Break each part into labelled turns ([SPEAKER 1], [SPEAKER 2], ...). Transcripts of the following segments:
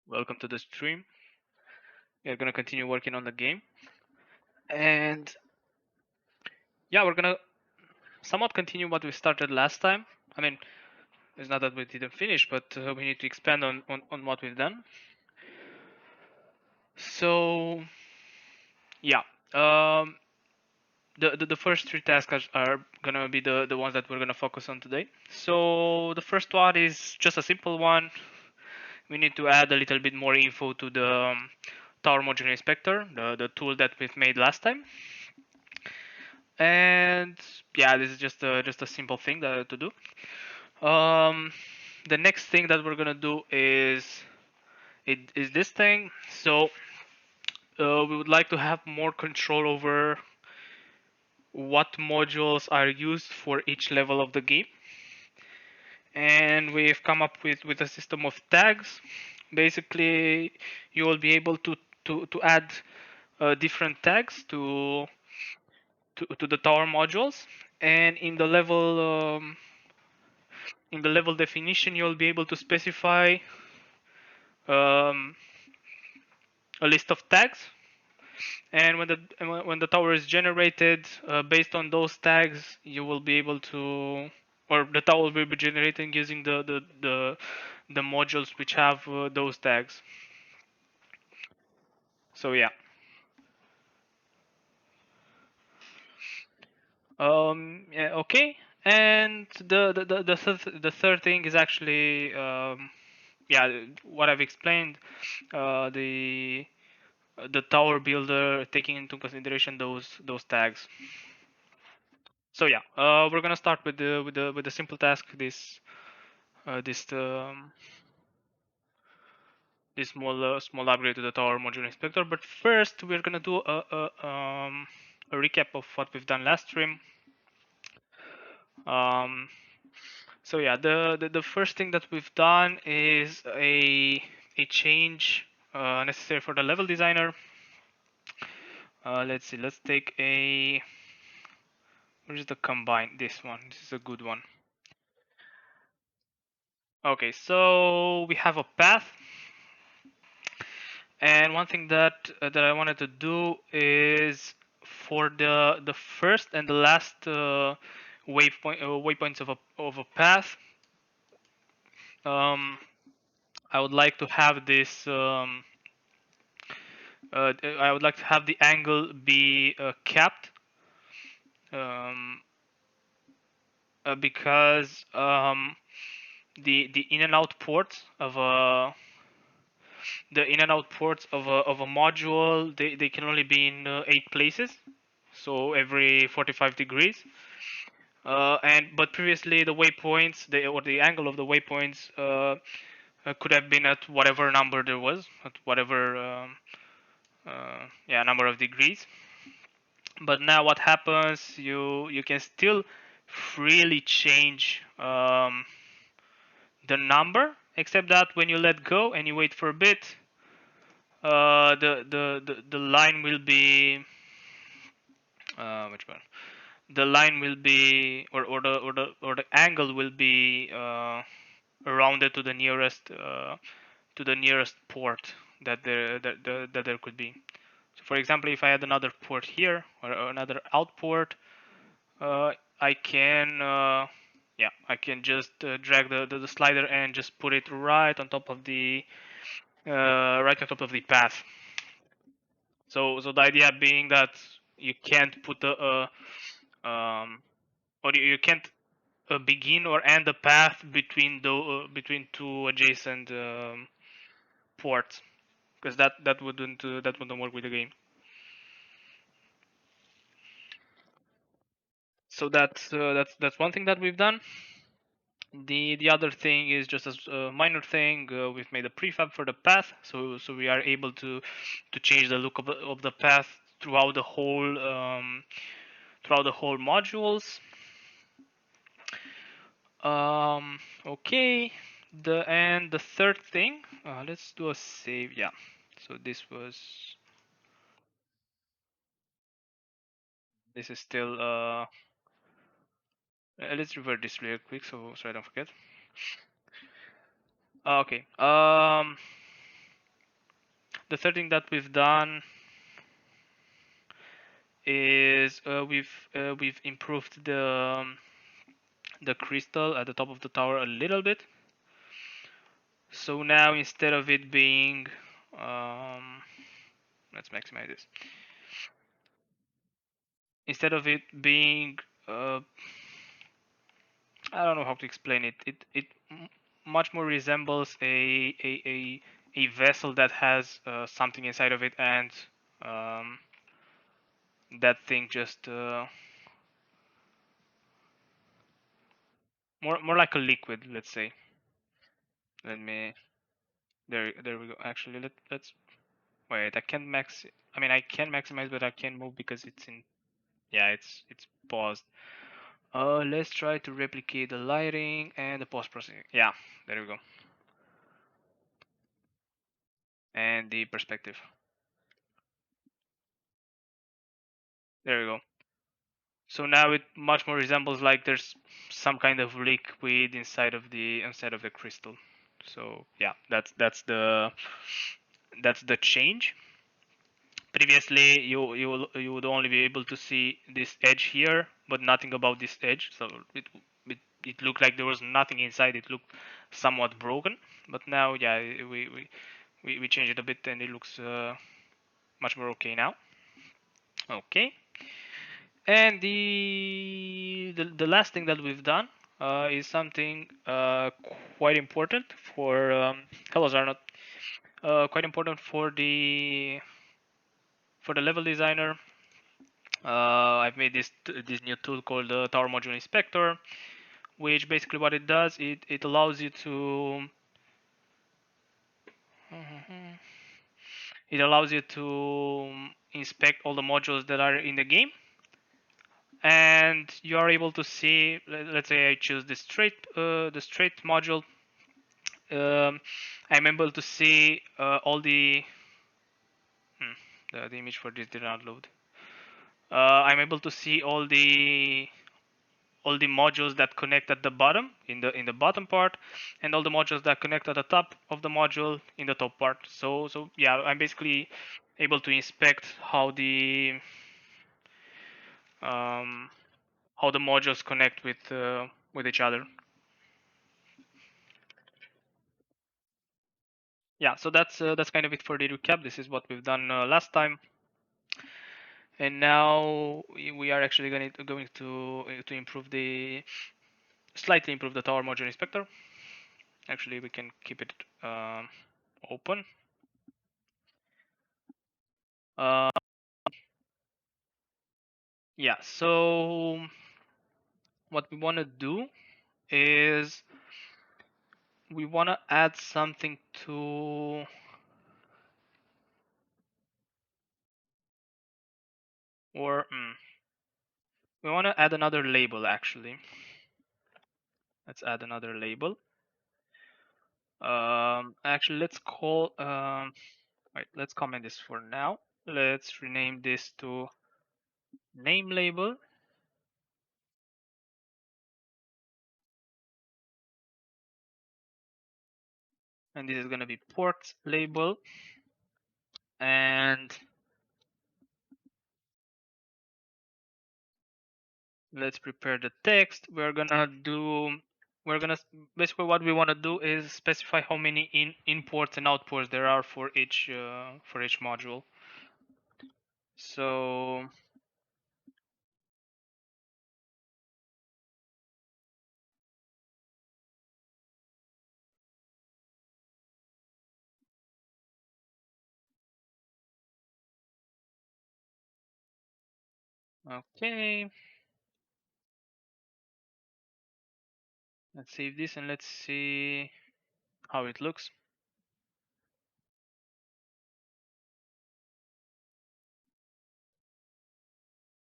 [SPEAKER 1] Welcome to the stream. We're gonna continue working on the game, and yeah, we're gonna somewhat continue what we started last time. I mean, it's not that we didn't finish, but we need to expand on what we've done. So yeah, um, the first three tasks are gonna be the ones that we're gonna focus on today. So the first one is just a simple one. We need to add a little bit more info to the tower module inspector, the tool that we've made last time. And yeah, this is just a simple thing to do. The next thing that we're gonna do is this thing. So we would like to have more control over what modules are used for each level of the game, and we've come up with a system of tags. Basically, you will be able to add different tags to the tower modules, and in the level definition, you'll be able to specify um, a list of tags, and when the tower is generated based on those tags, you will be able to, or the tower will be generating using the modules which have those tags. So yeah. Yeah, okay. And the third thing is actually yeah, what I've explained, the tower builder taking into consideration those tags. So yeah, we're gonna start with the simple task, this small upgrade to the tower module inspector. But first, we're gonna do a recap of what we've done last stream. Um, so yeah, the first thing that we've done is a change necessary for the level designer. Let's see. Let's take a. Where's the combine? This one. This is a good one. Okay, so we have a path, and one thing that I wanted to do is for the first and the last waypoints of a path. Um, I would like to have this. I would like to have the angle be capped, um, because the in and out ports of a the in and out ports of a module, they can only be in 8 places, so every 45 degrees. And but previously the waypoints, or the angle of the waypoints could have been at whatever number there was, at whatever yeah, number of degrees. But now what happens? You can still freely change the number, except that when you let go and you wait for a bit, the line will be which one? The line will be, or the angle will be rounded to the nearest port that there could be. So for example, if I had another port here, or another out port, I can yeah, I can just drag the slider and just put it right on top of the path. So the idea being that you can't put or you can't begin or end a path between two adjacent ports, because that wouldn't work with the game. So that's one thing that we've done. The other thing is just a minor thing. We've made a prefab for the path, so we are able to change the look of the path throughout the whole modules. Okay. The third thing. Let's do a save. Yeah. So this is still let's revert this real quick so I don't forget. Okay. The third thing that we've done is we've improved the crystal at the top of the tower a little bit. So now instead of it being let's maximize this. Instead of it being I don't know how to explain it. It much more resembles a vessel that has something inside of it, and um, that thing just more like a liquid, let's say. Let me there we go. Actually, let's wait. I can't max. I mean, I can maximize, but I can't move because it's in. Yeah, it's paused. Let's try to replicate the lighting and the post processing. Yeah, there we go. And the perspective. There we go. So now it much more resembles like there's some kind of liquid inside of the crystal. So yeah, that's the change. Previously, you would only be able to see this edge here, but nothing about this edge. So it looked like there was nothing inside. It looked somewhat broken. But now, yeah, we changed it a bit, and it looks much more okay now. Okay. And the last thing that we've done is something quite important for hello Arnold, quite important for the level designer. I've made this new tool called the Tower Module Inspector, which basically what it does, it allows you to inspect all the modules that are in the game, and you are able to see. Let's say I choose the straight module. I'm able to see all the image for this did not load. I'm able to see all the modules that connect at the bottom in the bottom part, and all the modules that connect at the top of the module in the top part. So yeah, I'm basically able to inspect um, how the modules connect with each other. Yeah, so that's kind of it for the recap. This is what we've done last time, and now we are actually going to improve the slightly improve the tower module inspector. Actually, we can keep it open. Uh, yeah, so what we want to do is we want to add something to or we want to add another label actually. Let's add another label. Actually, let's call wait, let's comment this for now. Let's rename this to name label, and this is going to be port label, and let's prepare the text. We're gonna basically what we want to do is specify how many imports and outputs there are for each module. So okay, let's save this and let's see how it looks.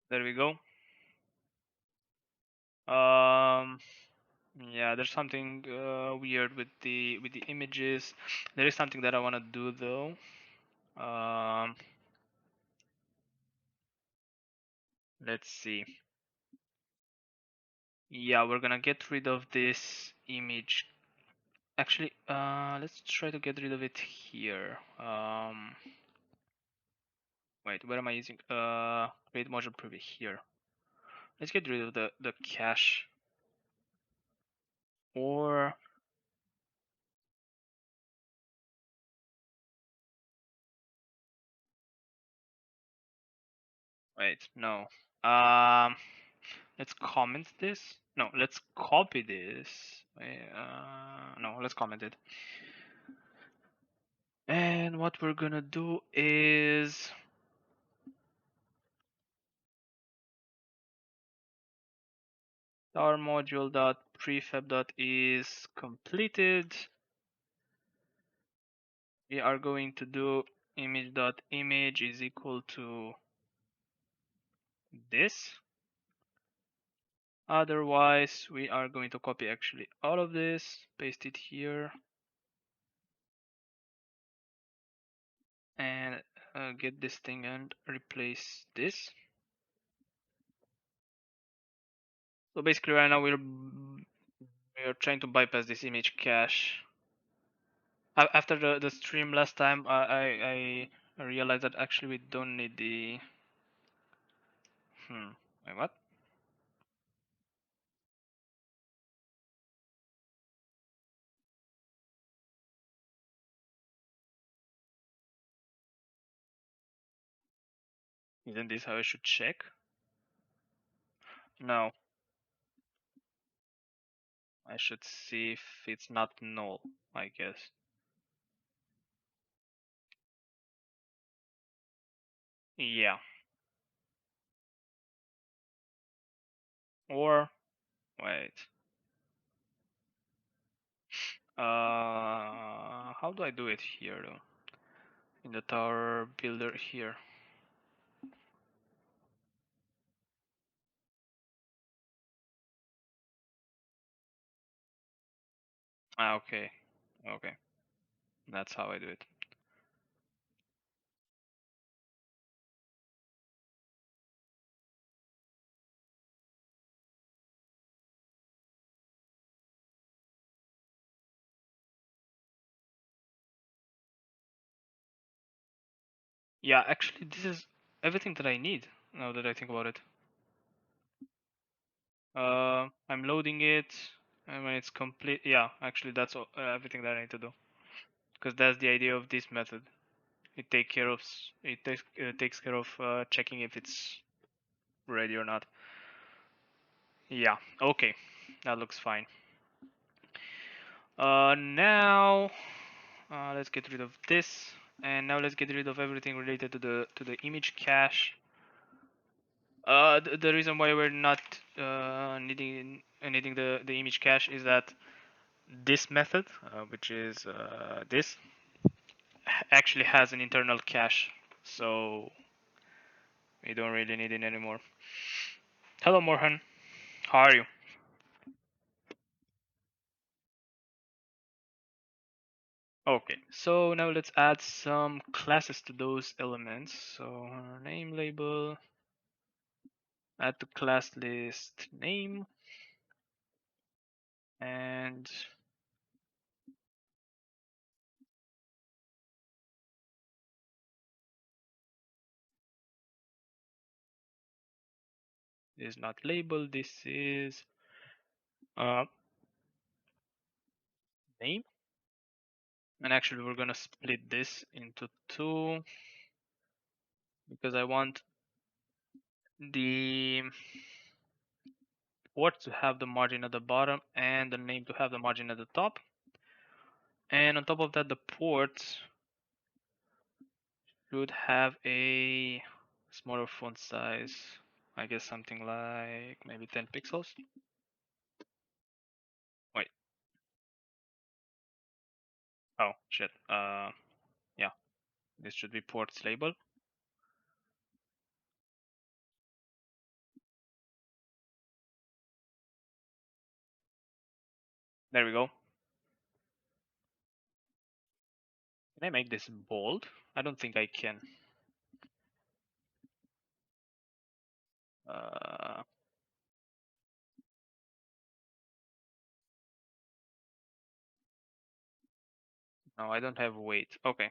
[SPEAKER 1] There we go. Yeah, there's something weird with the images. There is something that I want to do though. Let's see. Yeah, we're gonna get rid of this image Actually, let's try to get rid of it here. Wait, where am I using? Create module preview here. Let's get rid of the cache. Or wait, no. Let's comment this. No, let's copy this. No, let's comment it. And what we're gonna do is our module.prefab.is completed. We are going to do image.image is equal to this. Otherwise, we are going to copy actually all of this, paste it here, and get this thing and replace this. So basically right now we're trying to bypass this image cache. After the stream last time, I realized that actually we don't need the wait, what? Isn't this how I should check? No, I should see if it's not null, I guess. Yeah. Or wait. How do I do it here though? In the tower builder here. Ah, okay. Okay. That's how I do it. Yeah, actually this is everything that I need now that I think about it. I'm loading it, and when it's complete, yeah, actually that's all, everything that I need to do. Because that's the idea of this method. It takes care of checking if it's ready or not. Yeah, okay, that looks fine. Now let's get rid of this, and now let's get rid of everything related to the image cache. The reason why we're not needing the image cache is that this method, which is this, actually has an internal cache, so we don't really need it anymore. Hello, Morhan. How are you? Okay, so now let's add some classes to those elements. So name label, add to class list name, and this is not label. This is uh, name. And actually, we're gonna split this into two because I want the port to have the margin at the bottom and the name to have the margin at the top. And on top of that, the port should have a smaller font size. I guess something like maybe 10 pixels. Wait. Oh, shit. Yeah. This should be ports label. There we go. Can I make this bold? I don't think I can. Uh, No, I don't have weight. Okay.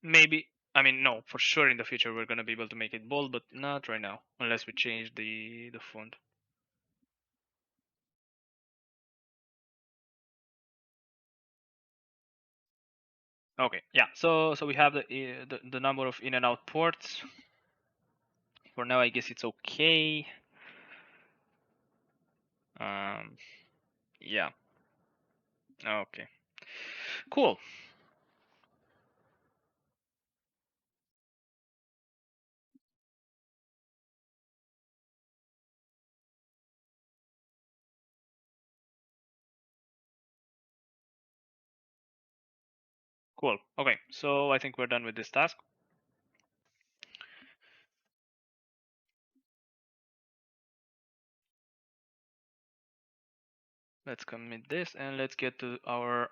[SPEAKER 1] Maybe, I mean, no, for sure in the future we're gonna be able to make it bold, but not right now, unless we change the font. Okay, yeah. So we have the number of in and out ports. For now, I guess it's okay. Um, yeah. Okay. Cool. Cool. Okay. So I think we're done with this task. Let's commit this and let's get to our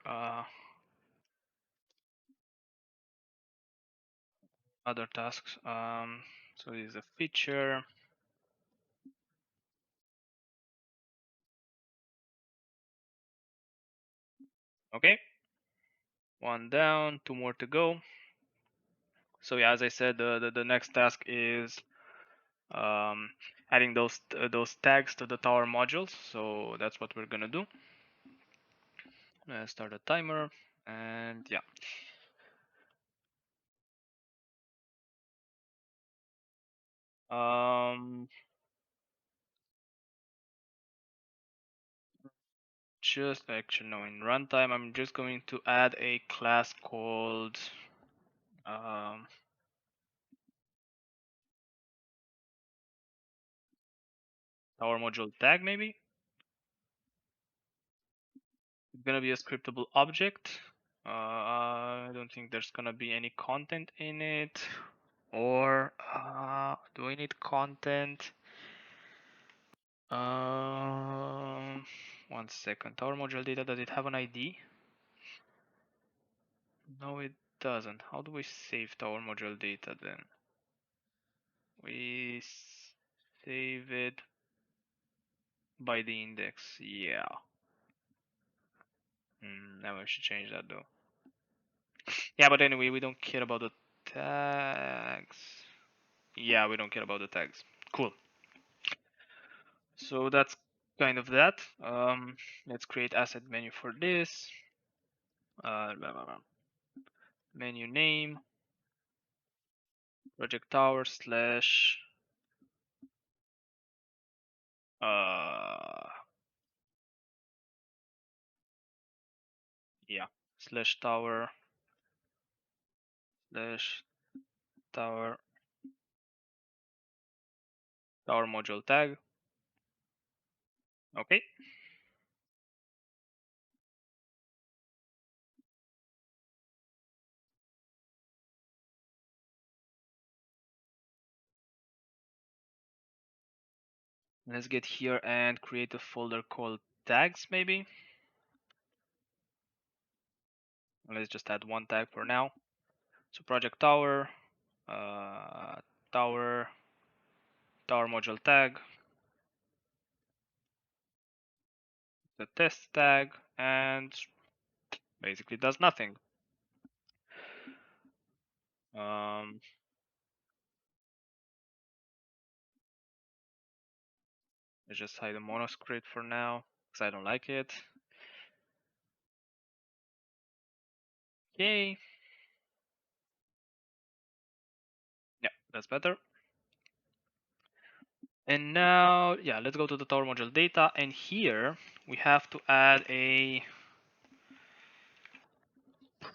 [SPEAKER 1] other tasks. So this is a feature. Okay. One down, two more to go. So yeah, as I said, the next task is um, adding those tags to the tower modules. So that's what we're gonna do. Let's start a timer, and yeah. Um, just actually no, in runtime, I'm just going to add a class called um, tower module tag. Maybe it's gonna be a scriptable object. I don't think there's gonna be any content in it. Or do we need content? Um, 1 second. Tower module data, does it have an ID? No, it doesn't. How do we save tower module data then? We save it by the index. Yeah. Now we should change that though. Yeah, but anyway, we don't care about the tags. Yeah, we don't care about the tags. Cool. So that's kind of that. Let's create asset menu for this. Blah, blah, blah. Menu name, project tower slash uh yeah slash slash tower tower module tag. Okay, let's get here and create a folder called tags maybe. Let's just add one tag for now. So project tower, uh, tower tower module tag, the test tag, and basically does nothing. Um, let's just hide the monoscript for now because I don't like it. Okay, yeah, that's better. And now, yeah, let's go to the tower module data. And here we have to add a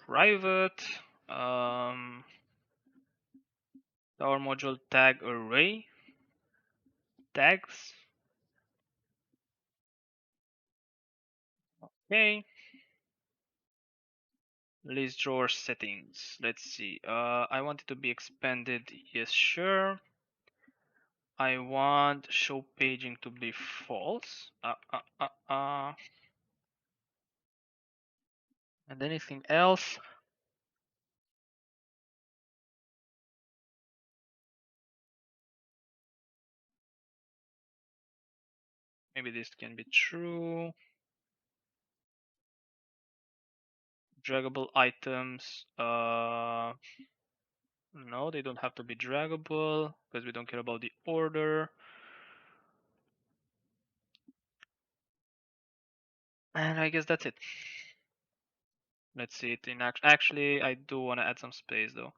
[SPEAKER 1] private tower module tag array tags. Okay. List drawer settings. Let's see. I want it to be expanded. Yes, sure. I want show paging to be false. And anything else? Maybe this can be true. Draggable items. No, they don't have to be draggable because we don't care about the order. And I guess that's it. Let's see it in action. Actually, I do want to add some space though.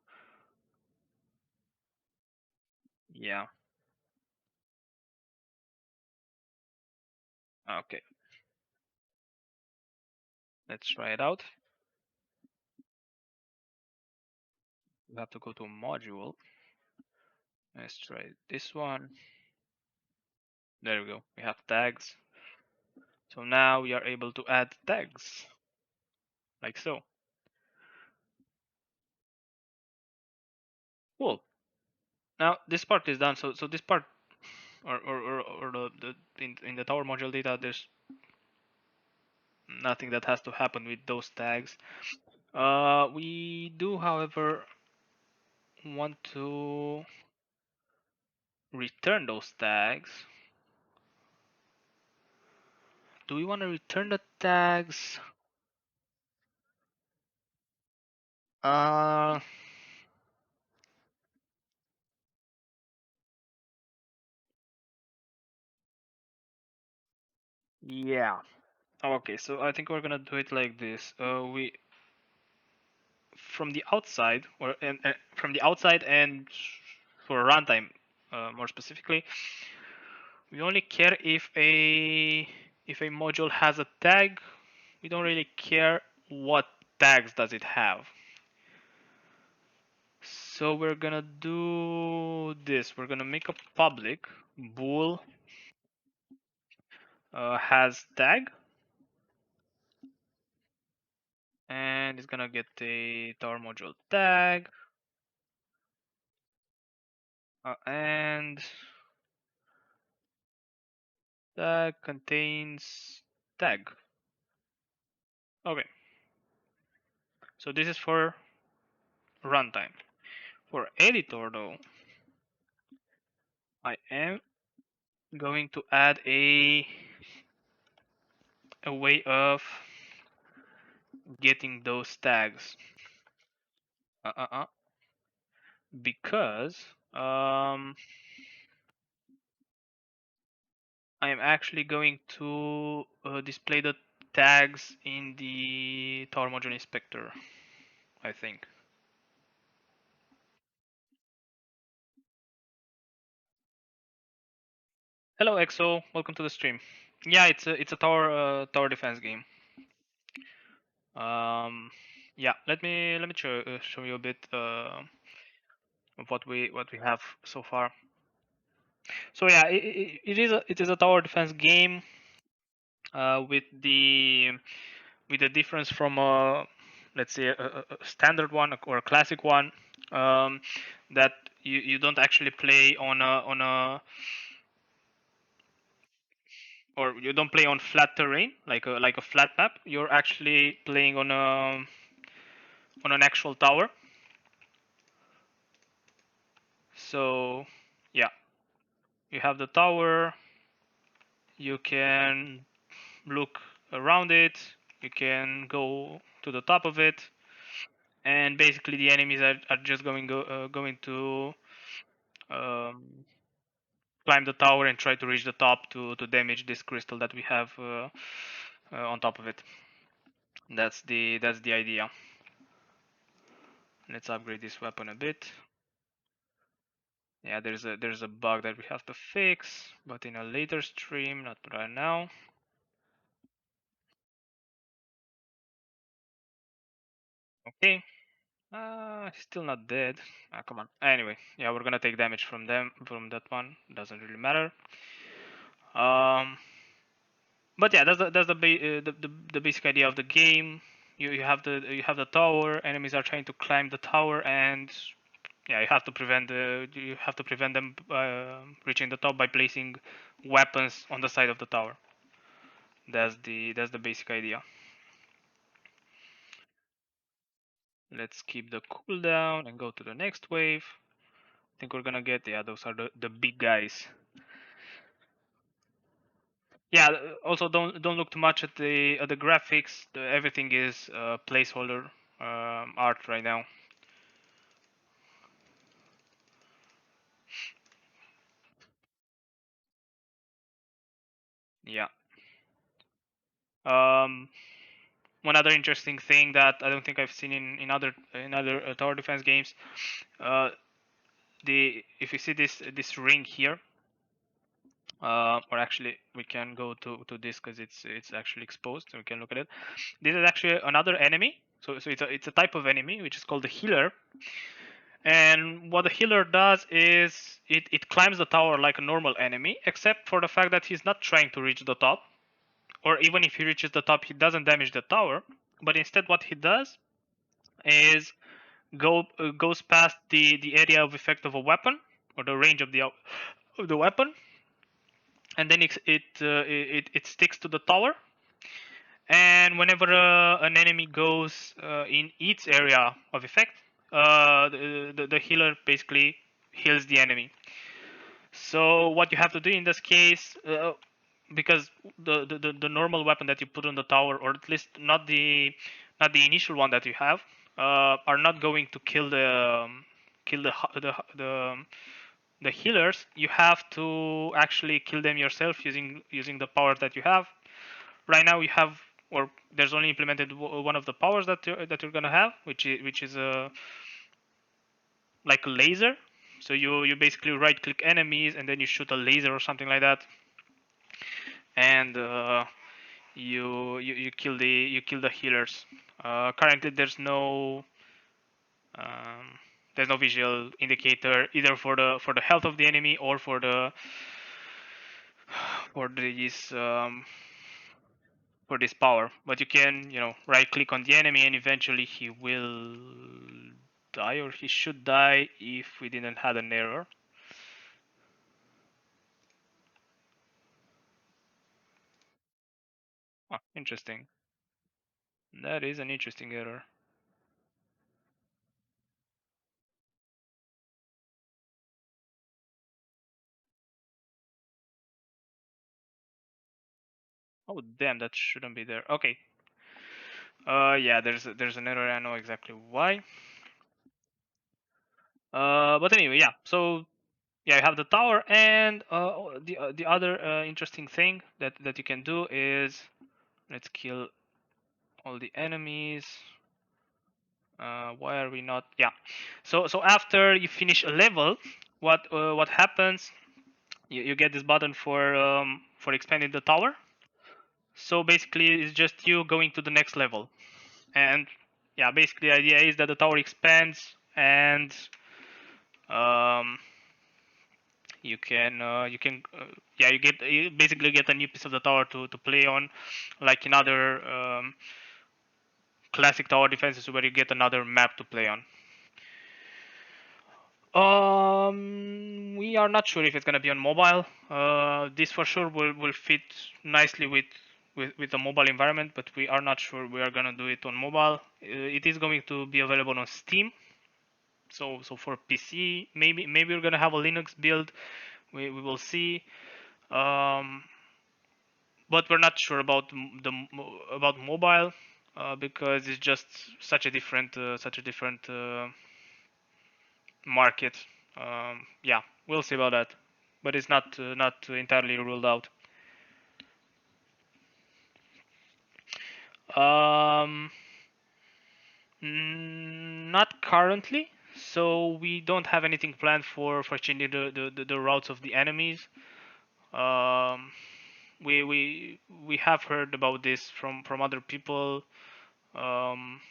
[SPEAKER 1] Yeah. Okay. Let's try it out. We have to go to module. Let's try this one. There we go. We have tags. So now we are able to add tags like so. Cool. Now this part is done. So this part or the in the tower module data, there's nothing that has to happen with those tags. We do, however, want to return those tags. Do we want to return the tags? Uh, yeah. Okay, so I think we're gonna do it like this. We from the outside, or from the outside, and for runtime, more specifically, we only care if a module has a tag. We don't really care what tags does it have. So we're gonna do this. We're gonna make a public bool has tag, and it's gonna get a tower module tag, and tag contains tag. Okay, so this is for runtime. For editor though, I am going to add a way of getting those tags. Uh, uh, uh, because I am actually going to display the tags in the tower module inspector, I think. Hello EXO, welcome to the stream. Yeah, it's a tower defense game. Yeah, let me show you a bit of what we have so far. So yeah, it is a tower defense game with the difference from let's say a standard one or a classic one, um, that you don't actually play on a or you don't play on flat terrain like a flat map. You're actually playing on an actual tower. So yeah, you have the tower. You can look around it. You can go to the top of it, and basically the enemies are just going to um, climb the tower and try to reach the top to damage this crystal that we have on top of it. That's the idea. Let's upgrade this weapon a bit. Yeah, there's a bug that we have to fix, but in a later stream, not right now. Okay. Still not dead. Ah, come on. Anyway, yeah, we're gonna take damage from that one. Doesn't really matter. Um, but yeah, that's the basic idea of the game. You have the tower. Enemies are trying to climb the tower, and yeah, you have to prevent them reaching the top by placing weapons on the side of the tower. That's the basic idea. Let's keep the cooldown and go to the next wave. I think we're gonna get, yeah, those are the big guys. Yeah. Also, don't look too much at the graphics. Everything is placeholder art right now. Yeah. Um, One other interesting thing that I don't think I've seen in other tower defense games, uh, the if you see this ring here, or actually we can go to this because it's actually exposed, so we can look at it. This is actually another enemy. So it's a type of enemy which is called the healer. And what the healer does is it climbs the tower like a normal enemy, except for the fact that he's not trying to reach the top, or even if he reaches the top, he doesn't damage the tower. But instead, what he does is goes past the area of effect of a weapon, or the range of the weapon, and then it sticks to the tower. And whenever an enemy goes in its area of effect, the healer basically heals the enemy. So what you have to do in this case, because the normal weapon that you put on the tower, or at least not the initial one that you have, are not going to kill the healers. You have to actually kill them yourself using the powers that you have. Right now you have, or there's only implemented one of the powers that you're gonna have, which is a like a laser. So you basically right click enemies and then you shoot a laser or something like that, and you kill the healers. Currently, there's no visual indicator either for the health of the enemy or for this power. But you can right click on the enemy and eventually he will die, or he should die if we didn't have an error. Ah, interesting. That is an interesting error. Oh damn, that shouldn't be there. Okay. Yeah, there's an error. I know exactly why. But anyway, yeah. So yeah, you have the tower, and the other interesting thing that you can do is, let's kill all the enemies. Why are we not? Yeah. So after you finish a level, what happens? You get this button for expanding the tower. So basically, it's just you going to the next level, and yeah, basically the idea is that the tower expands, and um, you can yeah, you basically get a new piece of the tower to play on, like in other classic tower defenses where you get another map to play on. We are not sure if it's gonna be on mobile. This for sure will fit nicely with the mobile environment, but we are not sure we are gonna do it on mobile. It is going to be available on Steam. So for PC, maybe we're gonna have a Linux build. We will see. Um, but we're not sure about mobile, because it's just such a different market. Yeah, we'll see about that, but it's not entirely ruled out. Um, Not currently. So we don't have anything planned for changing the routes of the enemies. Um, we have heard about this from other people. Um,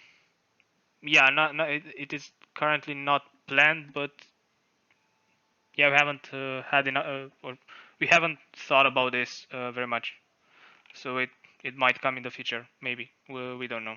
[SPEAKER 1] yeah, not it is currently not planned, but yeah, we haven't had enough, or we haven't thought about this very much. So it might come in the future, maybe. We don't know.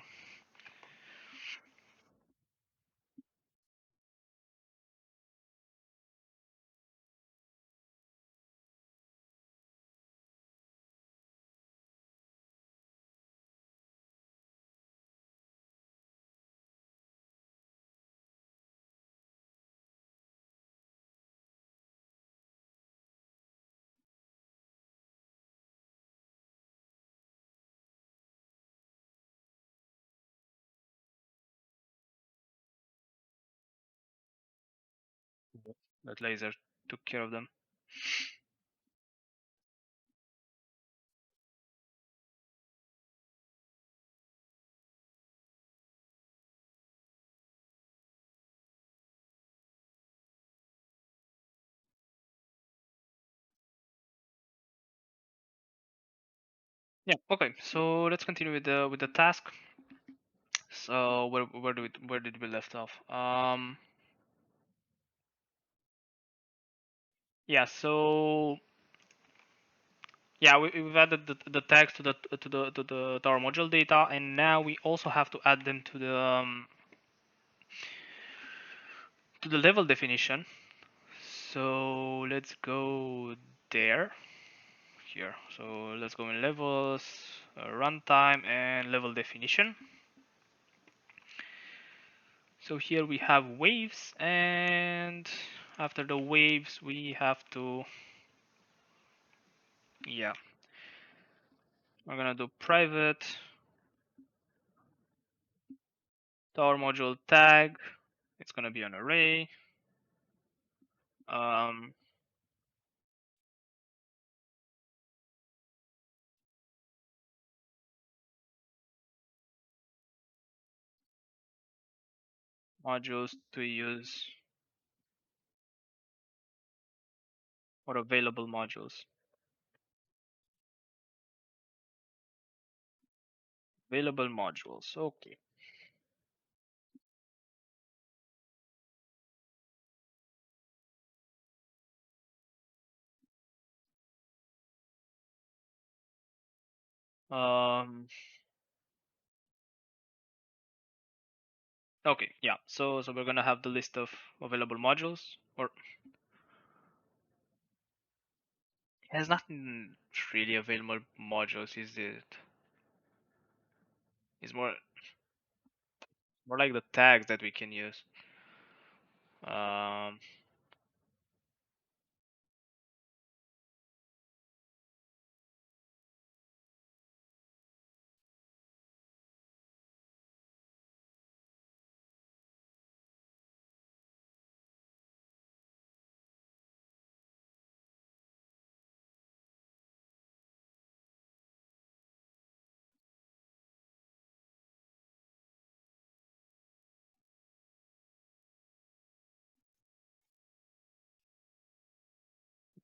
[SPEAKER 1] that laser took care of them. Yeah. Okay. So let's continue with the task. So where did we left off? Yeah. So yeah, we've added the tags to our module data, and now we also have to add them to the level definition. So let's go there here. So let's go in levels, runtime, and level definition. So here we have waves, and after the waves we have to, yeah, we're gonna do private tower module tag. It's gonna be an array. Um, Modules to use, or available modules. Available modules. Okay. Um, okay. Yeah. So we're gonna have the list of available modules, or it has nothing really available modules. Is it? It's more like the tags that we can use. Um,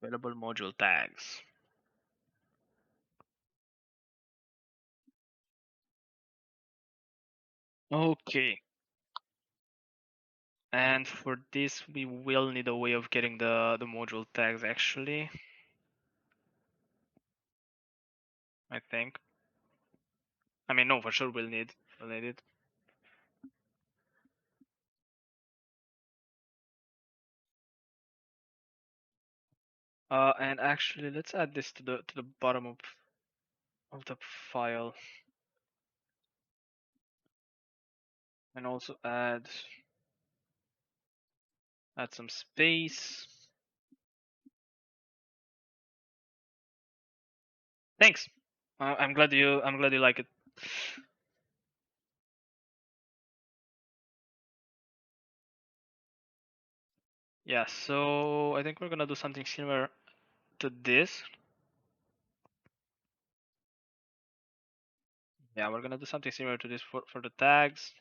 [SPEAKER 1] Available module tags. Okay. And for this, we will need a way of getting the module tags actually, I think. I mean, no, for sure we'll need it. And actually, let's add this to the bottom of the file, and also add some space. Thanks. I'm glad you like it. Yeah. So I think we're gonna do something similar to this. Yeah, we're gonna do something similar to this for the tags.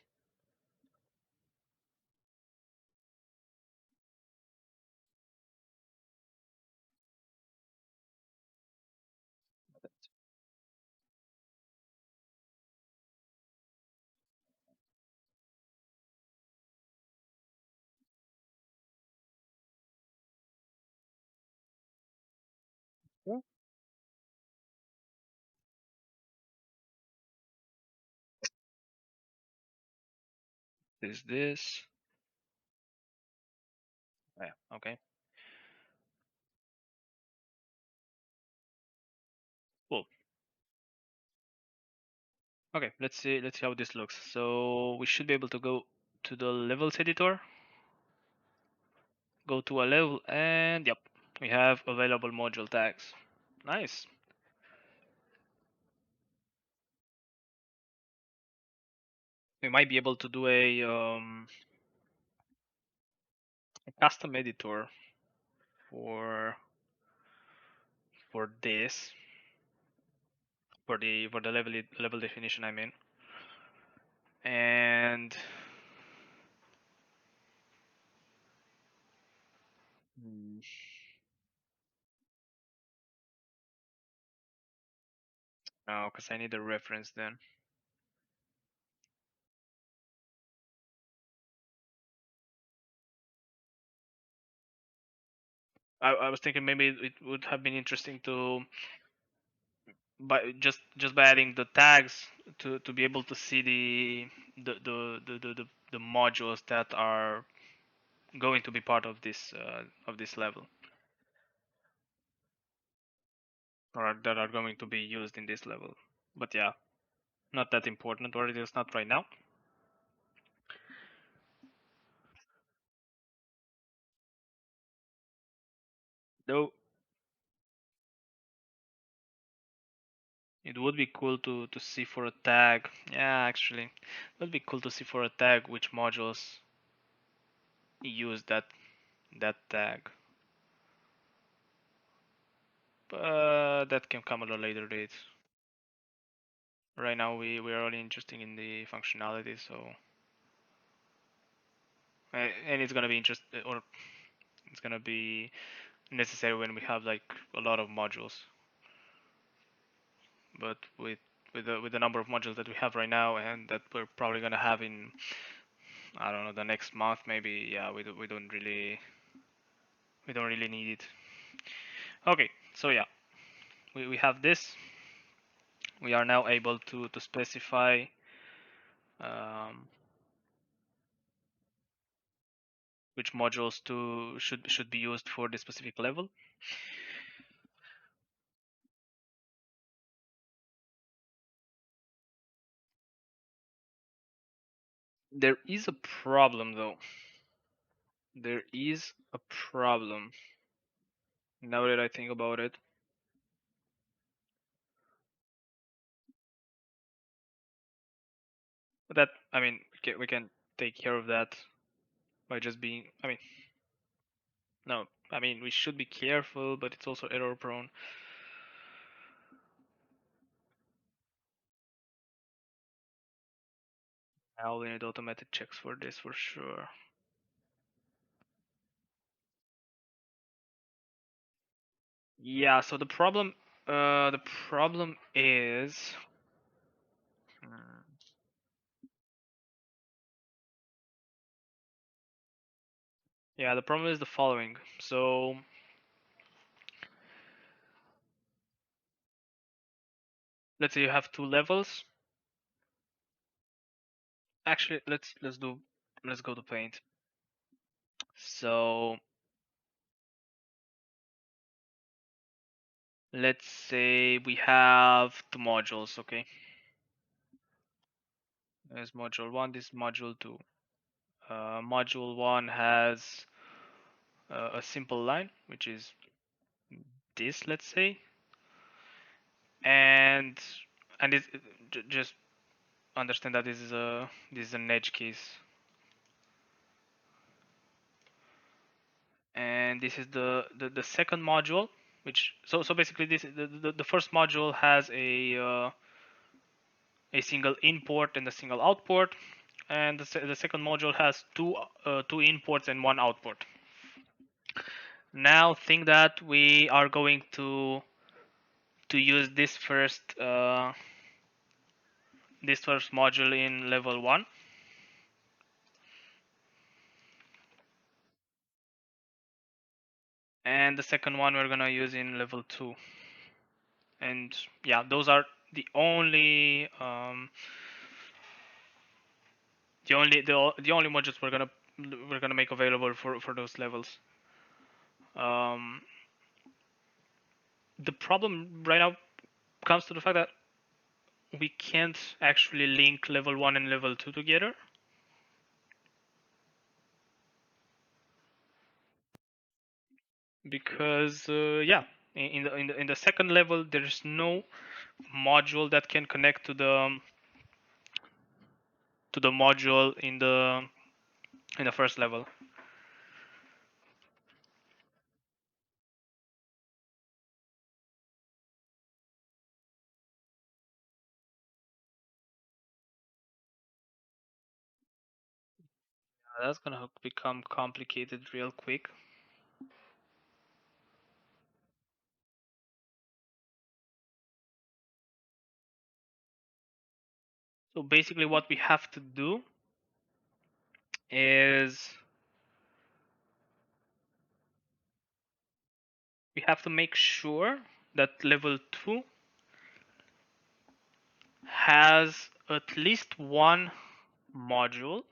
[SPEAKER 1] Yeah. This. Yeah. Okay. Cool. Okay. Let's see how this looks. So we should be able to go to the levels editor, go to a level, and yep, we have available module tags. Nice. We might be able to do a custom editor for this for the level definition, I mean. And no, because I need a reference then. I was thinking maybe it would have been interesting to by just by adding the tags to be able to see the modules that are going to be part of this level, or that are going to be used in this level. But yeah, not that important, or it is not right now. Though it would be cool to see for a tag. Yeah, actually, it would be cool to see for a tag which modules use that tag. But that can come at a later date. Right now we are only interested in the functionality, so and it's gonna be or it's gonna be necessary when we have like a lot of modules. But with the number of modules that we have right now and that we're probably gonna have in, I don't know, the next month maybe, yeah, we don't really need it. Okay, so yeah, we have this. We are now able to specify um, which modules to should be used for the specific level. There is a problem though. There is a problem. Now that I think about it, but that, I mean, we can take care of that by just being. I mean, no, I mean we should be careful, but it's also error prone. Now we need automated checks for this for sure. Yeah. So the problem is. Hmm, yeah, the problem is the following. So let's say you have two levels. Actually, let's go to paint. So let's say we have two modules, okay? There's module one, this is module two. Module one has a simple line, which is this, let's say, and and just understand that this is an edge case, and this is the second module, which so basically this the first module has a single import and a single output, and the second module has two imports and one output. Now think that we are going to use this first module in level 1, and the second one we're gonna use in level 2. And yeah, those are the only the only modules we're gonna make available for those levels. um, the problem right now comes to the fact that we can't actually link level 1 and level 2 together, because yeah, in the second level there's no module that can connect to the module in the first level. That's gonna become complicated real quick. So basically what we have to do is we have to make sure that level 2 has at least one module.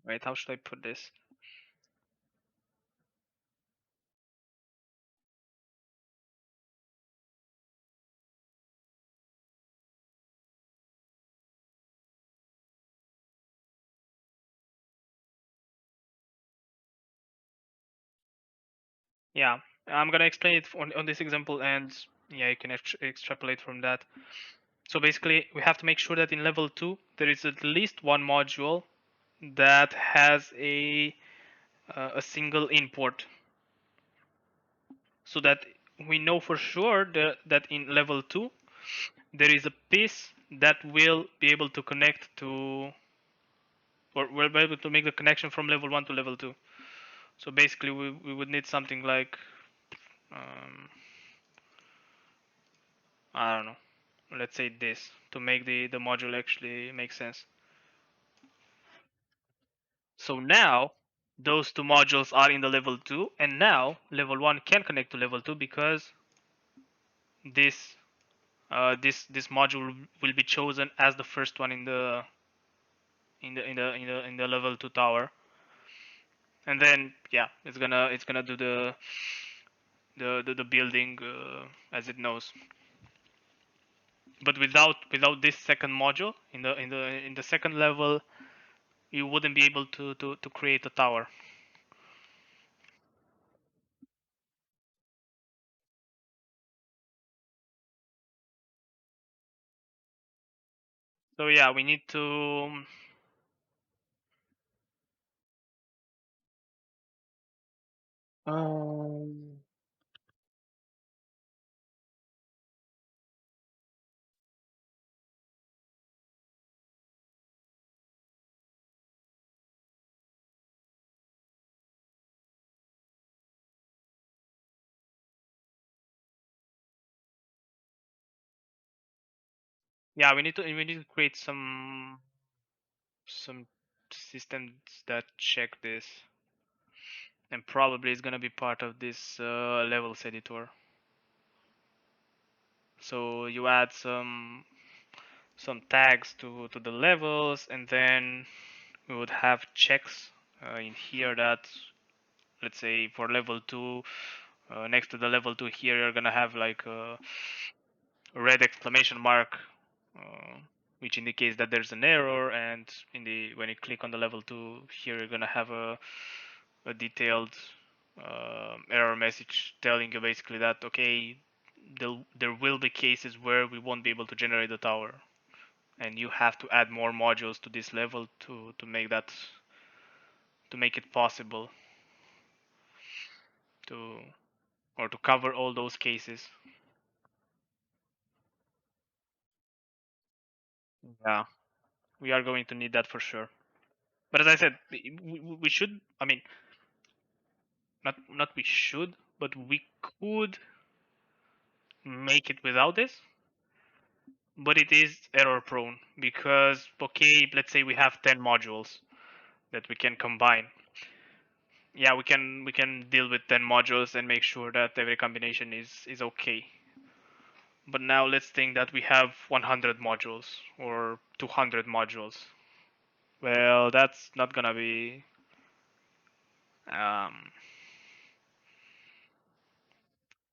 [SPEAKER 1] Right, how should I put this? Yeah, I'm gonna explain it on this example, and yeah, you can extrapolate from that. So basically, we have to make sure that in level 2 there is at least one module that has a single import, so that we know for sure that in level 2 there is a piece that will be able to connect to, or will be able to make the connection from level 1 to level 2. So basically, we would need something like, um, I don't know, let's say this, to make the module actually make sense. So now those two modules are in the level 2, and now level 1 can connect to level 2 because this this module will be chosen as the first one in the level 2 tower. And then yeah, it's gonna do the building as it knows. But without this second module in the second level, you wouldn't be able to create a tower. So yeah, we need to, um, yeah, we need to create some systems that check this, and probably it's gonna be part of this levels editor. So you add some tags to the levels, and then we would have checks in here that, let's say for level 2, next to the level 2 here, you're gonna have like a red exclamation mark, uh, which indicates that there's an error, and when you click on the level 2 here, you're gonna have a detailed error message telling you basically that, okay, there will be cases where we won't be able to generate the tower, and you have to add more modules to this level to make it possible to, or to cover all those cases. Yeah, we are going to need that for sure. But as I said, we should. I mean, not we should, but we could make it without this. But it is error prone because, okay, let's say we have 10 modules that we can combine. Yeah, we can deal with 10 modules and make sure that every combination is okay. But now let's think that we have 100 modules or 200 modules. Well, that's not gonna be, um,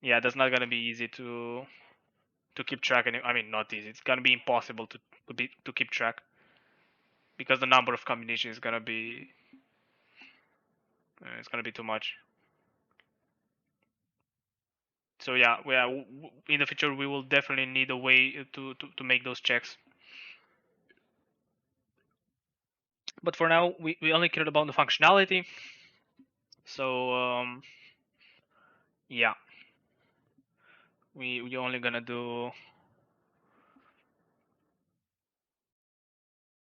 [SPEAKER 1] yeah, that's not gonna be easy to keep track. And I mean, not easy. It's gonna be impossible to keep track because the number of combinations is gonna be, it's gonna be too much. So yeah, in the future we will definitely need a way to make those checks. But for now, we only cared about the functionality. So yeah, we only gonna do.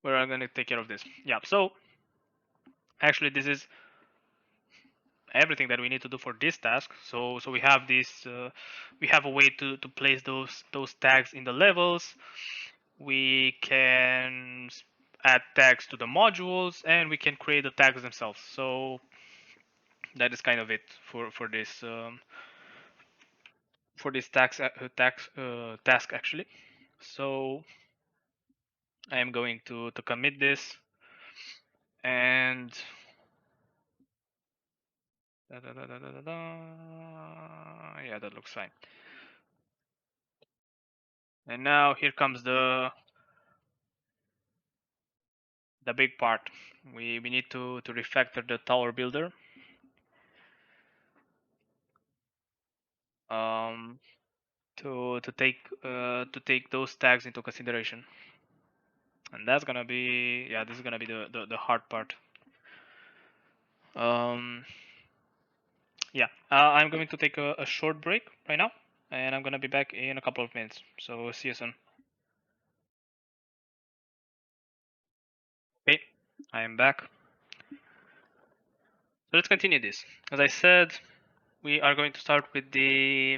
[SPEAKER 1] We're gonna take care of this. Yeah. So actually, this is everything that we need to do for this task. So we have this. We have a way to place those tags in the levels. We can add tags to the modules, and we can create the tags themselves. So that is kind of it for this task actually. So I am going to commit this and yeah, that looks fine. And now here comes the big part. We need to refactor the tower builder. Um, to take those tags into consideration, and that's gonna be this is gonna be the hard part. Um, yeah, I'm going to take a short break right now, and I'm gonna be back in a couple of minutes. So see you soon. Okay, I am back. So let's continue this. As I said, we are going to start with the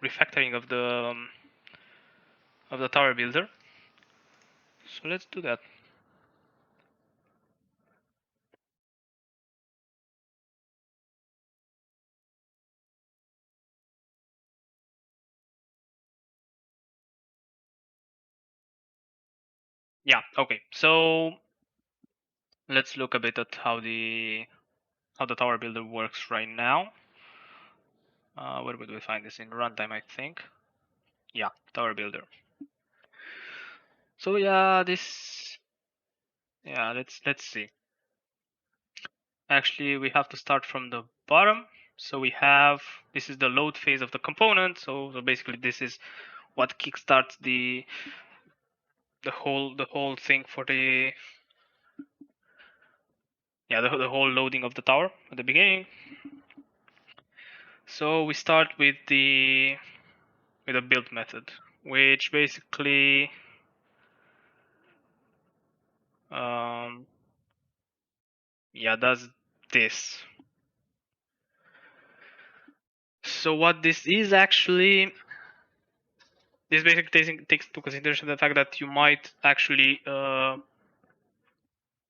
[SPEAKER 1] refactoring of the tower builder. So let's do that. Yeah, okay. So let's look a bit at how the tower builder works right now. Where would we find this in runtime? I think. Yeah, tower builder. So yeah, this. Yeah, let's see. Actually, we have to start from the bottom. So we have this is the load phase of the component. So basically, this is what kickstarts the whole thing for the the whole loading of the tower at the beginning. So we start with a build method, which basically um, does this. So what this is actually, this basically takes into consideration the fact that you might actually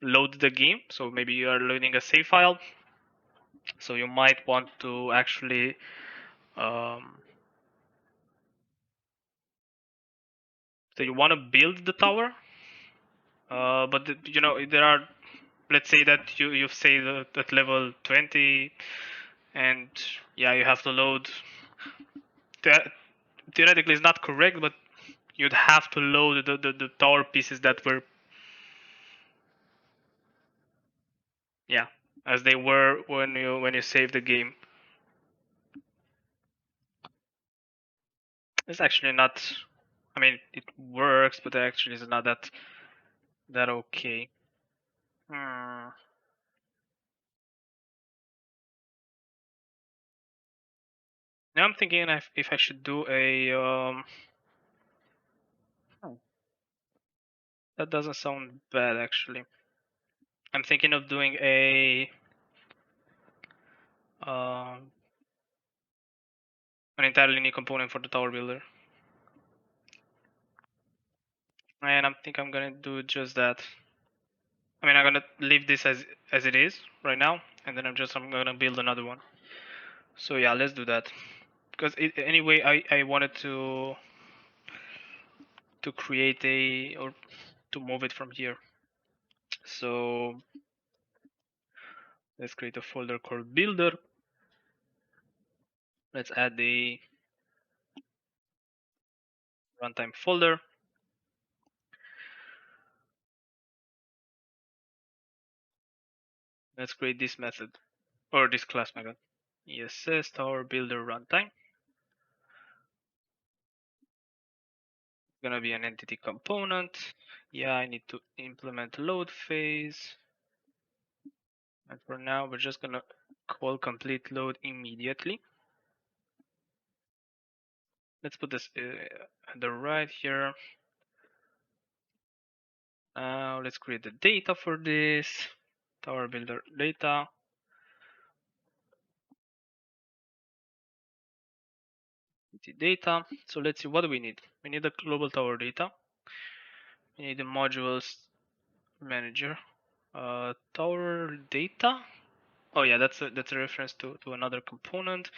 [SPEAKER 1] load the game. So maybe you are loading a save file. So you might want to actually so you want to build the tower, but there are, let's say that you've saved at level 20, and yeah, you have to load. Theoretically, it's not correct, but you'd have to load the tower pieces that were as they were when you save the game. It's actually not. I mean, it works, but actually, it's not that okay. Hmm. Now I'm thinking if I should do a. That doesn't sound bad actually. I'm thinking of doing um, an entirely new component for the tower builder, and I think I'm gonna do just that. I mean, I'm gonna leave this as it is right now, and then I'm gonna build another one. So yeah, let's do that. Because anyway, I wanted to create or to move it from here. So let's create a folder called builder. Let's add the runtime folder. Let's create this method or this class method. ESS tower builder runtime. It's gonna be an entity component. Yeah, I need to implement load phase. And for now, we're just gonna call complete load immediately. let's put this at the right here. Now let's create the data for this tower builder data. Data. So let's see, what do we need? We need the global tower data. We need the modules manager. Tower data. Oh yeah, that's a reference to another component.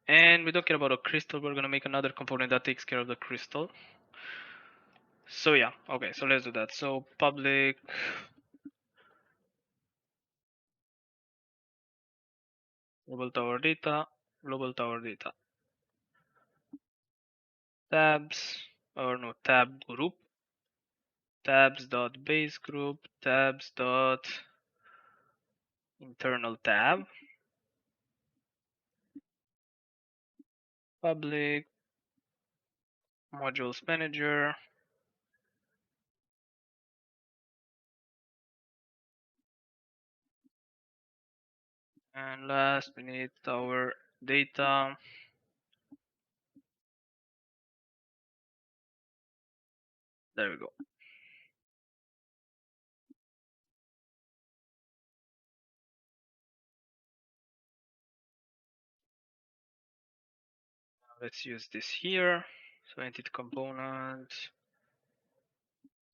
[SPEAKER 1] And we don't care about a crystal. We're gonna make another component that takes care of the crystal. So yeah, okay. So let's do that. So public global tower data, global tower data. Tabs or no tab group. Tabs dot base group. Tabs dot internal tab. Public modules manager. And last we need our data. There we go. Let's use this here. So entity component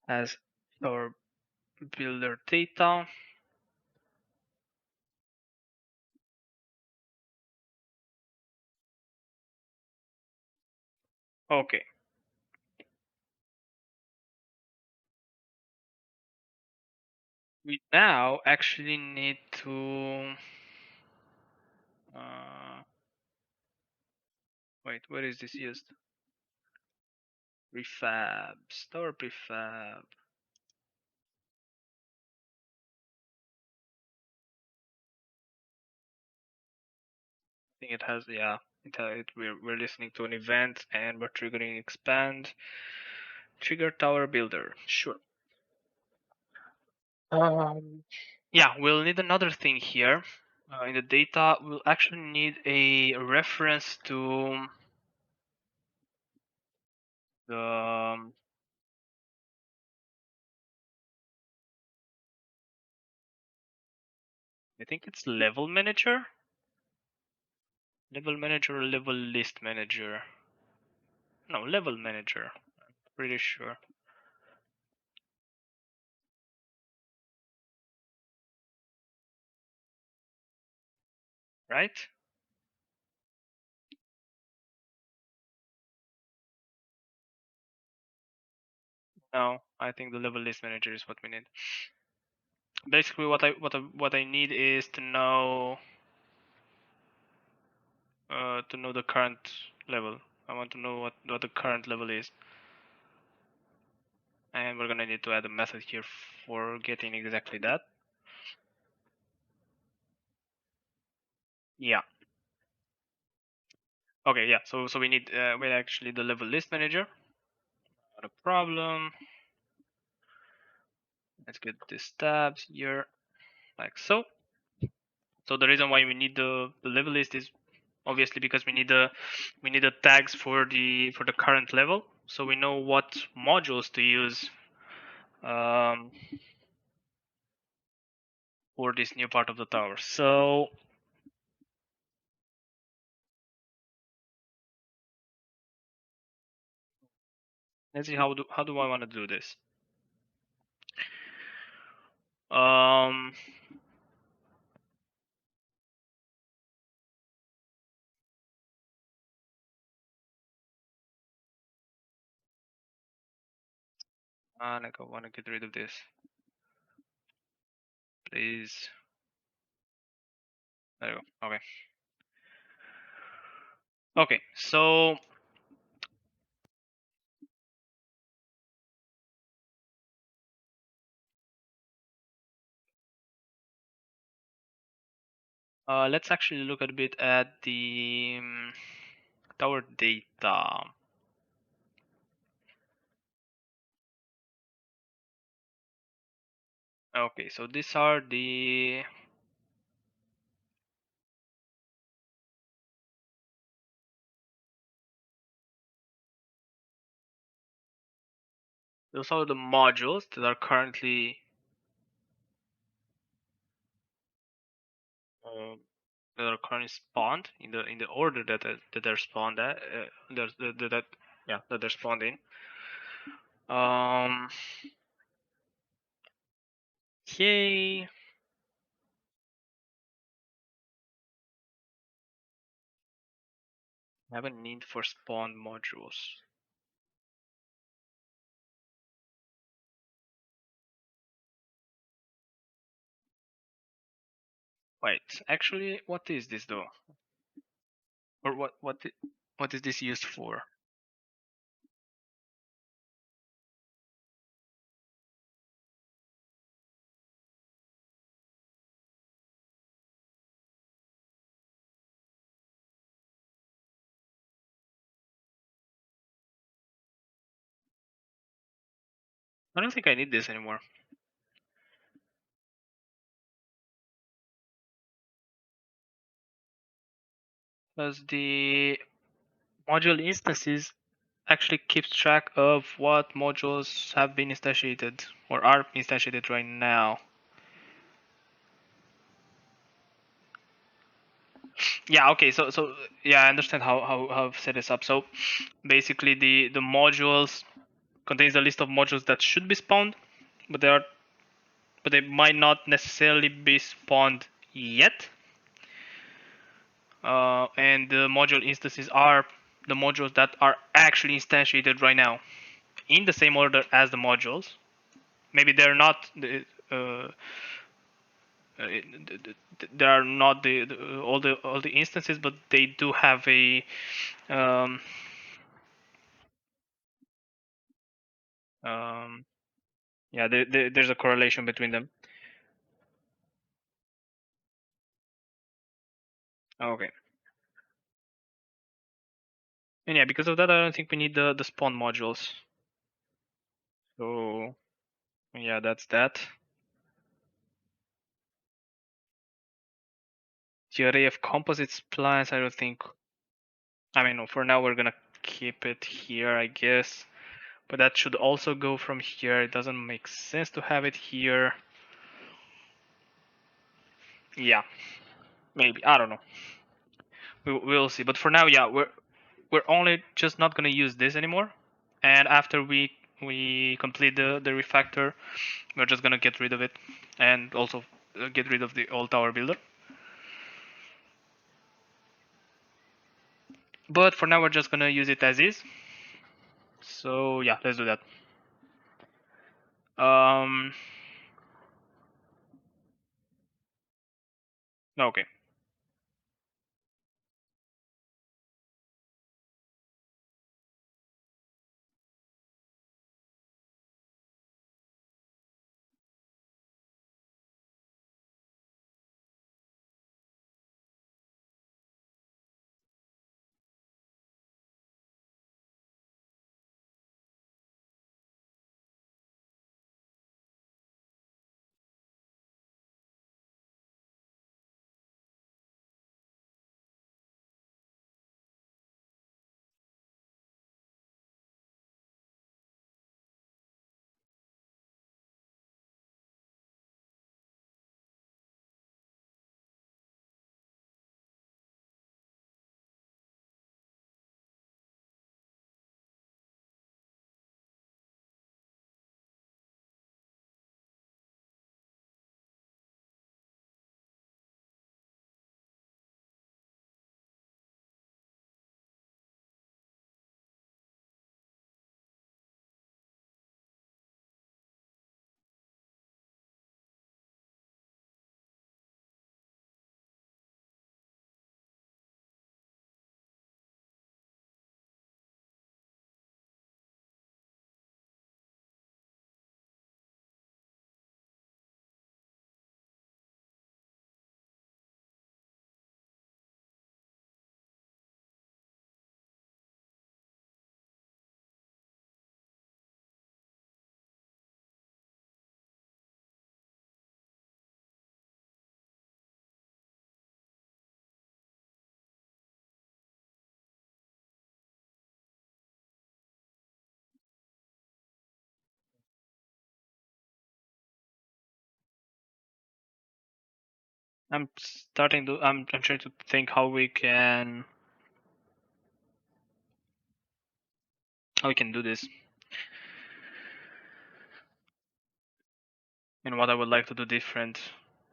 [SPEAKER 1] has our builder data. Okay. We now actually need to wait, where is this used? Prefab, store prefab. I think it has, yeah, we're listening to an event and we're triggering expand. Trigger tower builder, sure. Yeah, we'll need another thing here. In the data, we'll actually need a reference to the I think it's level manager. Level manager or level list manager? No, level manager. I'm pretty sure. Right? No, I think the level list manager is what we need. Basically, what I need is to know the current level. I want to know what the current level is, and we're gonna need to add a method here for getting exactly that. Yeah. Okay. Yeah. So we need actually the level list manager. Not a problem. Let's get this tabs here, like so. So the reason why we need the level list is obviously because we need the tags for the current level, so we know what modules to use for this new part of the tower. So let's see how do I want to do this. Um, I want to get rid of this, please. There we go. Okay. Okay. So let's actually look a bit at the tower data. Okay, so these are the those are the modules uh, that are currently spawned in the order that they're spawned at that they're spawned in. Um, okay. I have a need for spawn modules. Wait, actually, what is this though? Or what is this used for? I don't think I need this anymore. Because the module instances actually keeps track of what modules have been instantiated or are instantiated right now. Yeah, okay, so yeah, I understand how I've set this up. So basically the modules contains a list of modules that should be spawned, but they might not necessarily be spawned yet. And the module instances are the modules that are actually instantiated right now in the same order as the modules. Maybe they're not they are not all the instances, but they do have a um, um, yeah. There's a correlation between them. Okay, and yeah, because of that, I don't think we need the spawn modules. So yeah, that's that. The array of composite splines, I don't think. I mean, for now we're gonna keep it here, I guess. But that should also go from here. It doesn't make sense to have it here. Yeah, maybe. I don't know. We'll see. But for now, yeah, we're only just not gonna use this anymore. And after we complete the refactor, we're just gonna get rid of it, and also get rid of the old tower builder. But for now, we're just gonna use it as is. So yeah, let's do that. Um, okay. I'm starting to. I'm trying to think how we can do this, and what I would like to do different.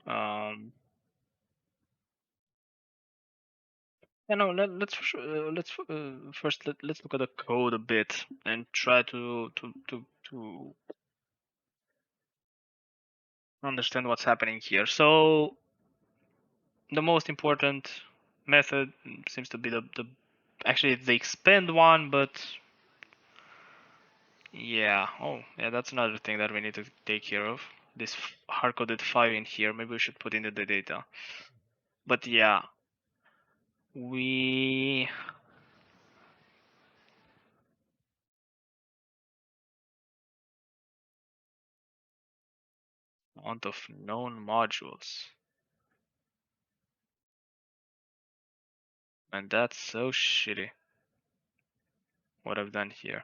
[SPEAKER 1] Um, let's first let's look at the code a bit and try to understand what's happening here. So the most important method seems to be the actually it's the expand one, but yeah. Oh, yeah, that's another thing that we need to take care of. This hard-coded 5 in here. Maybe we should put in the data. But yeah, we amount of known modules. And that's so shitty what I've done here.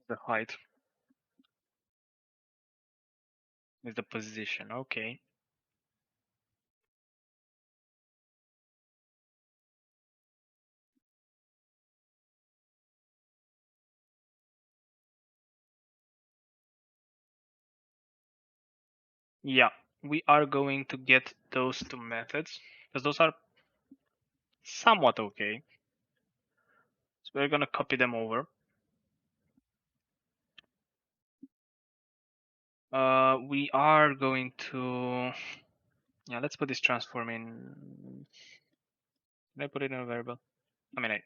[SPEAKER 1] The height is the position. Okay. Yeah, we are going to get those two methods because those are somewhat okay. So we're gonna copy them over. We are going to, yeah, let's put this transform in. Can I put it in a variable? I mean,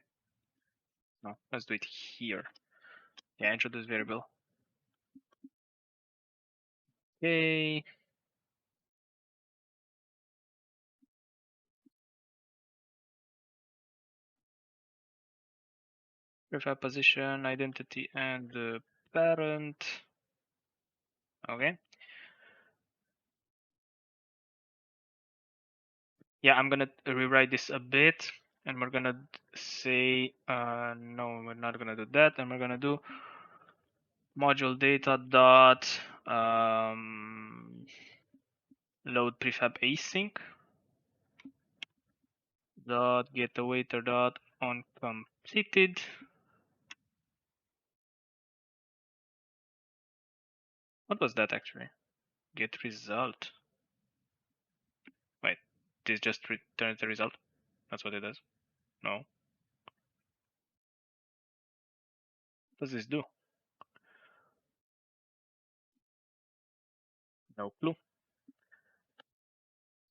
[SPEAKER 1] no, let's do it here. Yeah, introduce variable. Okay. Verify position, identity, and the parent. Okay. Yeah, I'm gonna rewrite this a bit, and we're gonna say, no, we're not gonna do that, and we're gonna do module data dot load prefab async dot get awaiter dot on completed. What was that actually? Get result. Wait, this just returns the result? That's what it does? No. What does this do? No clue.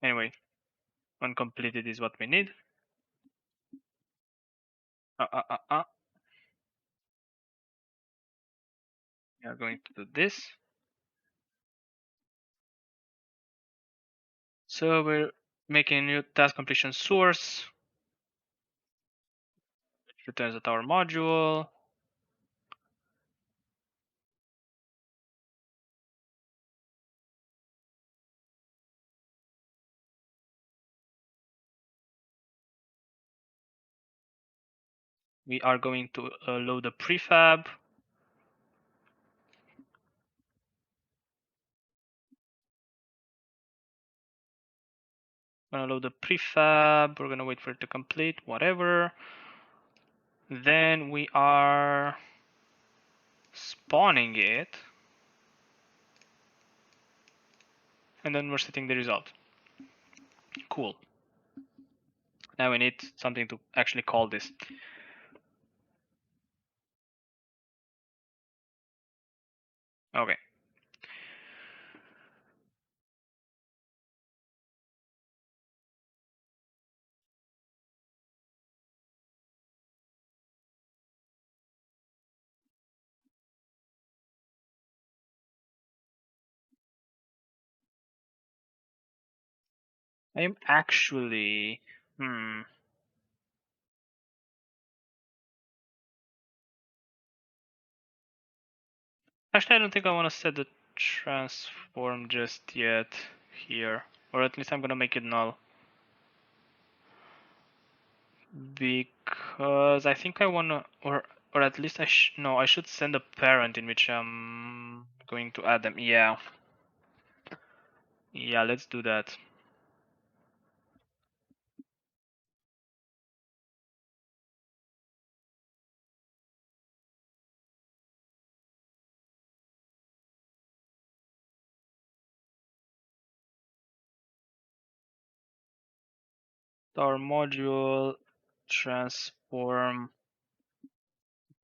[SPEAKER 1] Anyway, uncompleted is what we need. We are going to do this. So we're making a new task completion source, which returns at our module. We are going to load a prefab. We're gonna load the prefab. We're gonna wait for it to complete, whatever. Then we are spawning it. and then we're setting the result. Cool. Now we need something to actually call this. Okay. I am actually, actually I don't think I want to set the transform just yet here, or at least I'm gonna make it null. Because I think I wanna, or at least no, I should send a parent in which I'm going to add them. Yeah, let's do that. Our module transform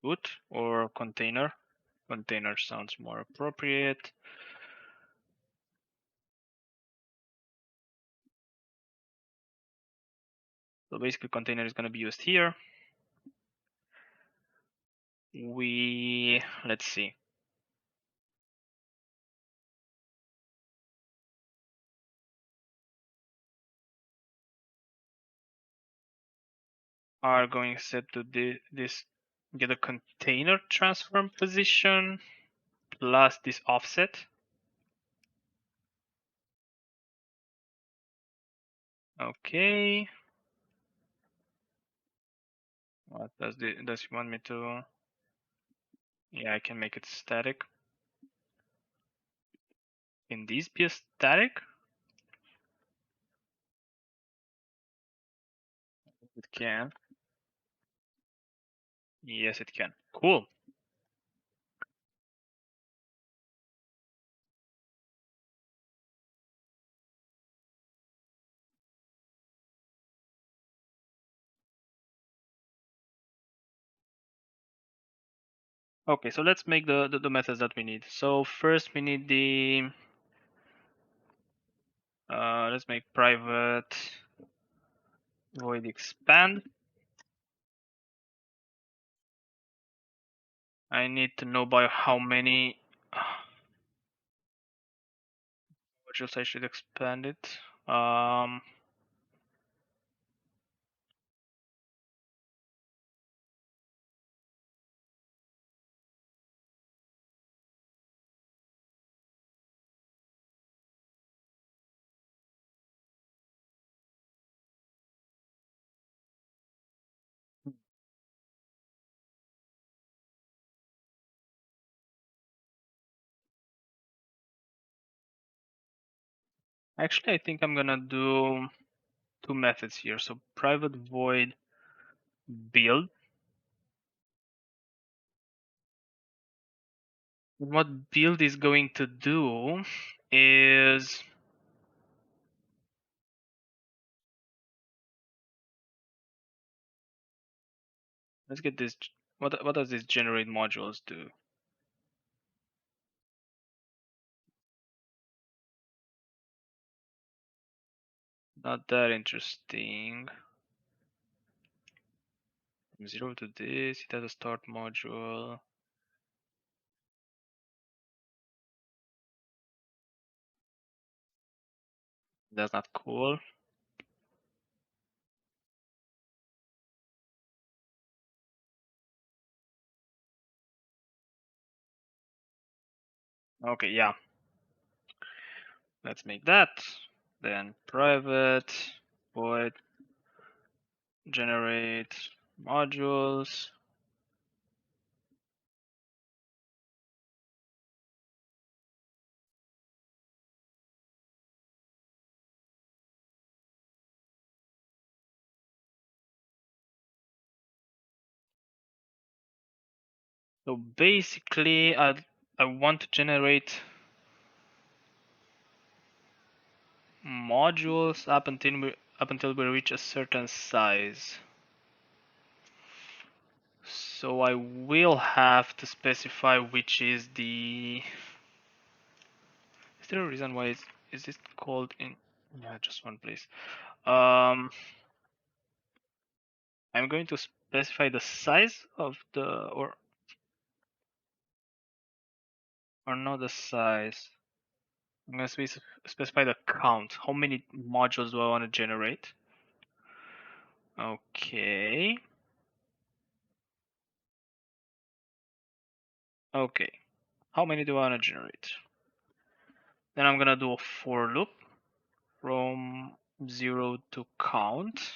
[SPEAKER 1] boot or container. Container sounds more appropriate. So basically container is going to be used here. Let's see. Are going set to this get a container transform position plus this offset. Okay. What does he want me to? Yeah, I can make it static. Can these be a static? It can. Yes, it can. Cool. Okay, so let's make the methods that we need. So first we need the let's make private void expand. I need to know by how many modules I should expand it. Actually, I think I'm gonna do two methods here. So private void build. What build is going to do is let's get this. What does this generate modules do? Not that interesting. From 0 to this, it has a start module. That's not cool. Okay, yeah. Let's make that. Then private void generate modules. So basically, I want to generate modules up until we reach a certain size. So I will have to specify which is the. Is there a reason why is it called in? Yeah, just one place. Um, I'm going to specify the size of the or not the size. I'm going to specify the count. How many modules do I want to generate? Okay. Okay. How many do I want to generate? Then I'm going to do a for loop from 0 to count.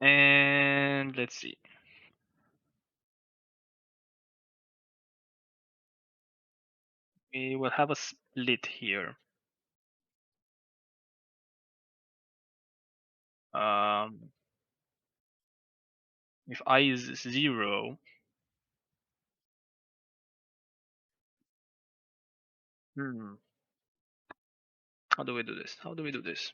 [SPEAKER 1] And let's see. We will have a split here. If I is 0, how do we do this? How do we do this?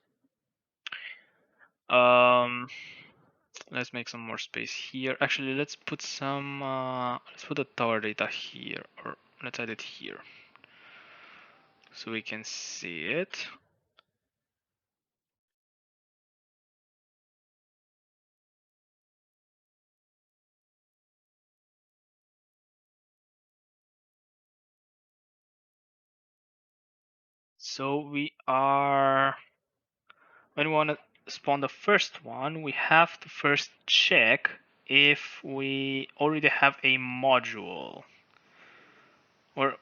[SPEAKER 1] Let's make some more space here. Actually, let's put some. Let's put the tower data here, or let's add it here, so we can see it. So we are. When we want to spawn the first one, we have to first check if we already have a module, or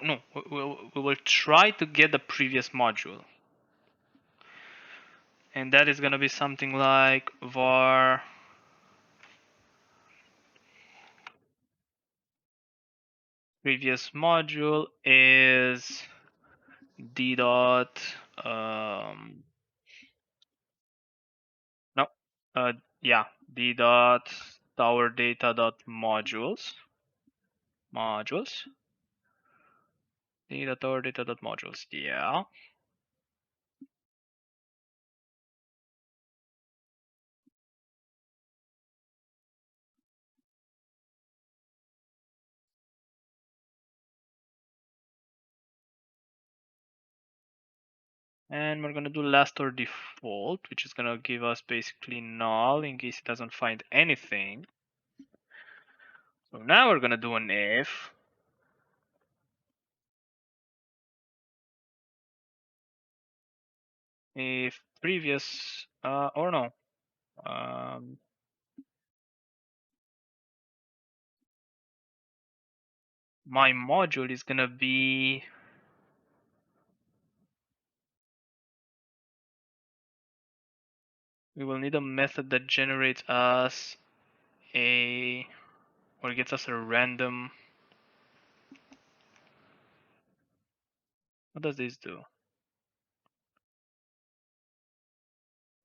[SPEAKER 1] no, we will try to get the previous module. And that is going to be something like var previous module is d dot no yeah, d dot tower data dot modules d dot tower data dot modules. Yeah. And we're gonna do last or default, which is gonna give us basically null in case it doesn't find anything. So now we're gonna do an if previous or no my module is gonna be we will need a method that generates us a or gets us a random. What does this do?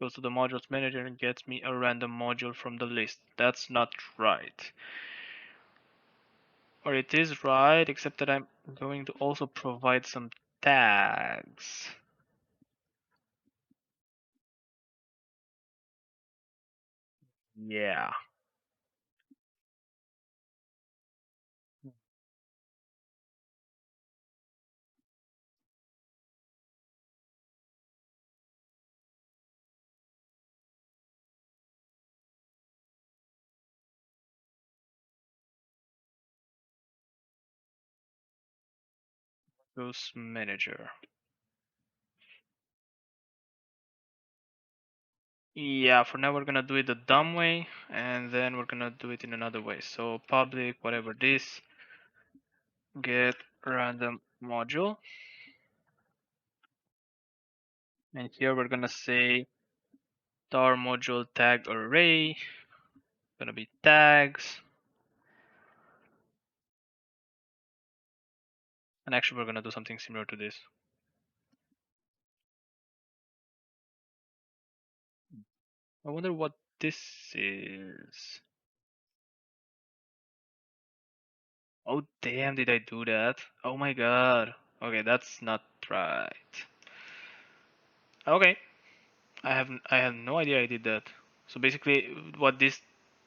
[SPEAKER 1] Goes to the modules manager and gets me a random module from the list. That's not right. Or it is right, except that I'm going to also provide some tags. Yeah. Goes manager. Yeah, for now we're gonna do it the dumb way, and then we're gonna do it in another way. So public, whatever this, get random module. And here we're gonna say tower module tag array, gonna be tags. And actually we're gonna do something similar to this. I wonder what this is. Oh damn, did I do that? Oh my god. Okay, that's not right. Okay, I have no idea I did that. So basically, what this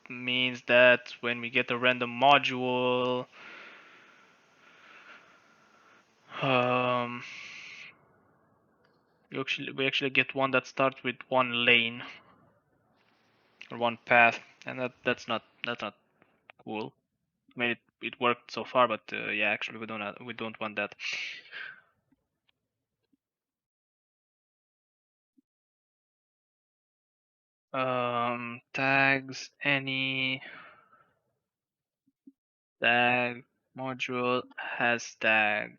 [SPEAKER 1] means that when we get a random module, um, we actually get one that starts with one lane or one path, and that's not cool. I mean, it worked so far, but yeah, actually we don't want that. Tags, any tag module has tag.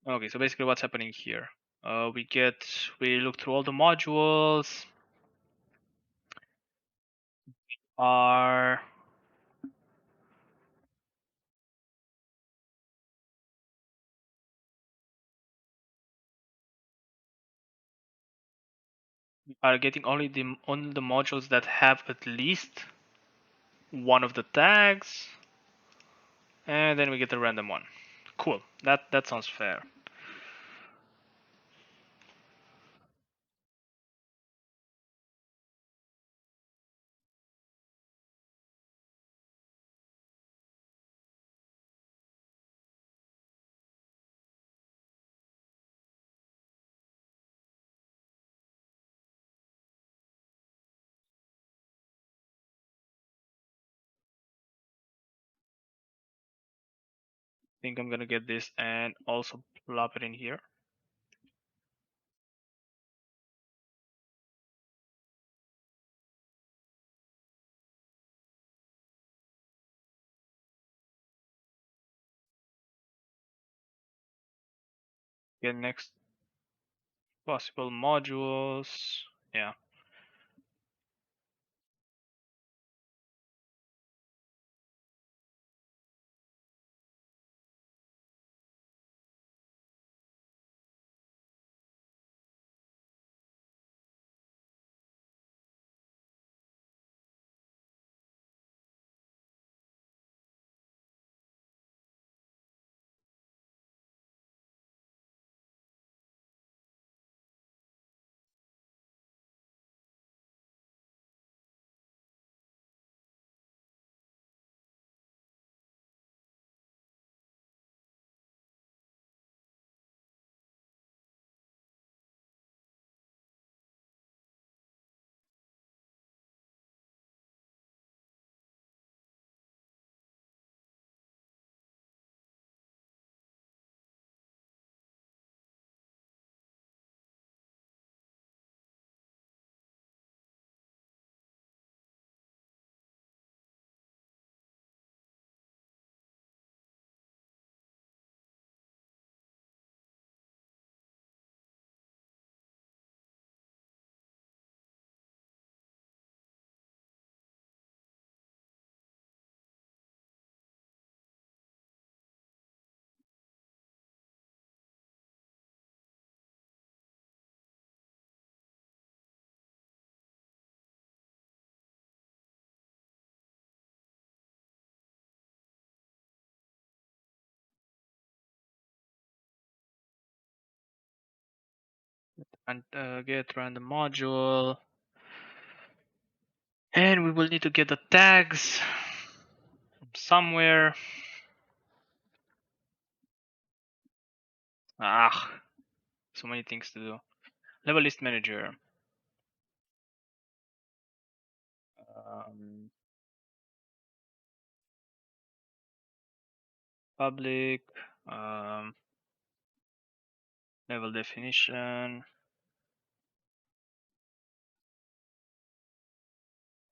[SPEAKER 1] Okay, so basically what's happening here? We look through all the modules, are are getting only the modules that have at least one of the tags, and then we get a random one. Cool. That sounds fair. I think I'm gonna get this and also plop it in here. Get next possible modules. Yeah. And get random module. And we will need to get the tags from somewhere. Ah, so many things to do. Level list manager. Um, public. Um, level definition.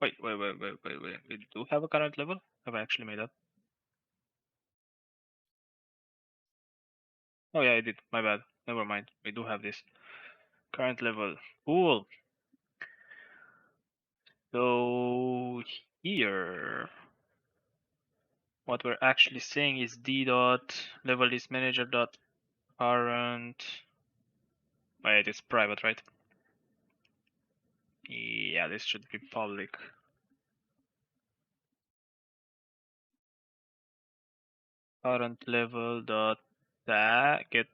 [SPEAKER 1] Wait. We do have a current level? Have I actually made that? Oh yeah, I did. My bad. Never mind. We do have this. Current level. Cool. So here, what we're actually saying is d dot level list manager dot Current. Wait, it's private, right? Yeah, this should be public. Current level dot tag get,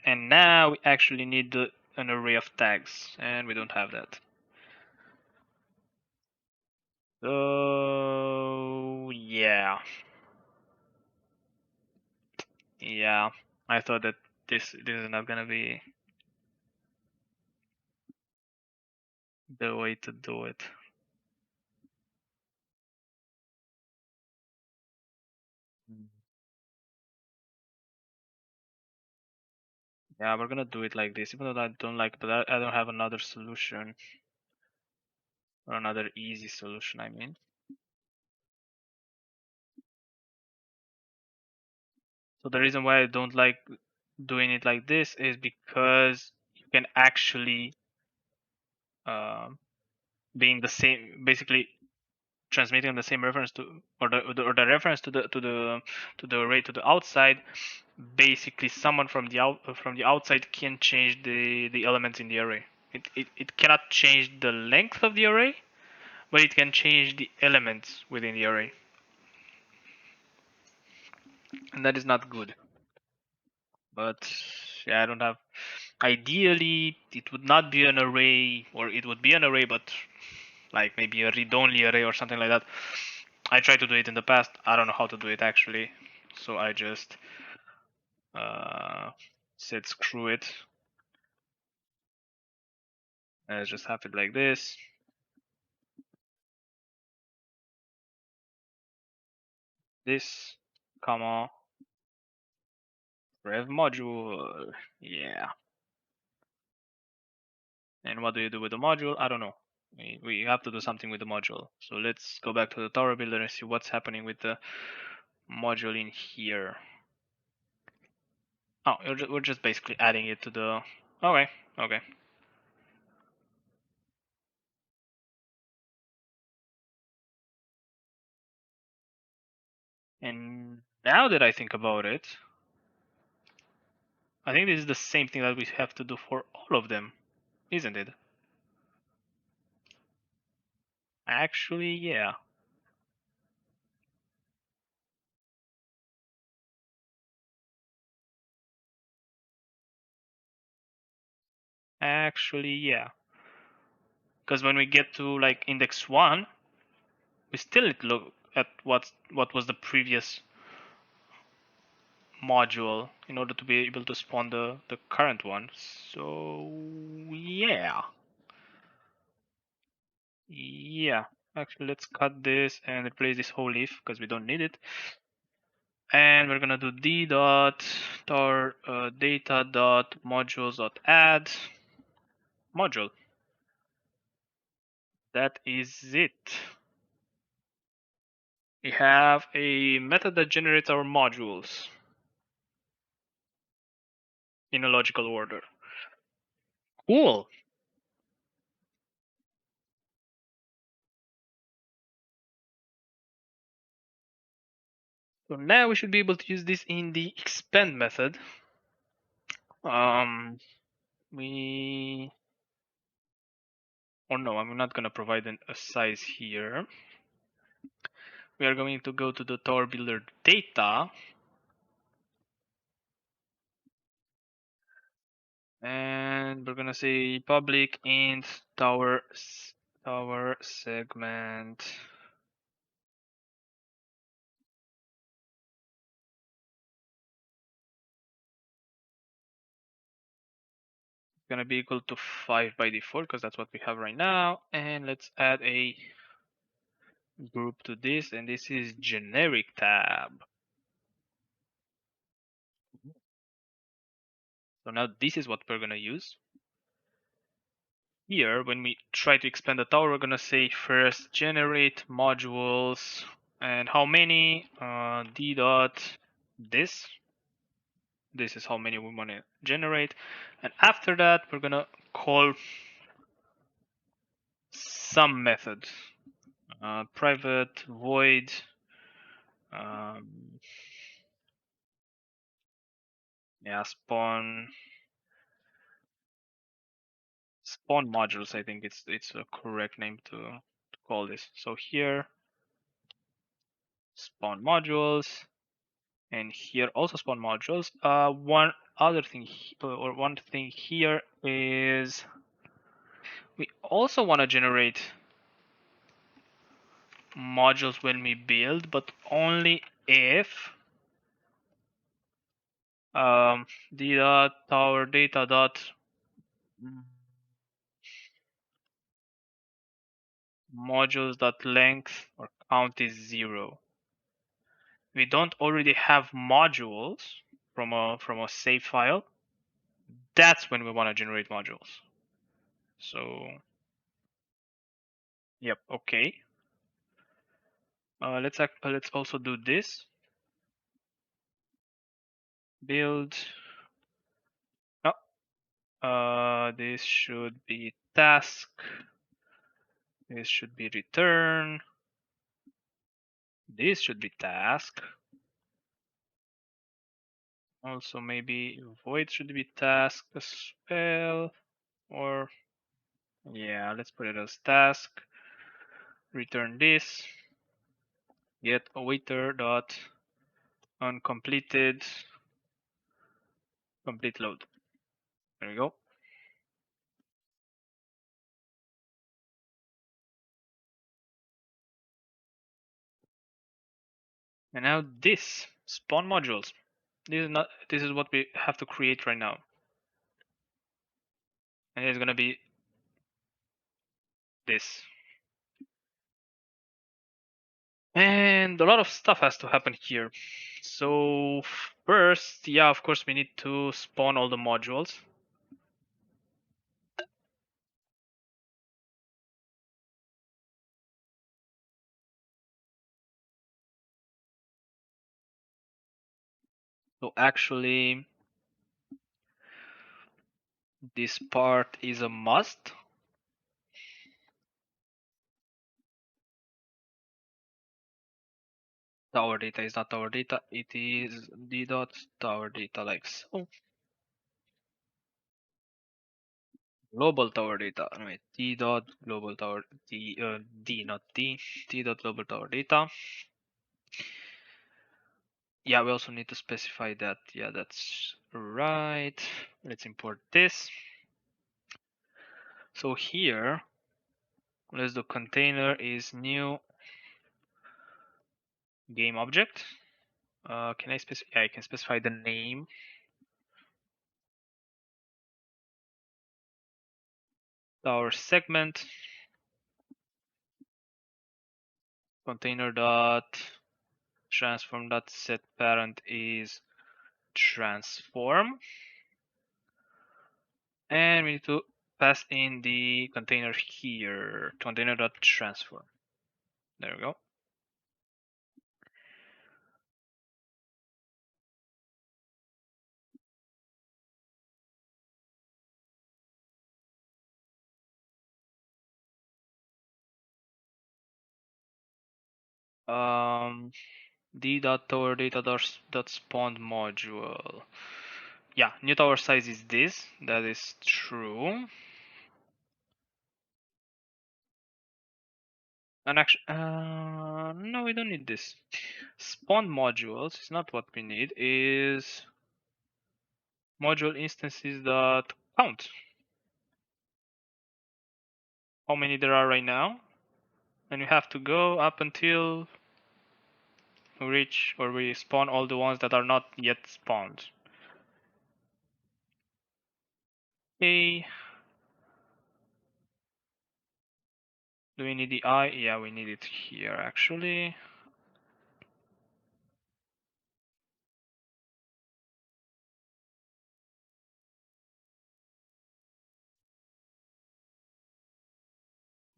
[SPEAKER 1] and now we actually need an array of tags, and we don't have that. So yeah, I thought that this is not gonna be the way to do it. Yeah, we're gonna do it like this, even though I don't like, but I don't have another solution, or another easy solution, I mean. So the reason why I don't like doing it like this is because you can actually um, being the same, basically transmitting the same reference to, or the reference to the array to the outside. Basically, someone from the outside can change the elements in the array. It cannot change the length of the array, but it can change the elements within the array, and that is not good. But yeah, I don't have. Ideally, it would not be an array, or it would be an array, but like maybe a read-only array or something like that. I tried to do it in the past. I don't know how to do it actually, so I just uh, said screw it. Let's just have it like this. This, comma, rev module. Yeah. And what do you do with the module? I don't know. We have to do something with the module. So let's go back to the tower builder and see what's happening with the module in here. Oh, we're just basically adding it to the. Okay, okay. And now that I think about it, I think this is the same thing that we have to do for all of them, isn't it? Actually, yeah. Actually, yeah. Because when we get to like index 1, we still need to look at what was the previous module in order to be able to spawn the current one. So yeah. Yeah. Actually, let's cut this and replace this whole leaf because we don't need it. And we're gonna do d dot tar data dot modules dot add module. That is it. We have a method that generates our modules in a logical order. Cool. So now we should be able to use this in the expand method. We, or no, I'm not gonna provide a size here. We are going to go to the tower builder data, and we're gonna say public int tower segment gonna be equal to 5 by default because that's what we have right now. And let's add a group to this, and this is generic tab. So now this is what we're gonna use. Here, when we try to expand the tower, we're gonna say first generate modules, and how many? D dot this. This is how many we want to generate, and after that we're gonna call some method, private void Yeah, spawn modules. I think it's a correct name to call this. So here spawn modules, and here also spawn modules. One other thing or one thing here is we also want to generate modules when we build, but only if the tower data dot modules dot length or count is 0. We don't already have modules from a save file. That's when we want to generate modules. So yep, okay. Let's also do this. Build. Oh, this should be task. This should be return. This should be task. Also, maybe void should be task as well. Or yeah, let's put it as task. Return this. Get waiter dot uncompleted complete load. There we go. And now this spawn modules. This is what we have to create right now. And it's gonna be this. And a lot of stuff has to happen here. So first, yeah, of course we need to spawn all the modules. So actually, this part is a must. Tower data is not tower data, it is d dot tower data like so. Global tower data, right? D dot global tower d not d dot global tower data. Yeah, we also need to specify that. Yeah, that's right. Let's import this. So here, let's do container is new game object. Can I specify? Yeah, I can specify the name. Tower segment container dot transform dot set parent is transform, and we need to pass in the container here, container dot transform. There we go. D dot tower data dot spawn module. Yeah, new tower size is this. That is true. And actually, no, we don't need this. Spawn modules is not what we need. Is module instances dot count. How many there are right now? And we have to go up until we reach or we spawn all the ones that are not yet spawned. Okay. Do we need the I? Yeah, we need it here actually.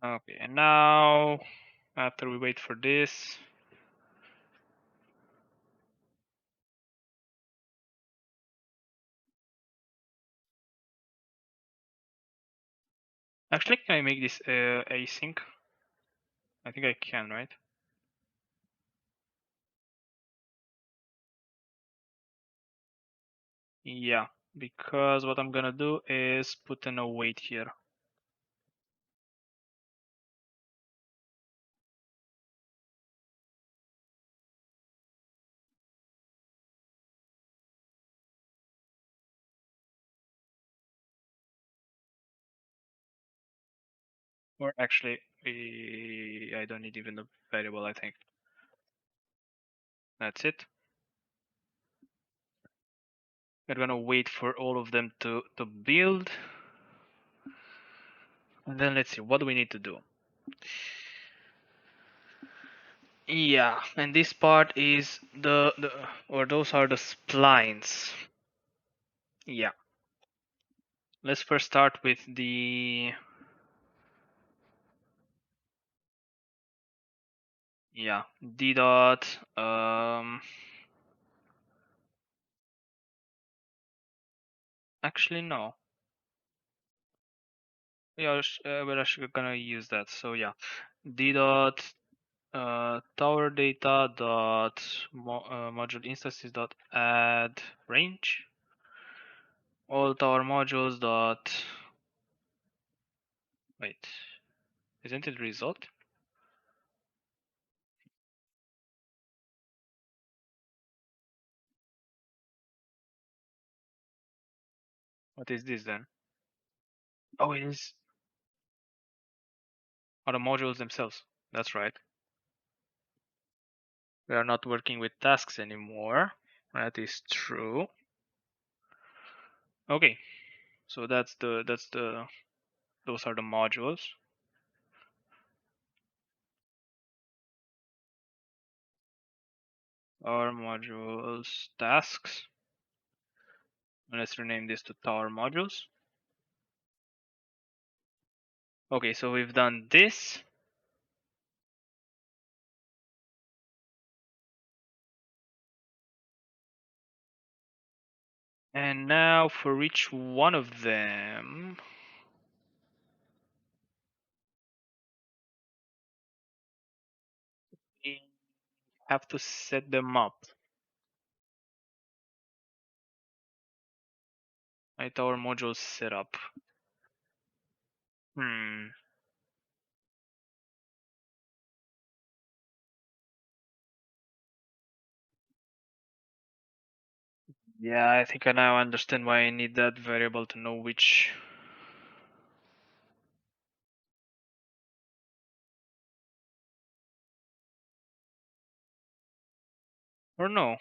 [SPEAKER 1] Okay, and now after we wait for this, actually, can I make this async? I think I can, right? Yeah, because what I'm gonna do is put in a wait here. Or actually, I don't need even the variable, I think. That's it. We're gonna wait for all of them to build. And then let's see, what do we need to do? Yeah, and this part is or those are the splines. Yeah. Let's first start with the, yeah, d dot, actually no. Yeah, we're actually gonna use that. So yeah, d dot tower data dot module instances dot add range, all tower modules dot, wait, isn't it result? What is this then? Oh, it is, are the modules themselves. That's right. We are not working with tasks anymore. That is true. Okay, so those are the modules. Our modules tasks. Let's rename this to tower modules. Okay, so we've done this. And now for each one of them, we have to set them up. My tower modules setup. Hmm. Yeah, I think I now understand why I need that variable to know which. Or no.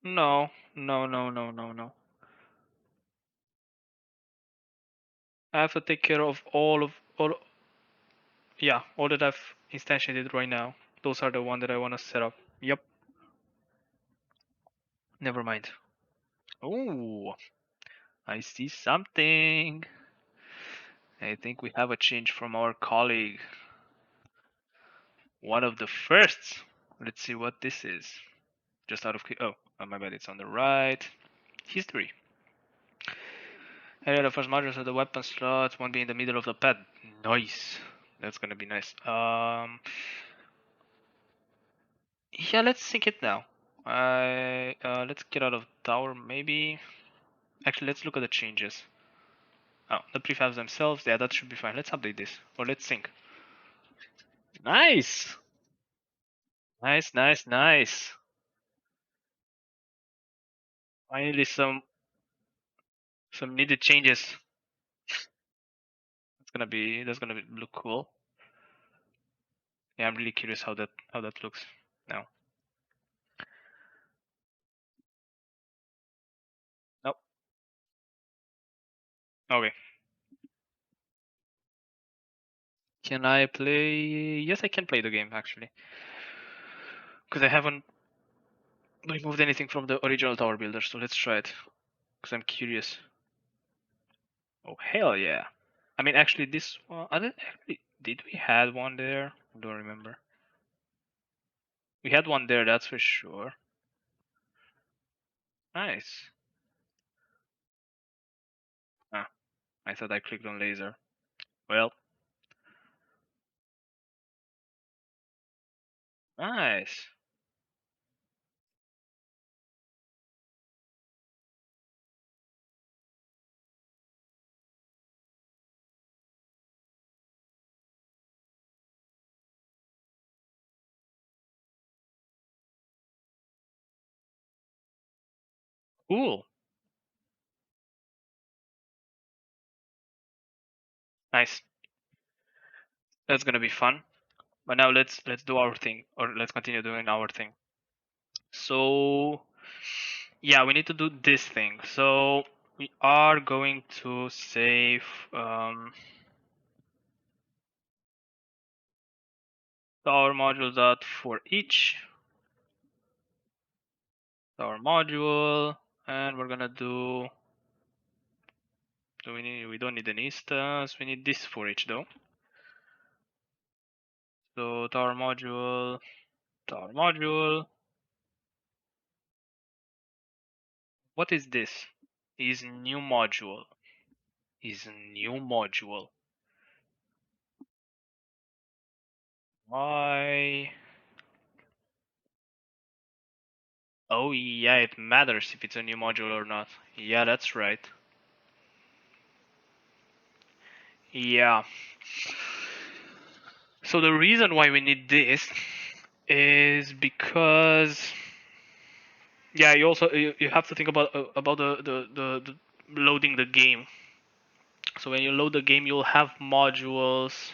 [SPEAKER 1] No. No, no, no, no, no. I have to take care of all, yeah, all that I've instantiated right now. Those are the one that I want to set up. Yep. Never mind. Oh, I see something. I think we have a change from our colleague. One of the firsts. Let's see what this is. Just out of oh, my bad. It's on the right. History. Area the first modules of the weapon slots won't be in the middle of the pad. Nice. That's gonna be nice. Yeah, let's sync it now. Let's get out of tower maybe. Actually, let's look at the changes. Oh, the prefabs themselves. Yeah, that should be fine. Let's update this or let's sync. Nice, nice, nice, nice. Finally, some needed changes. That's gonna be look cool. Yeah, I'm really curious how that looks now. Nope. Okay. Can I play? Yes, I can play the game actually, because I haven't removed anything from the original tower builder. So let's try it, because I'm curious. Oh hell yeah! I mean, actually, this one. I didn't actually. Did we had one there? I don't remember. We had one there, that's for sure. Nice. Ah, I thought I clicked on laser. Well, nice. Cool. Nice. That's gonna be fun. But now let's do our thing, or let's continue doing our thing. So yeah, we need to do this thing. So we are going to save our modules out for each our module, and we're gonna do. We don't need an instance. We need this for each though. So tower module. What is this? Is new module. Is new module. Why? Oh yeah, it matters if it's a new module or not. Yeah, that's right. Yeah. So the reason why we need this is because yeah, you have to think about the loading the game. So when you load the game, you'll have modules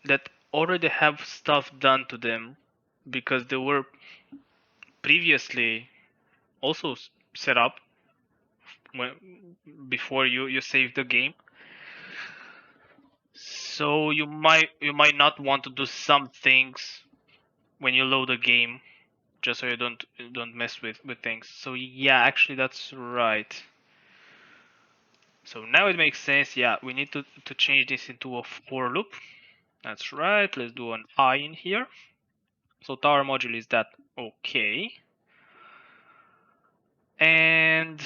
[SPEAKER 1] that already have stuff done to them because they were previously also set up when, before you save the game. So you might not want to do some things when you load a game just so you don't mess with things. So yeah, actually that's right. So now it makes sense. Yeah, we need to change this into a for loop. That's right. Let's do an I in here. So tower module is that okay. And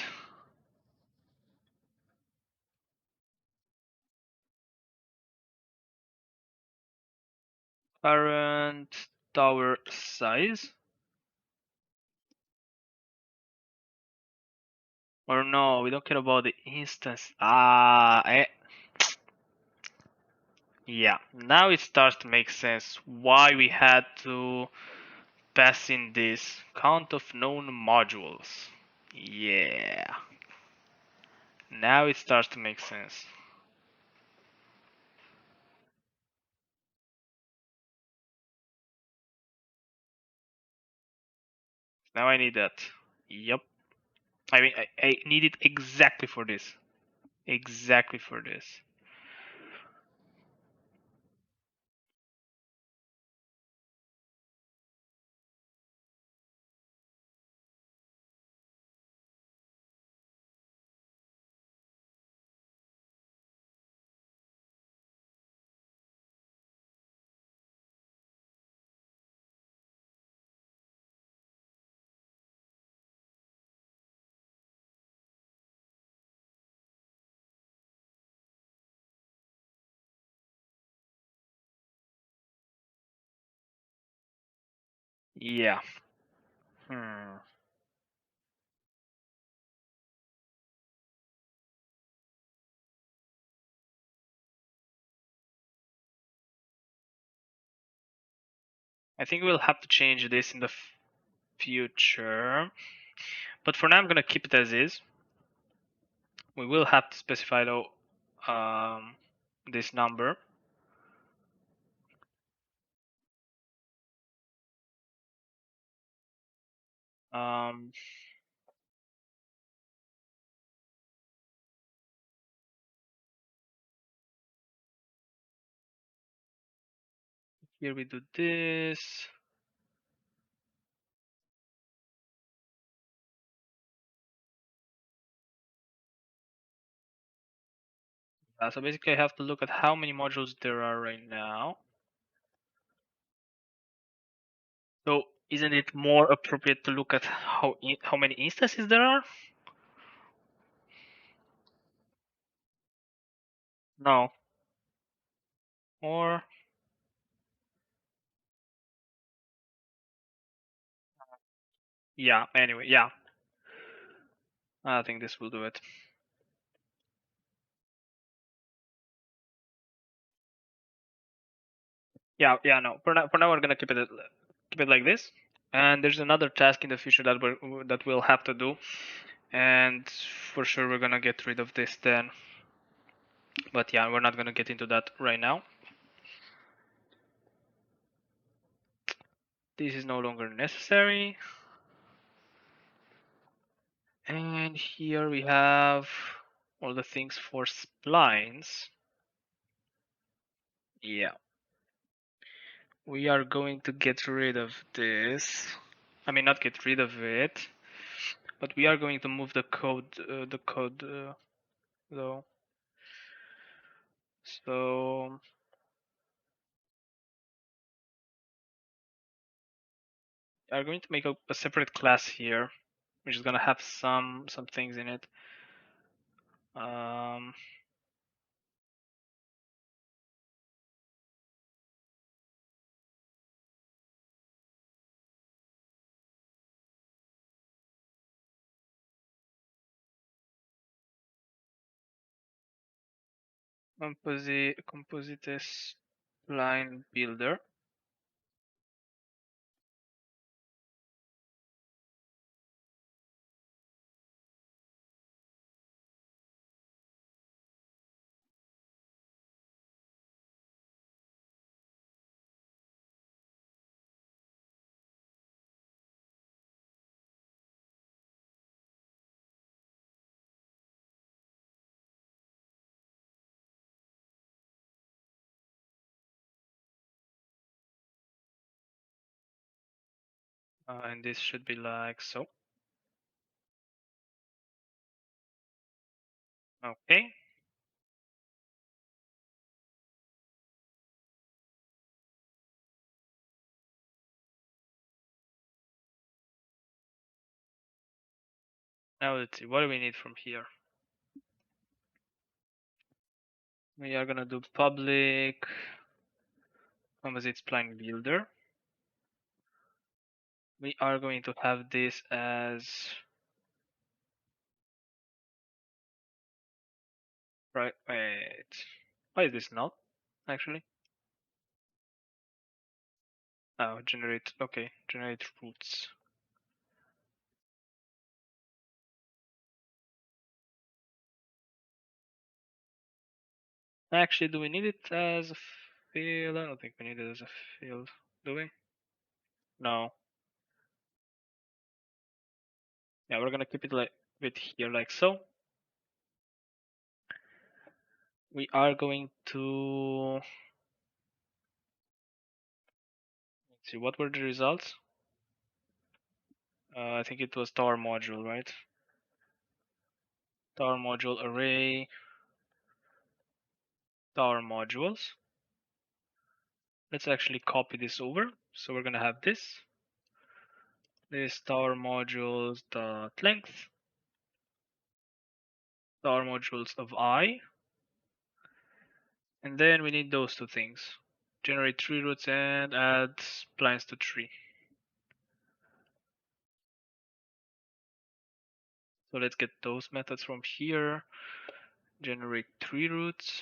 [SPEAKER 1] current tower size. Or no, we don't care about the instance. Yeah, now it starts to make sense why we had to pass in this count of known modules. Yeah, now it starts to make sense. Now I need that. Yep. I mean, I need it exactly for this. Exactly for this. Yeah. Hmm. I think we'll have to change this in the future. But for now, I'm gonna keep it as is. We will have to specify though this number. Um, Here we do this. So basically I have to look at how many modules there are right now. So isn't it more appropriate to look at how many instances there are? No. Or yeah, anyway, yeah. I think this will do it. Yeah, no. For now we're gonna keep it like this. And there's another task in the future that we'll have to do, and for sure we're gonna get rid of this then. But yeah, we're not gonna get into that right now. This is no longer necessary. And here we have all the things for splines. Yeah. We are going to get rid of this. I mean, not get rid of it, but we are going to move the code, though. So we are going to make a separate class here, which is gonna have some things in it. Composites line builder. And this should be like so. Okay. Now let's see, what do we need from here? We are gonna do public composite spline builder. We are going to have this as right. Wait, why is this not actually? Oh, generate. Okay, generate roots. Actually, do we need it as a field? I don't think we need it as a field, do we? No. Yeah, we're gonna keep it like here like so. We are going to, let's see, what were the results? I think it was tower module, right? Tower module array, tower modules. Let's actually copy this over. So we're gonna have this tower modules dot length, tower modules of I, and then we need those two things: generate tree roots and add splines to tree. So let's get those methods from here. Generate tree roots.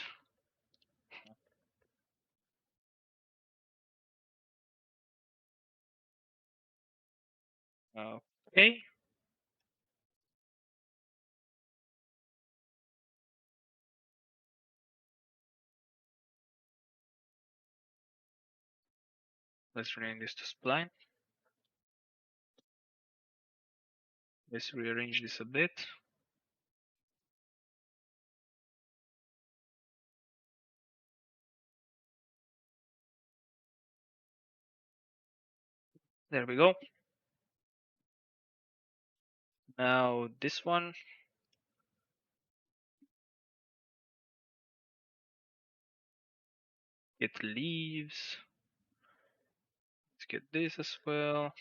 [SPEAKER 1] Okay. Let's rename this to spline. Let's rearrange this a bit. There we go. Now this one. Get leaves. Let's get this as well.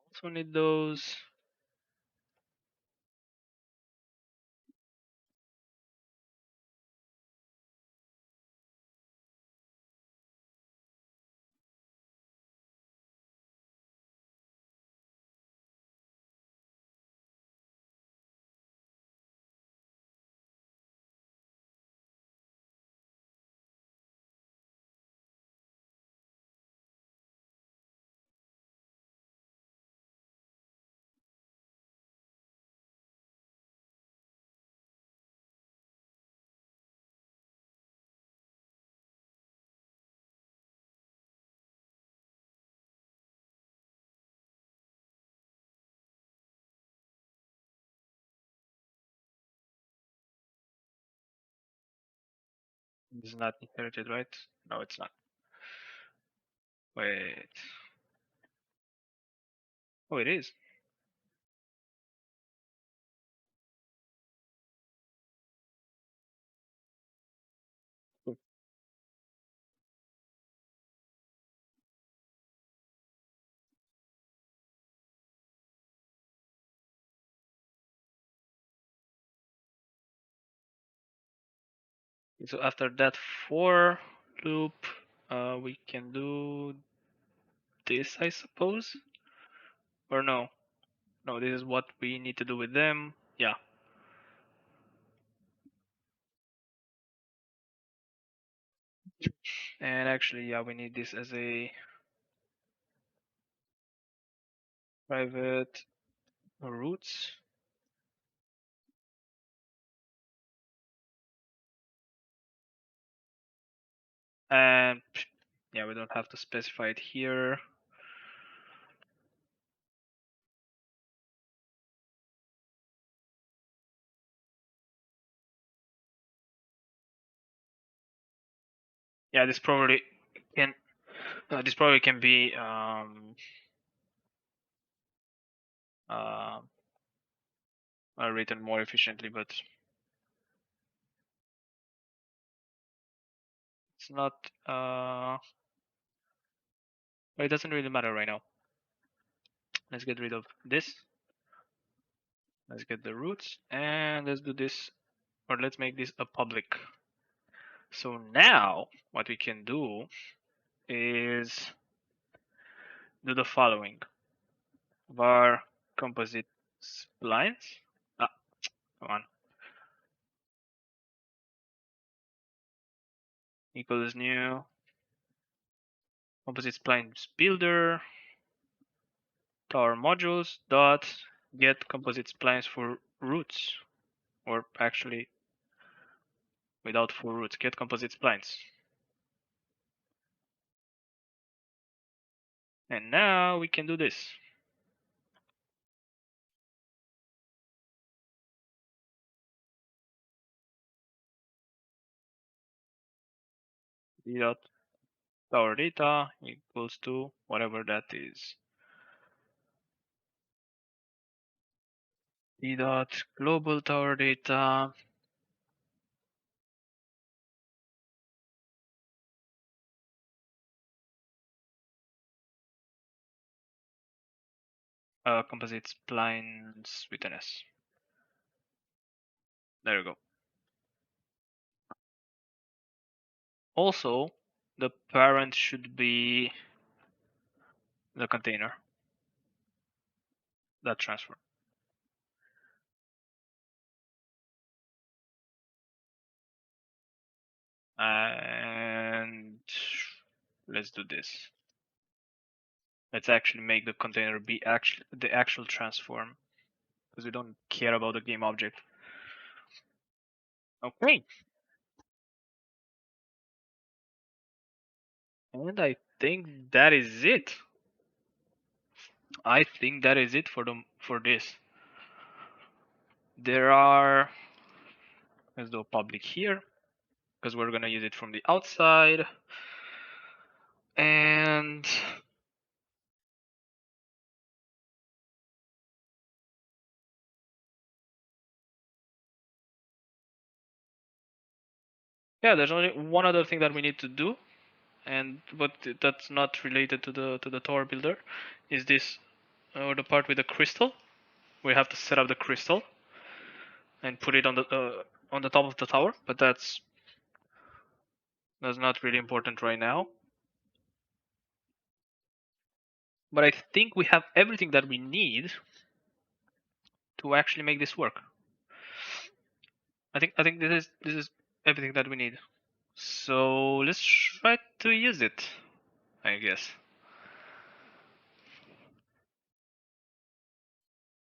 [SPEAKER 1] Also need those. It's not inherited, right? No, it's not. Wait. Oh, it is. Cool. So after that for loop, we can do this, I suppose. Or no? No, this is what we need to do with them. Yeah. And actually, yeah, we need this as a private roots. And yeah, we don't have to specify it here. Yeah, can this probably can be uh, written more efficiently, but it's not. But it doesn't really matter right now. Let's get rid of this. Let's get the roots and let's do this, or let's make this a public. So now what we can do is do the following: var composite splines. Ah, come on. Equals new composite splines builder tower modules dot get composite splines for roots, or actually without for roots, get composite splines. And now we can do this. D dot tower data equals to whatever that is. D dot global tower data composite splines with an S. There you go. Also, the parent should be the container that transfer. And let's do this. Let's actually make the container be the actual transform, because we don't care about the game object. Okay. And I think that is it. I think that is it for this. There are, let's do a public here because we're gonna use it from the outside. And yeah, there's only one other thing that we need to do, and but that's not related to the tower builder, is this the part with the crystal. We have to set up the crystal and put it on the top of the tower, but that's not really important right now. But I think we have everything that we need to actually make this work. I think this is everything that we need. So let's try to use it, I guess.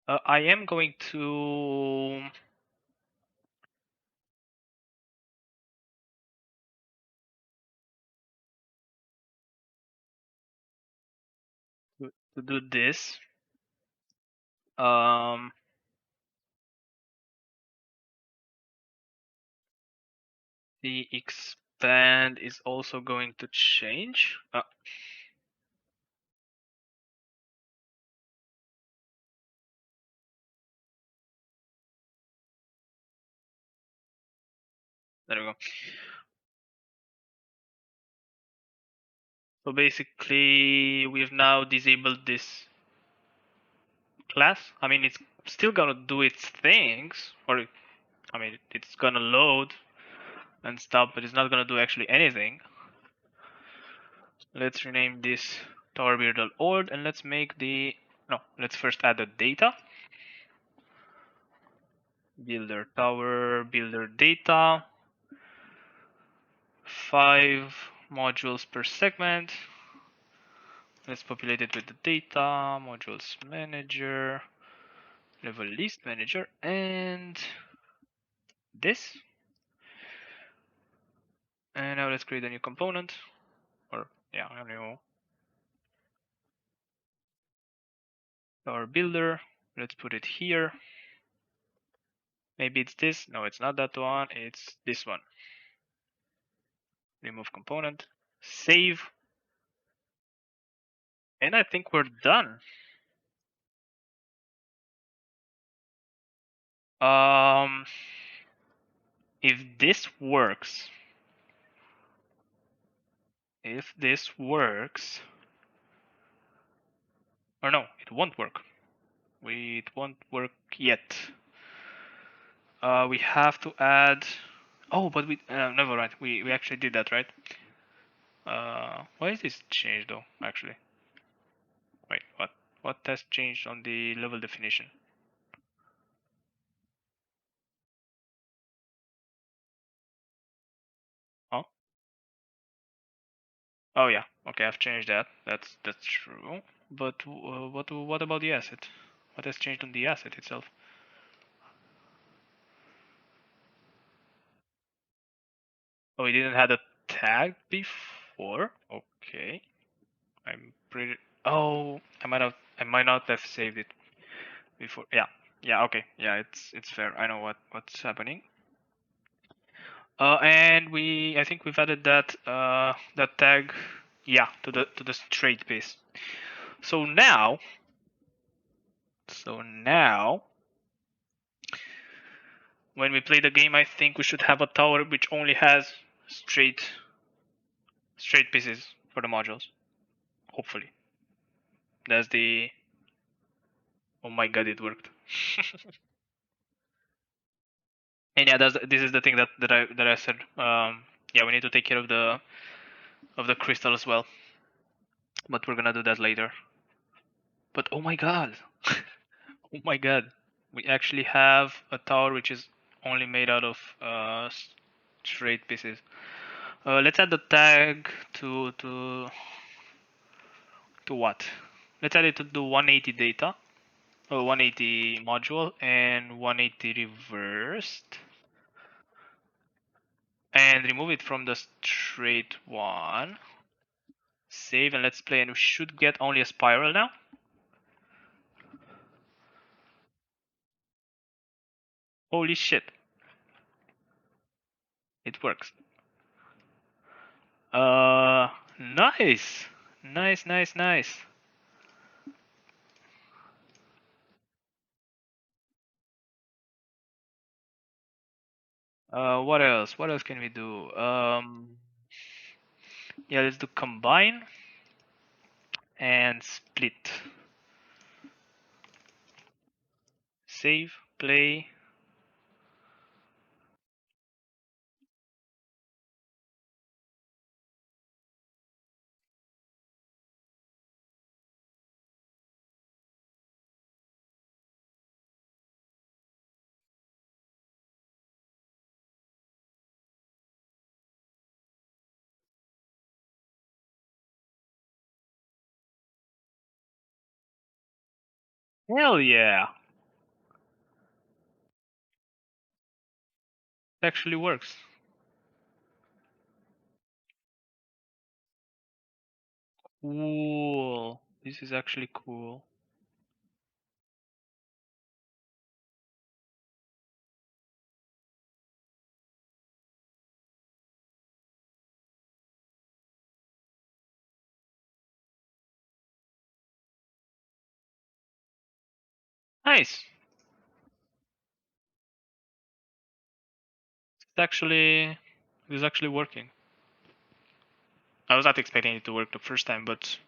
[SPEAKER 1] I am going to do this. Um, the band is also going to change. There we go. So basically, we've now disabled this class. I mean, it's still gonna do its things, or I mean, it's gonna load and stuff, but it's not gonna do actually anything. Let's rename this towerbuilder.org and let's make the let's first add the data. Builder tower, builder data, 5 modules per segment. Let's populate it with the data, modules manager, level list manager, and this. And now let's create a new component, or yeah, a new tower builder. Let's put it here. Maybe it's this. No, it's not that one. It's this one. Remove component. Save. And I think we're done. If this works, or no, it won't work. It won't work yet. We have to add. Oh, but we never mind. We actually did that, right? Why is this changed though? Actually, wait, what? What has changed on the level definition? Oh, oh yeah. Okay, I've changed that. That's true. But what about the asset? What has changed on the asset itself? Oh, we didn't have a tag before. Okay, I'm pretty. Oh, I might not have saved it before. Yeah, yeah. Okay, yeah. It's fair. I know what's happening. And I think we've added that tag, yeah, to the straight piece. So now, when we play the game, I think we should have a tower which only has straight pieces for the modules. Hopefully, that's the. Oh my god, it worked. And yeah, this is the thing that I said. Yeah, we need to take care of the crystal as well, but we're gonna do that later. But oh my god, oh my god, we actually have a tower which is only made out of straight pieces. Let's add the tag to what? Let's add it to the 180 data, 180 module, and 180 reversed, and remove it from the straight one. Save and let's play, and we should get only a spiral now. Holy shit. It works. Nice. Nice, nice, nice. What else? What else can we do? Yeah, let's do combine and split. Save, play. Hell yeah. It actually works. Cool. This is actually cool. Nice. It's actually working. I was not expecting it to work the first time, but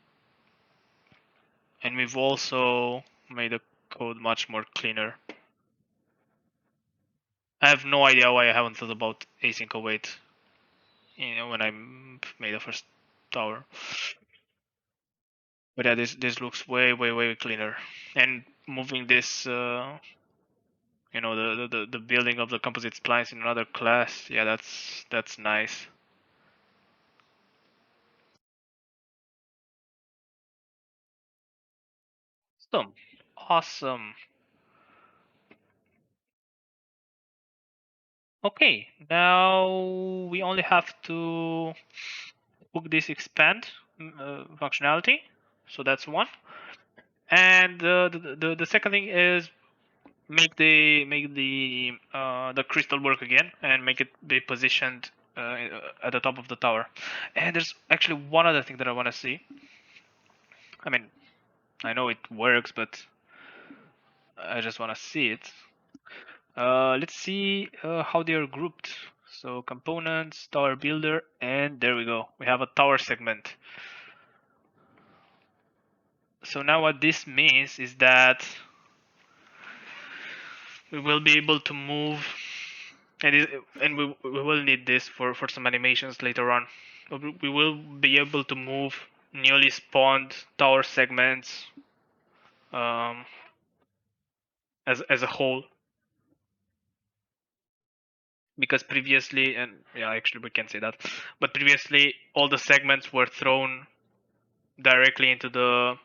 [SPEAKER 1] and we've also made the code much more cleaner. I have no idea why I haven't thought about async await, when I made the first tower. But yeah, this looks way cleaner. And moving this, the building of the composite splines in another class. Yeah, that's nice. Awesome, awesome. Okay, now we only have to hook this expand functionality. So that's one. And the second thing is make the crystal work again and make it be positioned at the top of the tower. And there's actually one other thing that I want to see. I mean, I know it works, but I just want to see it. Let's see how they are grouped. So components, tower builder, and there we go. We have a tower segment. So now what this means is that we will be able to move, and we will need this for some animations later on. We will be able to move newly spawned tower segments um, as a whole, because previously, and yeah, actually we can say that, but previously all the segments were thrown directly into the,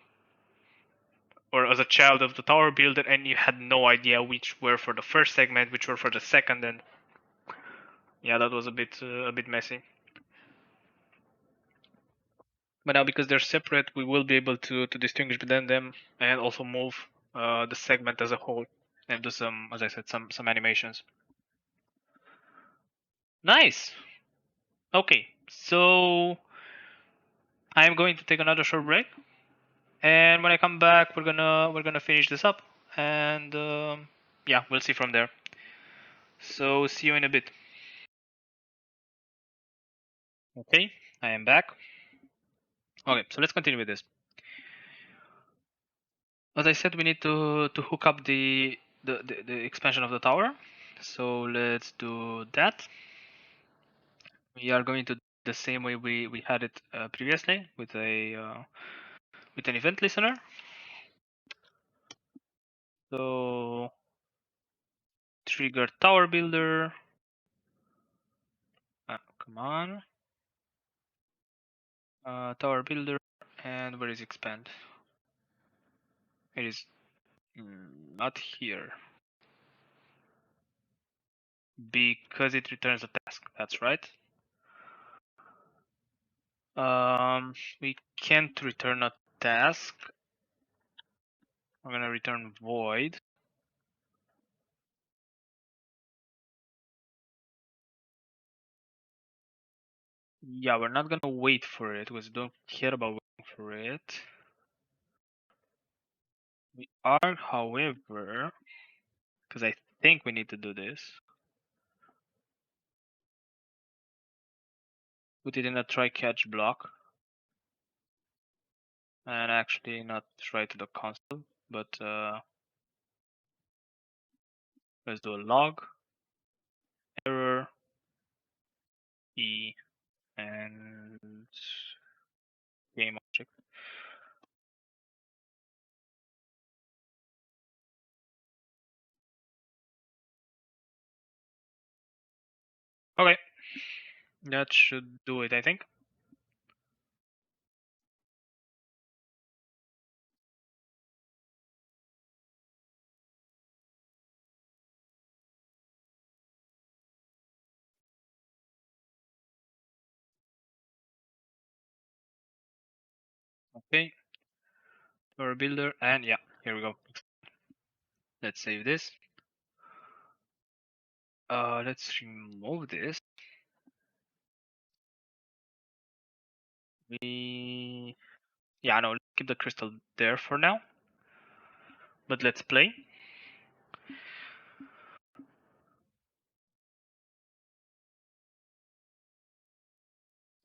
[SPEAKER 1] or as a child of the tower builder, and you had no idea which were for the first segment, which were for the second, and yeah, that was a bit messy. But now, because they're separate, we will be able to distinguish between them and also move the segment as a whole and do some, as I said, some animations. Nice. Okay, so I'm going to take another short break, and when I come back, we're gonna finish this up, and yeah, we'll see from there. So see you in a bit. Okay, I am back. Okay, so let's continue with this. As I said, we need to hook up the expansion of the tower. So let's do that. We are going to do the same way we had it previously with an event listener. So trigger tower builder. Come on, tower builder, and where is expand? It is not here because it returns a task. That's right. We can't return a task. I'm gonna return void. Yeah, we're not gonna wait for it because we don't care about waiting for it. We are, however, because I think we need to do this, put it in a try catch block and actually not try to the console, but let's do a log error e and game object. Okay, that should do it, I think. Okay, for a builder, and yeah, here we go. Let's save this. Let's remove this. Yeah, no, let's keep the crystal there for now. But let's play.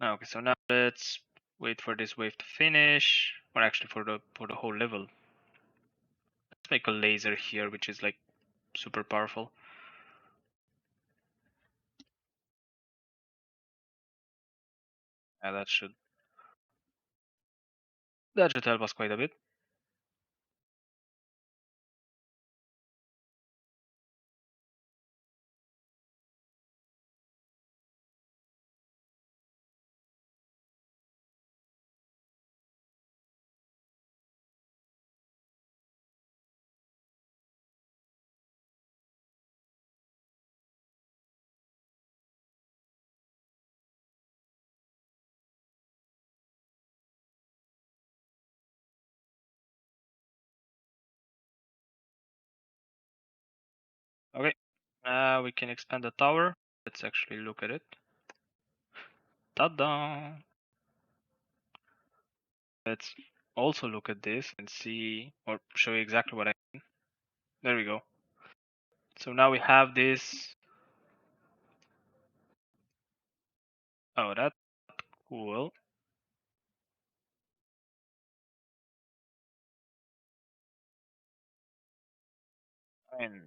[SPEAKER 1] Okay, so now let's wait for this wave to finish, or actually for the whole level. Let's make a laser here, which is like super powerful. Yeah, that should help us quite a bit. Okay, now we can expand the tower. Let's actually look at it. Ta-da! Let's also look at this and see, or show you exactly what I mean. There we go. So now we have this. Oh, that's cool. I mean,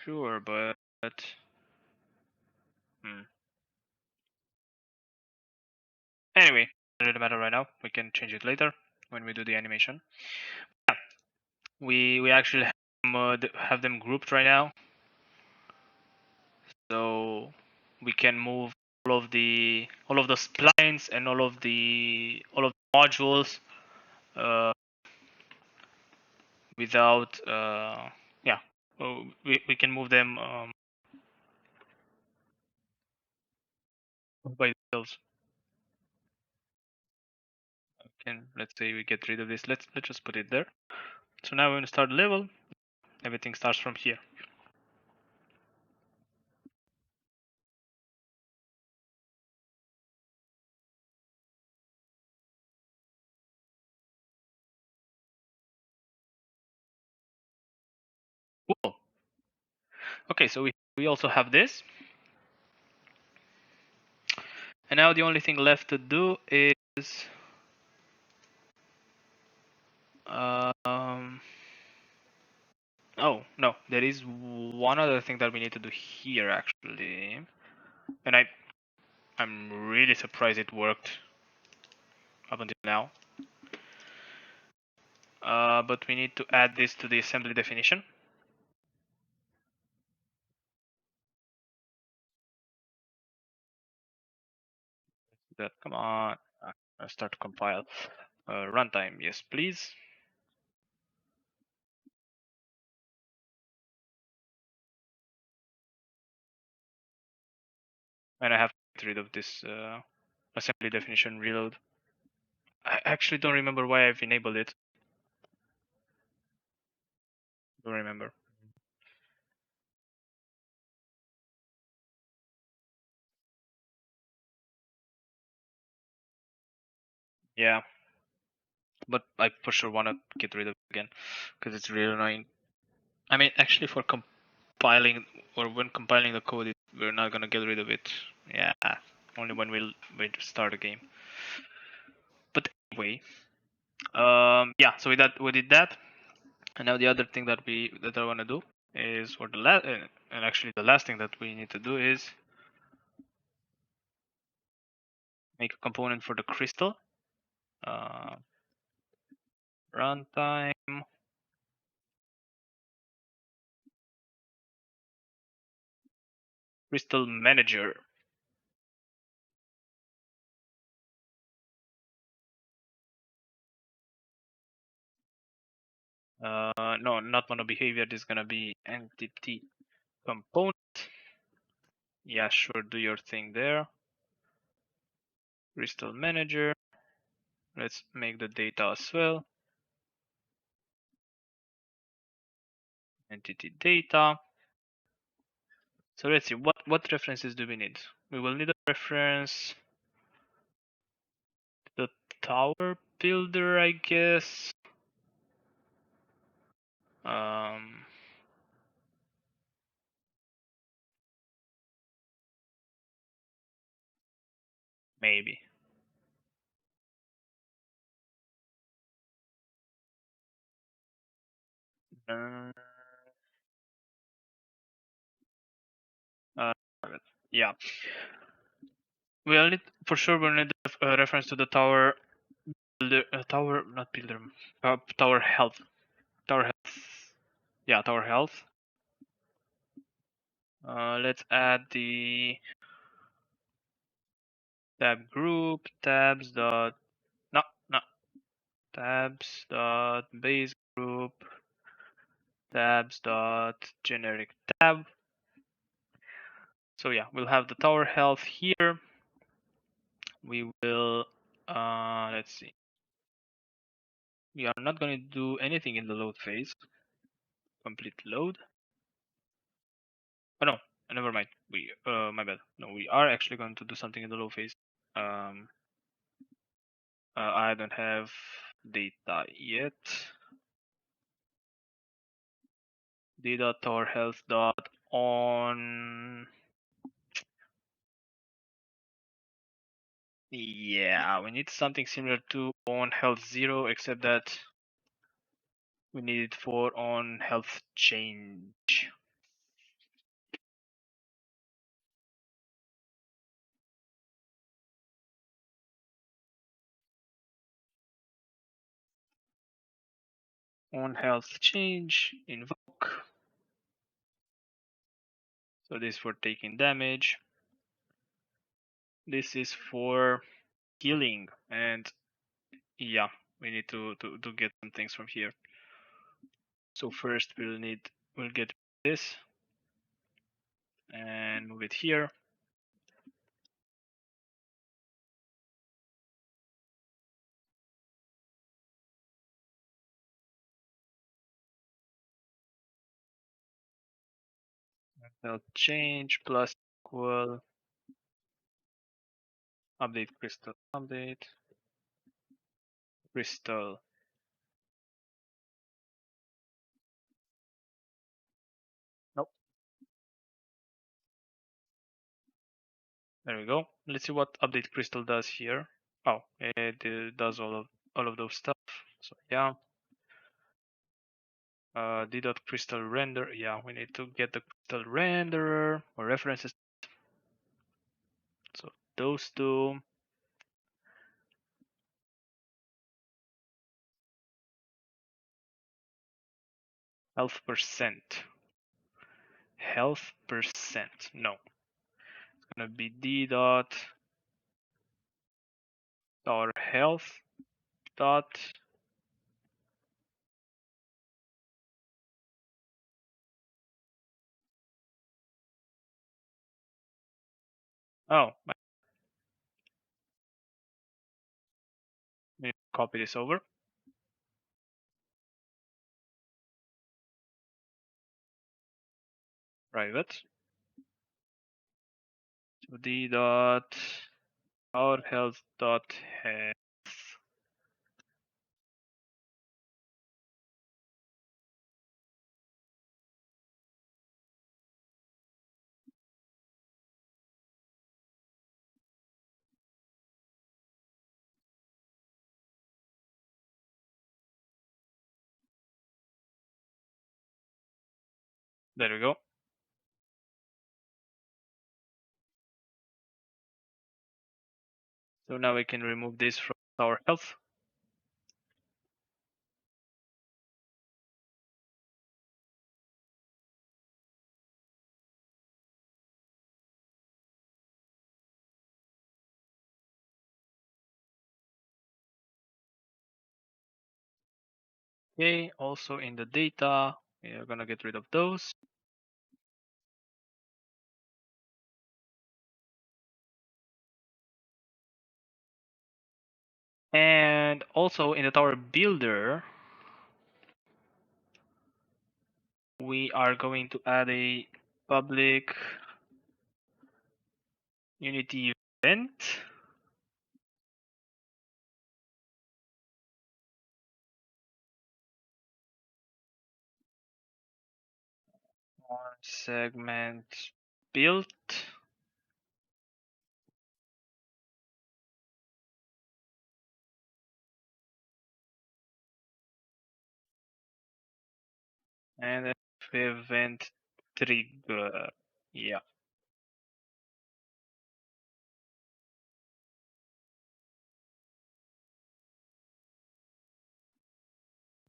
[SPEAKER 1] sure, but hmm. Anyway, it doesn't matter right now. We can change it later when we do the animation. Yeah, we actually have them grouped right now, so we can move all of the splines and all of the modules uh, without yeah. We can move them by themselves. Can let's say we get rid of this. Let's just put it there. So now when we start the level, everything starts from here. Cool. Okay, so we also have this. And now the only thing left to do is um oh no, there is one other thing that we need to do here actually. And I'm really surprised it worked up until now. But we need to add this to the assembly definition. That come on, start to compile. Runtime, yes please. And I have to get rid of this assembly definition reload. I actually don't remember why I've enabled it. Don't remember. Yeah, but I for sure want to get rid of it again because it's really annoying. I mean, actually, for compiling or when compiling the code, we're not gonna get rid of it. Yeah, only when we start a game. But anyway, yeah. So we did that, and now the other thing that I want to do is, or the last, and actually the last thing that we need to do is make a component for the crystal. Uh, runtime crystal manager. No, not mono behavior. This is gonna be entity component. Yeah, sure. Do your thing there. Crystal manager. Let's make the data as well. Entity data. So let's see. What references do we need? We will need a reference. The tower builder, I guess. Um, maybe. Uh, uh, yeah, we'll need for sure. We'll need a reference to the tower builder, tower, not builder, tower health, tower health. Yeah, tower health. Let's add the tab group tabs dot no tabs dot base group tabs dot generic tab. So yeah, we'll have the tower health here. We will let's see. We are not going to do anything in the load phase. Complete load. Oh no, never mind. We my bad. No, we are actually going to do something in the load phase. I don't have data yet. Data tower health dot on. Yeah, we need something similar to on health 0, except that we need it for on health change. On health change, invoke. So this is for taking damage. This is for healing, and yeah, we need to get some things from here. So first we'll get this and move it here. Health change plus equal update crystal update crystal. Nope. There we go. Let's see what update crystal does here. Oh, it does all of those stuff. So yeah. D dot crystal render. Yeah, we need to get the crystal renderer or references. So those two. Health percent. Health percent. No. It's gonna be D dot our health dot oh, let me copy this over. Private. So D dot our health dot health. There we go. So now we can remove this from our health. Okay, also in the data, we are gonna get rid of those. And also in the tower builder, we are going to add a public Unity event. On segment built. and event trigger. Yeah.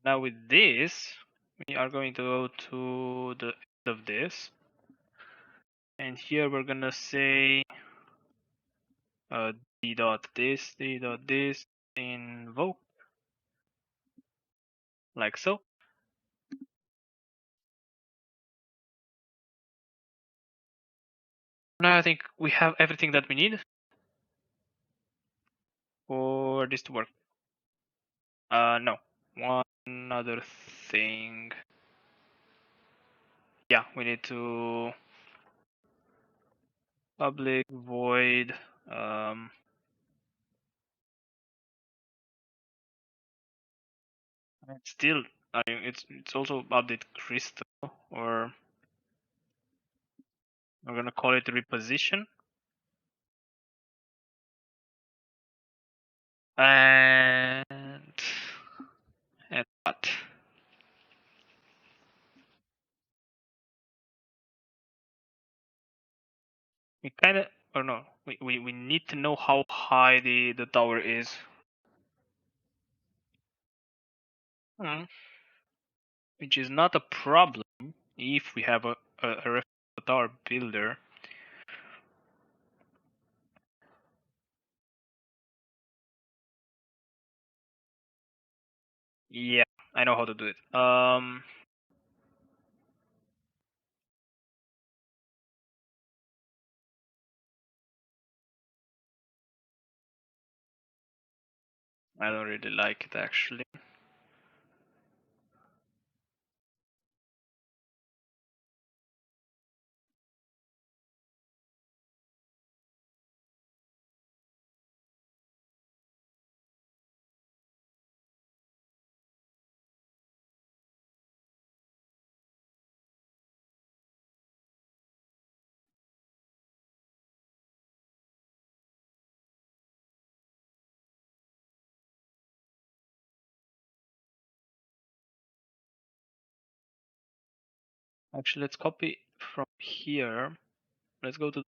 [SPEAKER 1] Now with this, we are going to go to the end of this, and here we're gonna say d dot this invoke, like so. Now I think we have everything that we need for this to work. No. One other thing. Yeah, we need to public void it's still, I mean, it's also update crystal, or we're gonna call it reposition, and what? We kind of, or no, we need to know how high the tower is. Hmm. Which is not a problem if we have a tower builder. Yeah, I know how to do it. I don't really like it actually. Actually, let's copy from here. Let's go to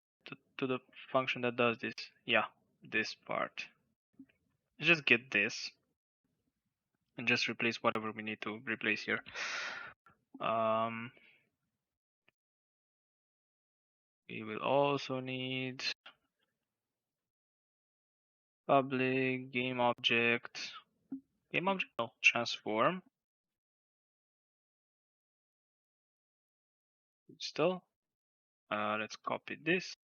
[SPEAKER 1] the function that does this. Yeah, this part. Let's just get this and just replace whatever we need to replace here. Um, we will also need public game object. Game object? No, transform. Still. Let's copy this.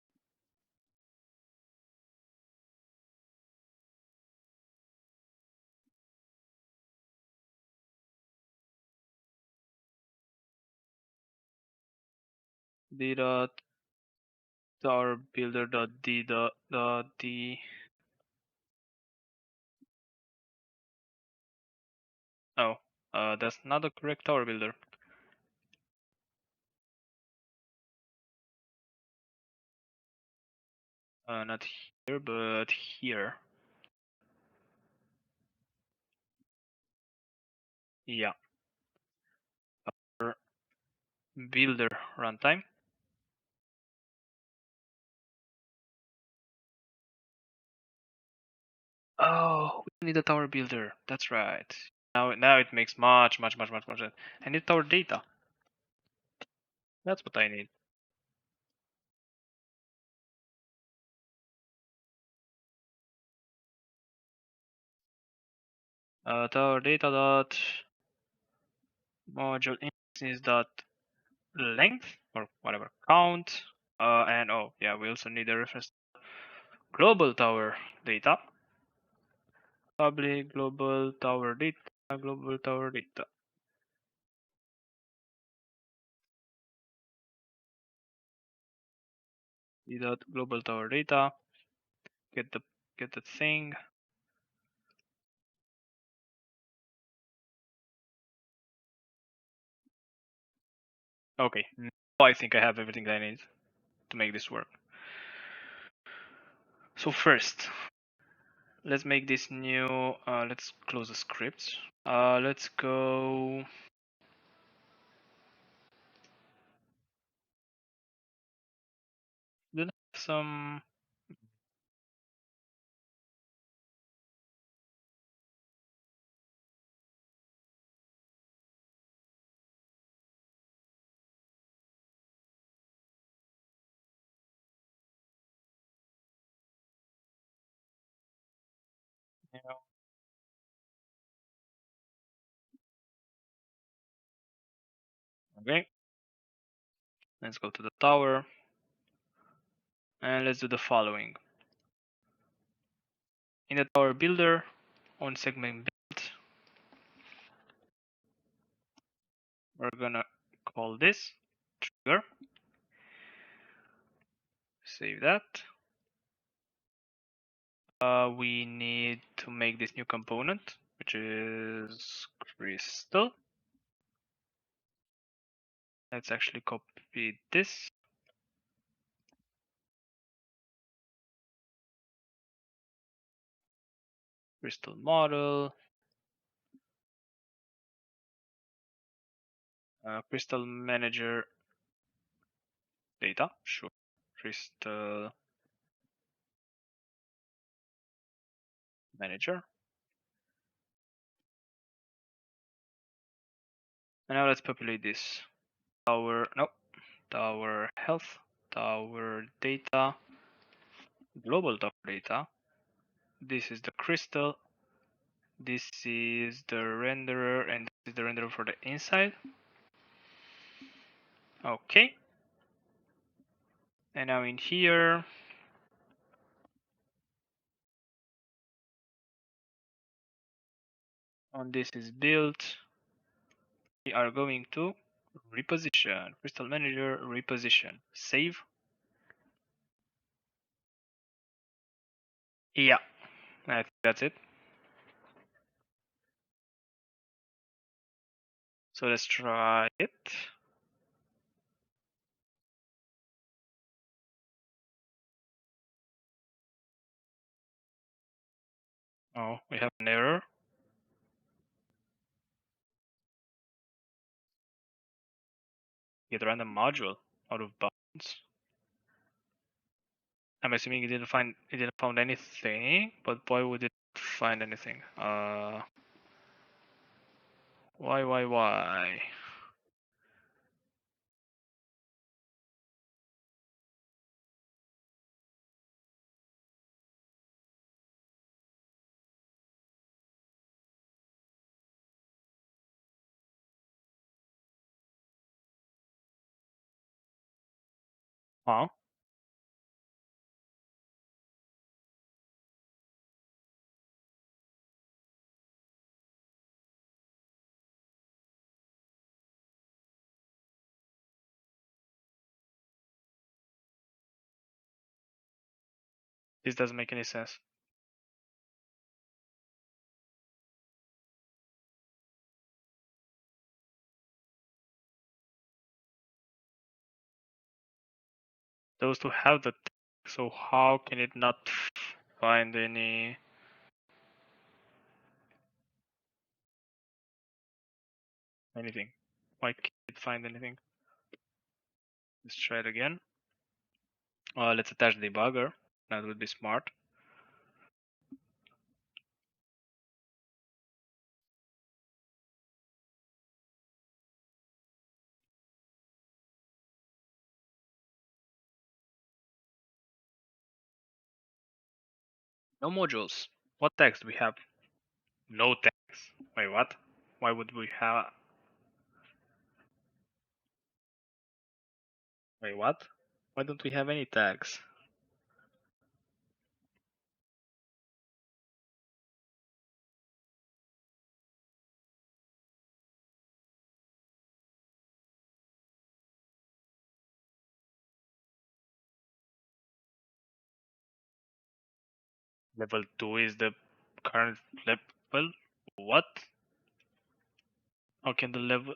[SPEAKER 1] D dot tower builder dot d dot d. Oh, that's not the correct tower builder. Not here, but here. Yeah. Builder runtime. Oh, we need a tower builder. That's right. Now it makes much sense. I need tower data. That's what I need. Tower data dot module instance dot length or whatever count. And oh yeah, we also need a reference global tower data. Public global tower data. Global tower data. Dot global tower data. Get the thing. Okay, now I think I have everything I need to make this work. So first, let's make this new. Let's close the scripts. Let's go some. You know, okay, let's go to the tower and let's do the following. In the tower builder, on segment build, we're gonna call this trigger. Save that. We need to make this new component, which is crystal. Let's actually copy this. Crystal model. Crystal manager data. Sure. Crystal manager. And now let's populate this. Tower health, tower data, global tower data. This is the crystal. This is the renderer, and this is the renderer for the inside. Okay. And now in here, on this is built, we are going to reposition, crystal manager, reposition, save. Yeah, I think that's it. So let's try it. Oh, we have an error. Get random module out of bounds. I'm assuming it didn't find anything, but why would it find anything? Why? Huh? This doesn't make any sense. Those two have the tag, so how can it not find anything? Why can't it find anything? Let's try it again. Let's attach the debugger. That would be smart. No modules. What tags do we have? No tags. Wait, what? Why would we have? Wait, what? Why don't we have any tags? Level 2 is the current level? What? How can the level?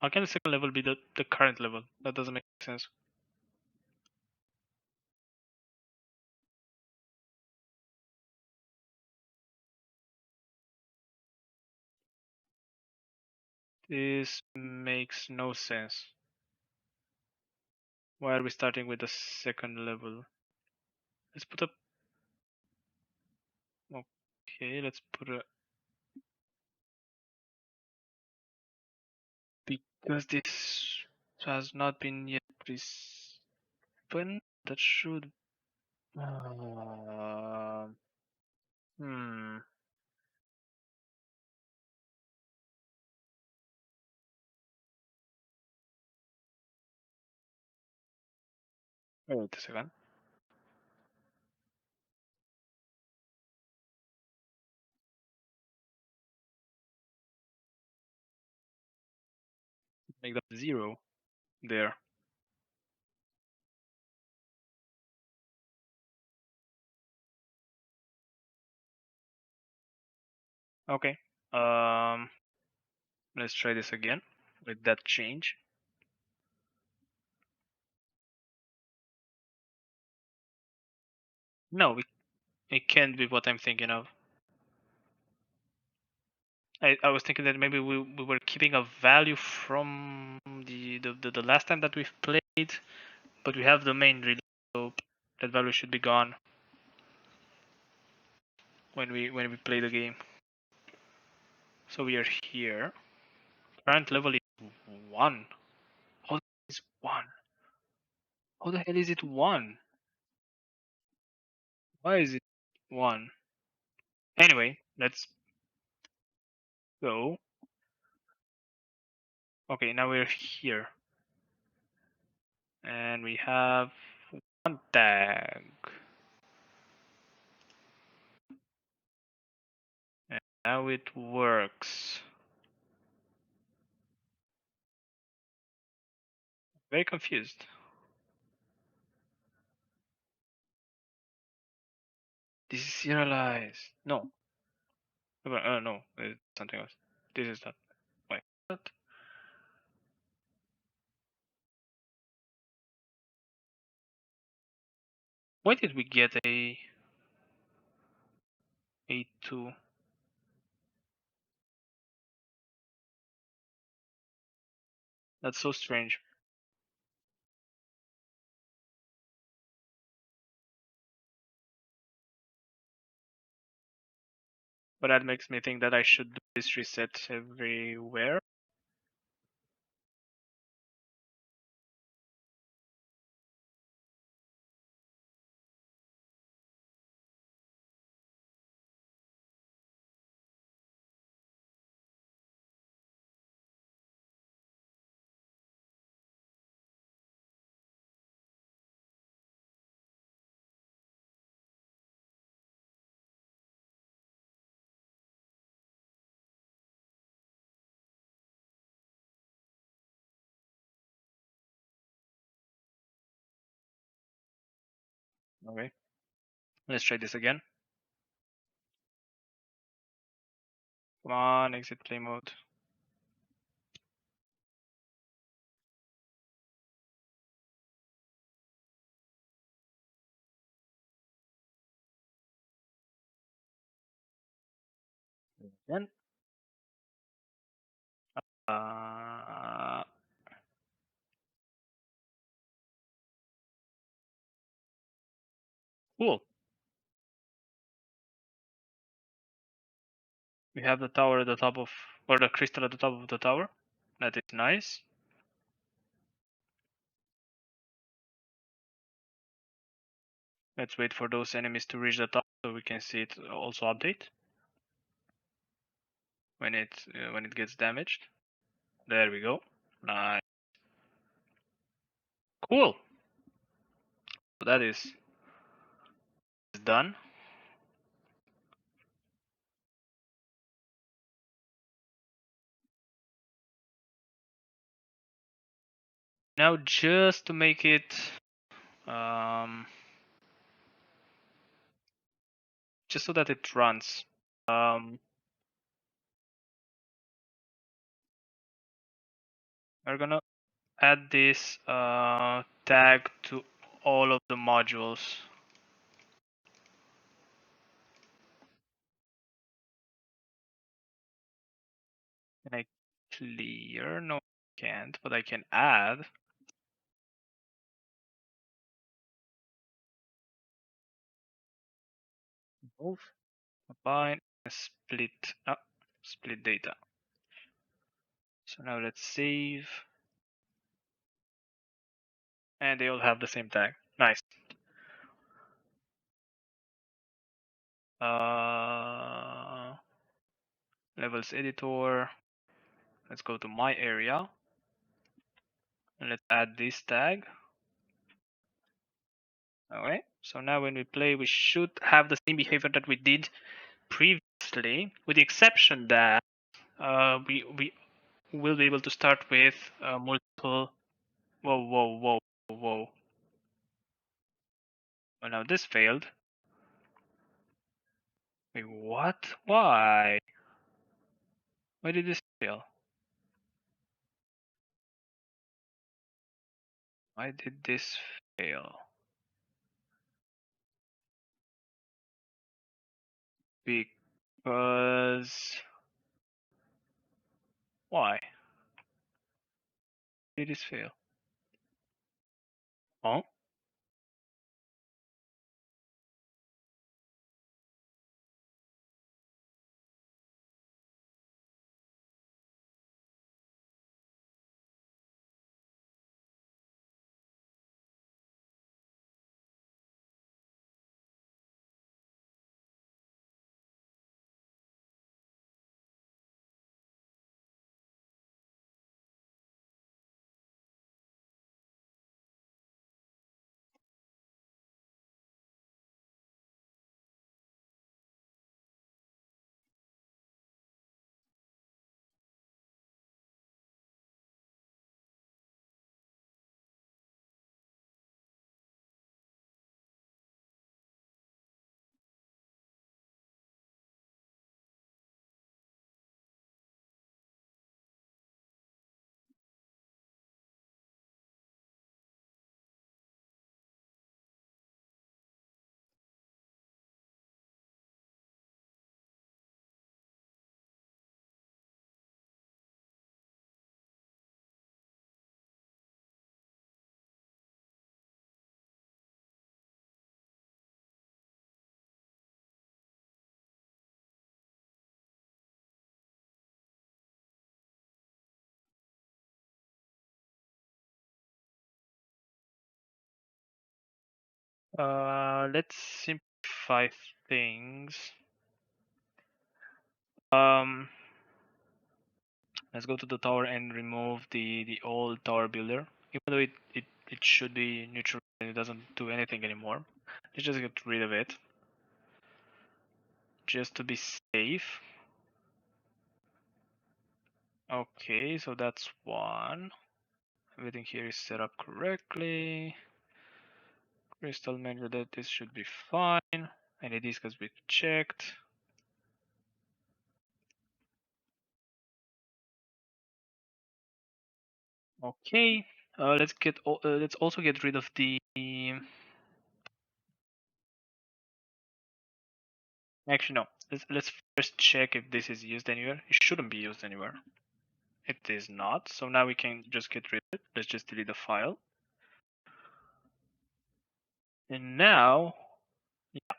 [SPEAKER 1] How can the second level be the current level? That doesn't make sense. This makes no sense. Why are we starting with the second level? Let's put a. Okay, let's put a. Because this has not been yet respawned, that should. Uh, hmm. Wait a second. Make that 0 there. Okay. Let's try this again with that change. No, it can't be what I'm thinking of. I was thinking that maybe we were keeping a value from the last time that we've played, but we have the main release, so that value should be gone when we play the game. So we are here. Current level is 1. How the hell is 1? How the hell is it 1? Why is it 1? Anyway, let's go. Okay, now we're here. And we have one tag. And now it works. Very confused. This is serialized. No. No, it's something else. This is not. Wait. What? Why did we get a 2? That's so strange. But that makes me think that I should do this reset everywhere. Okay. Let's try this again. Come on, exit play mode. Then. Uh, cool. We have the tower at the top of, or the crystal at the top of the tower. That is nice. Let's wait for those enemies to reach the top so we can see it also update when it gets damaged. There we go. Nice. Cool. So that is done. Now just to make it just so that it runs. We're gonna add this tag to all of the modules. Can I clear? No, I can't, but I can add. Move, combine, and split data. So now let's save. And they all have the same tag. Nice. Levels editor. Let's go to my area. And let's add this tag. Okay. So now when we play, we should have the same behavior that we did previously, with the exception that we will be able to start with multiple. Whoa, whoa, whoa, whoa. Well, now this failed. Wait, what? Why? Why did this fail? Why did this fail? Because why did this fail? Oh, let's simplify things. Um, let's go to the tower and remove the old tower builder. Even though it should be neutral and it doesn't do anything anymore. Let's just get rid of it. Just to be safe. Okay, so that's one. Everything here is set up correctly. Crystal manager that this should be fine. Any disk has been checked. Okay, let's also get rid of the. Actually, no. Let's first check if this is used anywhere. It shouldn't be used anywhere. It is not. So now we can just get rid of it. Let's just delete the file. And now, yeah,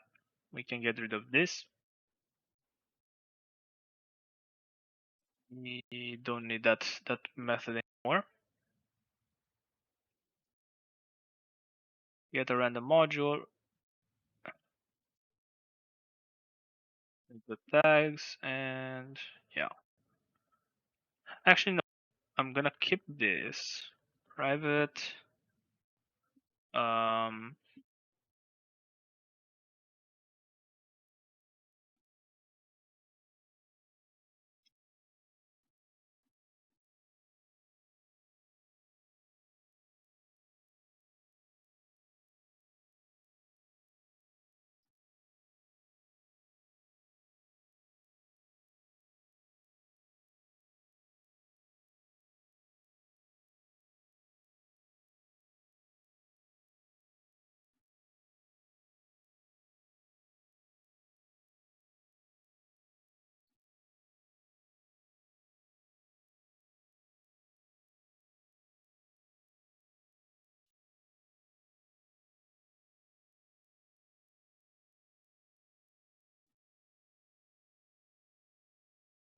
[SPEAKER 1] we can get rid of this. We don't need that method anymore. Get a random module. The tags and yeah. Actually, no. I'm gonna keep this private. Um,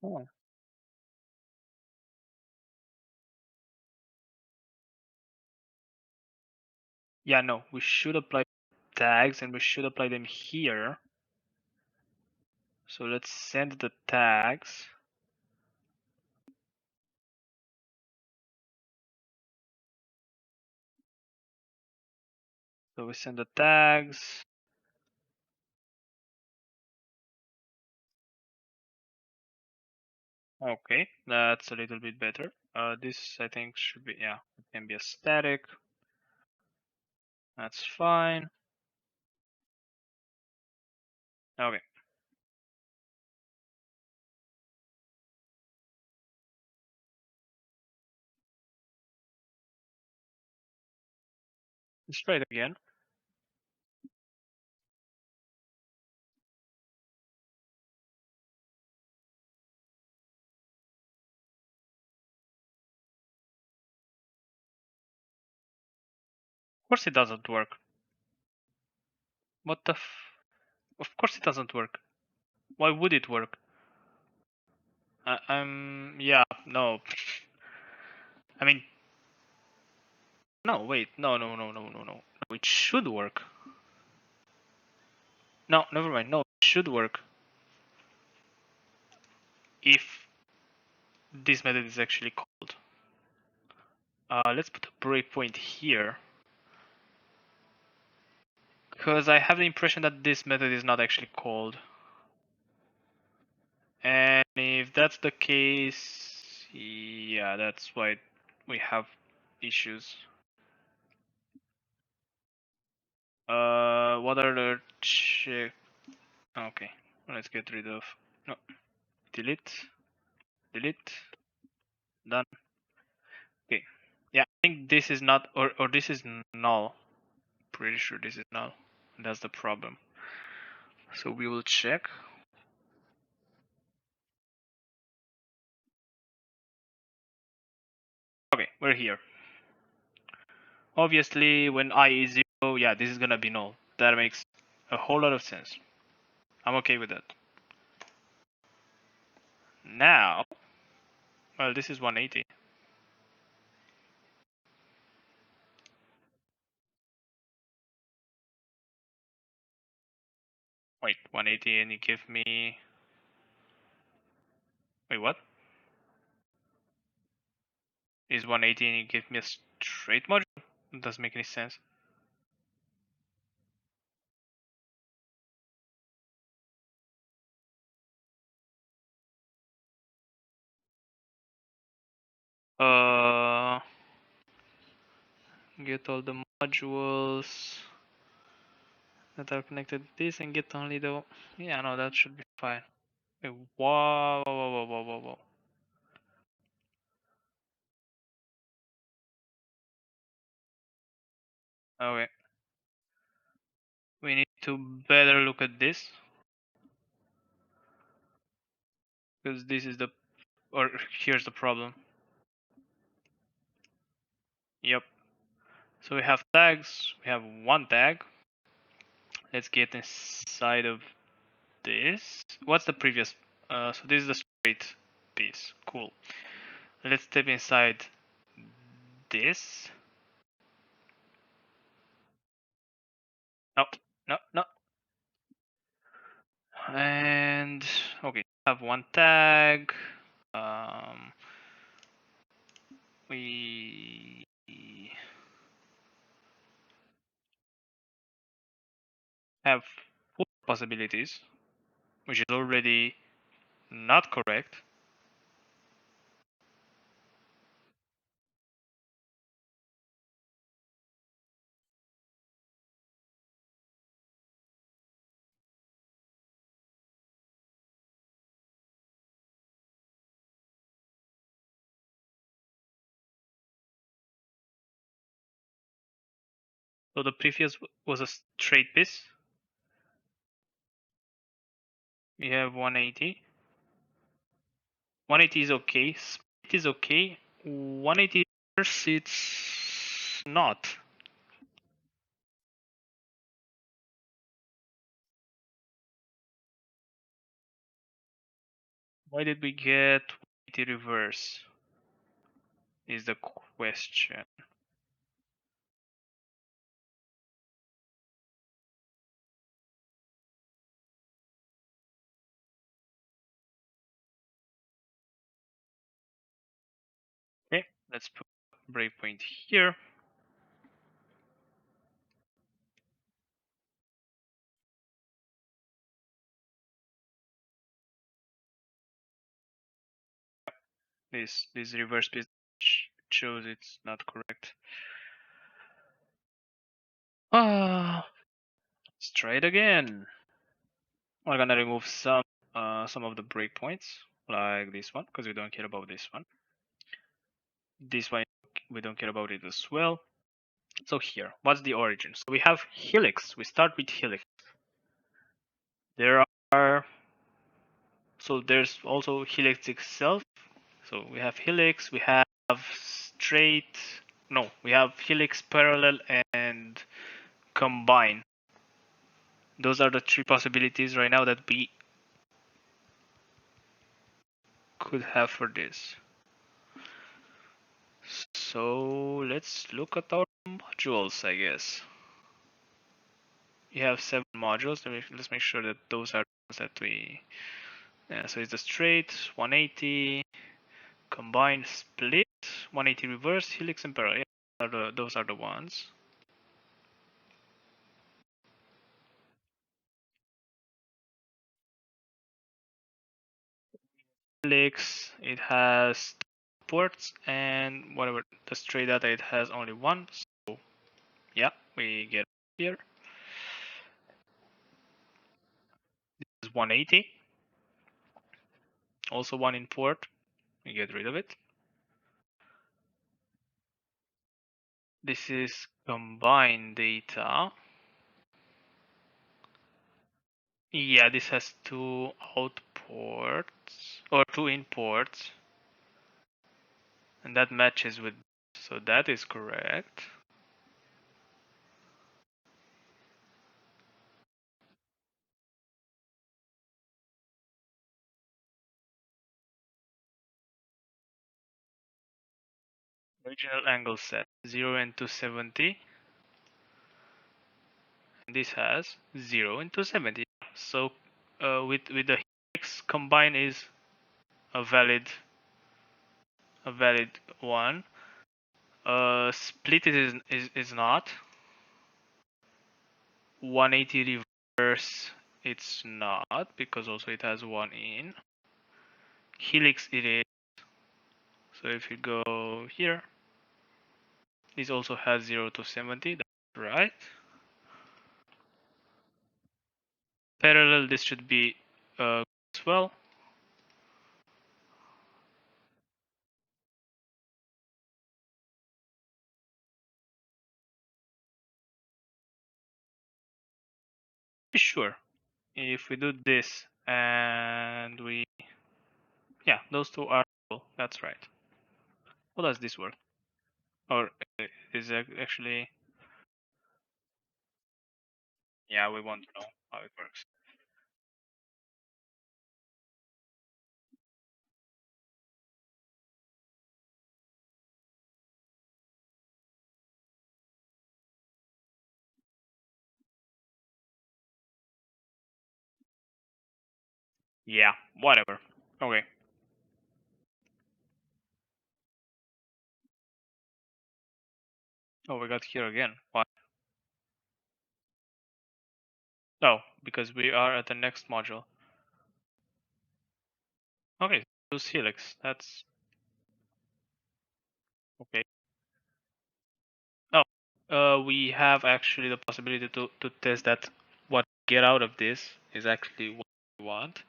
[SPEAKER 1] Oh. Yeah, no, we should apply tags and we should apply them here. So let's send the tags. So we send the tags. Okay, that's a little bit better. This I think should be, yeah, it can be a static. That's fine. Okay. Let's try it again. Of course it doesn't work. What the Of course it doesn't work. Why would it work? Yeah, no. I mean, no, wait, no. It should work. No, never mind. No, it should work if this method is actually called. Let's put a breakpoint here, because I have the impression that this method is not actually called. And if that's the case, yeah, that's why we have issues. What are the check? Okay, let's get rid of. No, delete, delete, done. Okay, yeah, I think this is not, or this is null. Pretty sure this is null. That's the problem. So we will check. Okay, we're here. Obviously, when I is 0, yeah, this is gonna be null. That makes a whole lot of sense. I'm okay with that. Now, well, this is 180. Wait, 180 and you give me... Wait, what? Is 180 and you give me a straight module? It doesn't make any sense. Uh, get all the modules that are connected to this and get only the... Yeah, no, that should be fine. Wait, whoa. Okay. We need to better look at this. Because this is the... Or here's the problem. Yep. So we have tags. We have one tag. Let's get inside of this. What's the previous? So this is the straight piece. Cool. Let's step inside this. No, no. And okay, have one tag. Um, we have four possibilities, which is already not correct. So the previous was a straight piece. We have 180. 180 is okay. Split is okay. 180 it's not. Why did we get 180 reverse? Is the question. Okay, let's put breakpoint here. This reverse bit shows it's not correct. Let's try it again. We're gonna remove some of the breakpoints, like this one, because we don't care about this one. This one we don't care about it as well. So here, what's the origin? So we have helix. We start with helix. There are there's also helix itself. So we have helix, we have straight, no, we have helix, parallel, and combine. Those are the three possibilities right now that we could have for this. So let's look at our modules, I guess. We have 7 modules. Let's make sure that those are the ones that we. Yeah, so it's the straight, 180, combine, split, 180 reverse, helix, and parallel. Yeah, those are the ones. Helix, it has ports, and whatever the straight data, it has only one. So yeah, we get here. This is 180. Also one in port. We get rid of it. This is combined data. Yeah, this has 2 outports or 2 imports, and that matches with. So that is correct. Original angle set 0 and 270. And this has 0 and 270. So with the helix, combine is a valid one. Split is not. 180 reverse it's not, because also it has one in. Helix it is. So if you go here, this also has 0 to 70. That's right. Parallel, this should be as well. Sure. If we do this and we, yeah, those two are equal. That's right. How does this work? Or is it actually, yeah, we want to know how it works. Yeah, whatever. Okay. Oh, we got here again. What? Oh, because we are at the next module. Okay, use helix. That's okay. Oh, we have actually the possibility to test that what we get out of this is actually what we want.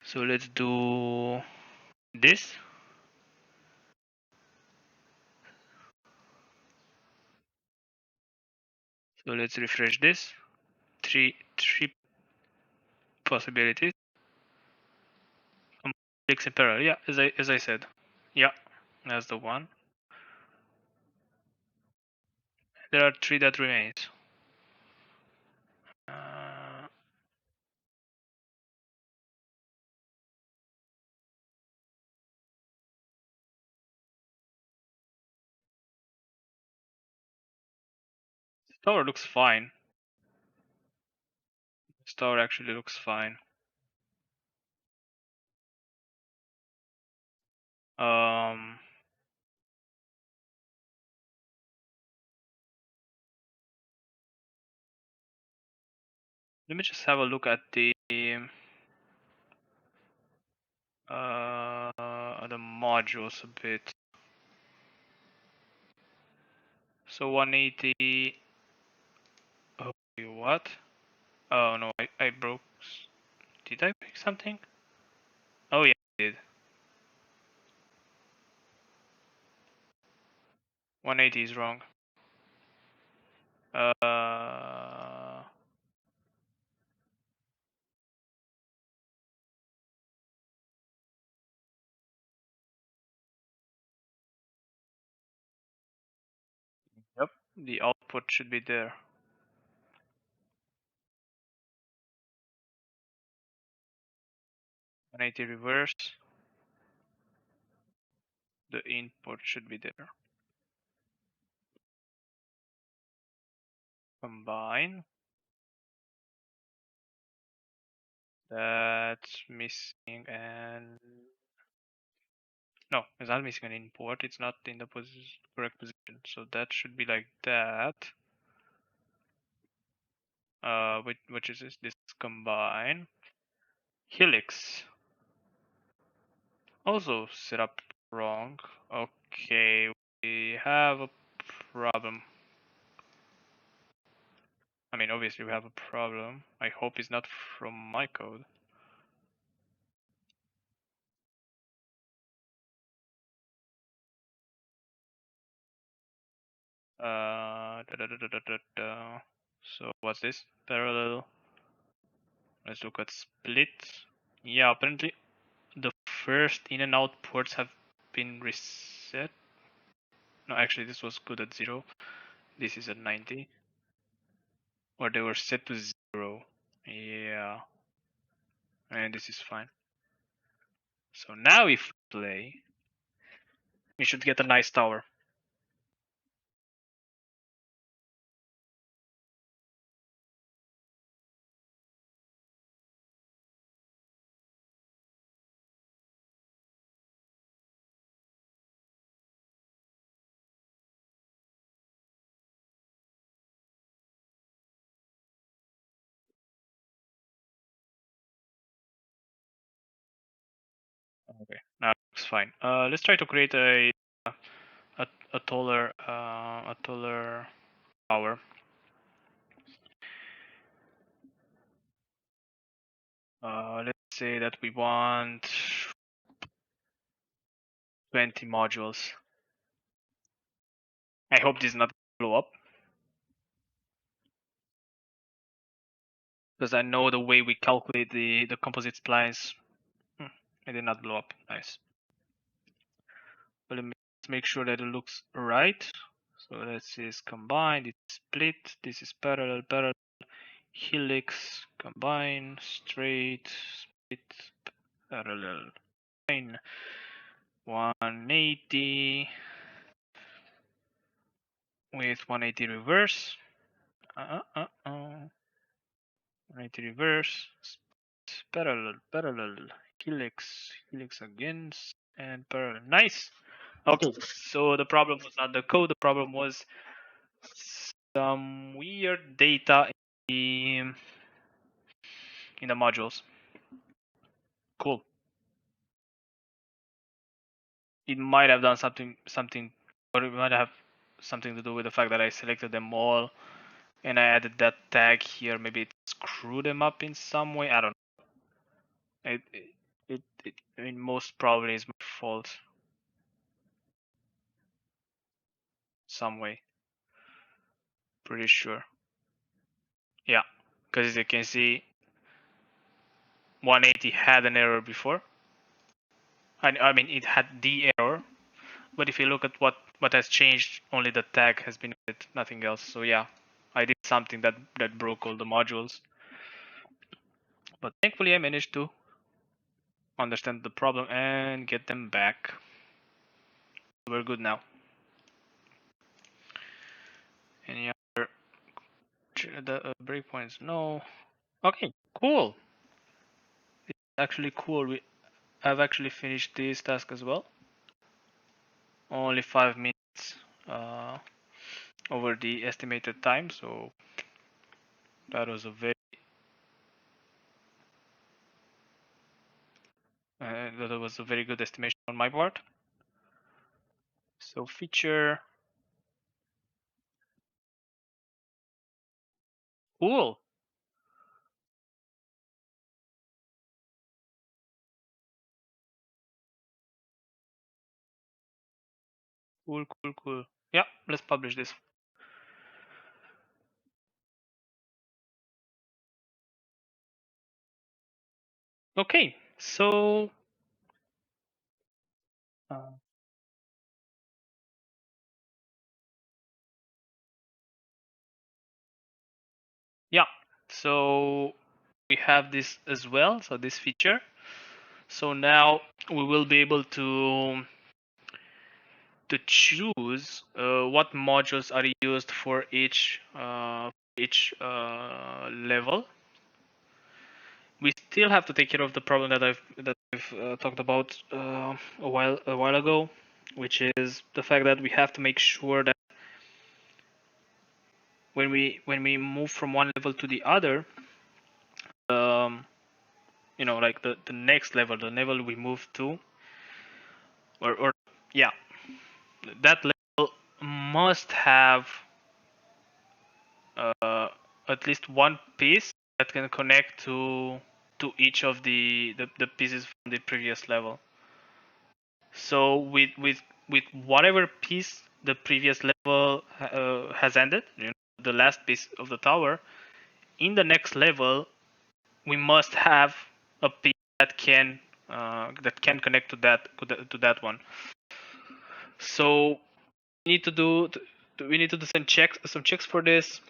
[SPEAKER 1] So let's do this. So let's refresh this. Three possibilities. Helix and parallel. Yeah, as I said. Yeah, that's the one. There are 3 that remains. Uh, Tower looks fine. This tower actually looks fine. Um, Let me just have a look at the modules a bit. So 180. Oh, what? Oh no, I broke. Did I break something? Oh yeah, I did. 180 is wrong. Yep. The output should be there. 180 reverse. The input should be there. Combine. That's missing and no, it's not missing an import. It's not in the correct position. So that should be like that. Which is this? This combine. Helix. Also set up wrong. Okay, we have a problem. I mean, obviously we have a problem. I hope it's not from my code. So what's this? Parallel. Let's look at split. Yeah, apparently the first in and out ports have been reset. No, actually this was good at 0. This is at 90. Or they were set to 0. Yeah. And this is fine. So now if we play, we should get a nice tower. Okay, now it's fine. Let's try to create a taller tower. Let's say that we want 20 modules. I hope this is not blow up. Because I know the way we calculate the composite splice. It did not blow up. Nice. But let me make sure that it looks right. So this is combined, it's split, this is parallel, helix, combine, straight, split, parallel. 180 with 180 reverse. 180 reverse, parallel, helix again, and parallel. Nice. Okay, so the problem was not the code. The problem was some weird data in the modules. Cool. It might have done something, or it might have something to do with the fact that I selected them all and I added that tag here. Maybe it screwed them up in some way. I don't know. I mean, most probably is my fault. Some way. Pretty sure. Yeah, because as you can see, 180 had an error before. I mean, it had the error, but if you look at what has changed, only the tag has been added, nothing else. So yeah, I did something that broke all the modules. But thankfully I managed to understand the problem and get them back. We're good now. Any other the breakpoints. No. Okay, cool. It's actually cool. I've actually finished this task as well. Only 5 minutes over the estimated time, so that was a very good estimation on my part. So feature, cool. Cool. Yeah, let's publish this. Okay, so uh, yeah, so we have this as well. So this feature. So now we will be able to choose what modules are used for each level. We still have to take care of the problem that I've talked about a while ago, which is the fact that we have to make sure that when we move from one level to the other, um, like the next level, the level we move to, or yeah, that level must have uh, at least one piece that can connect to each of the pieces from the previous level. So with whatever piece the previous level has ended, the last piece of the tower, in the next level we must have a piece that can connect to that one. So we need to do some checks for this,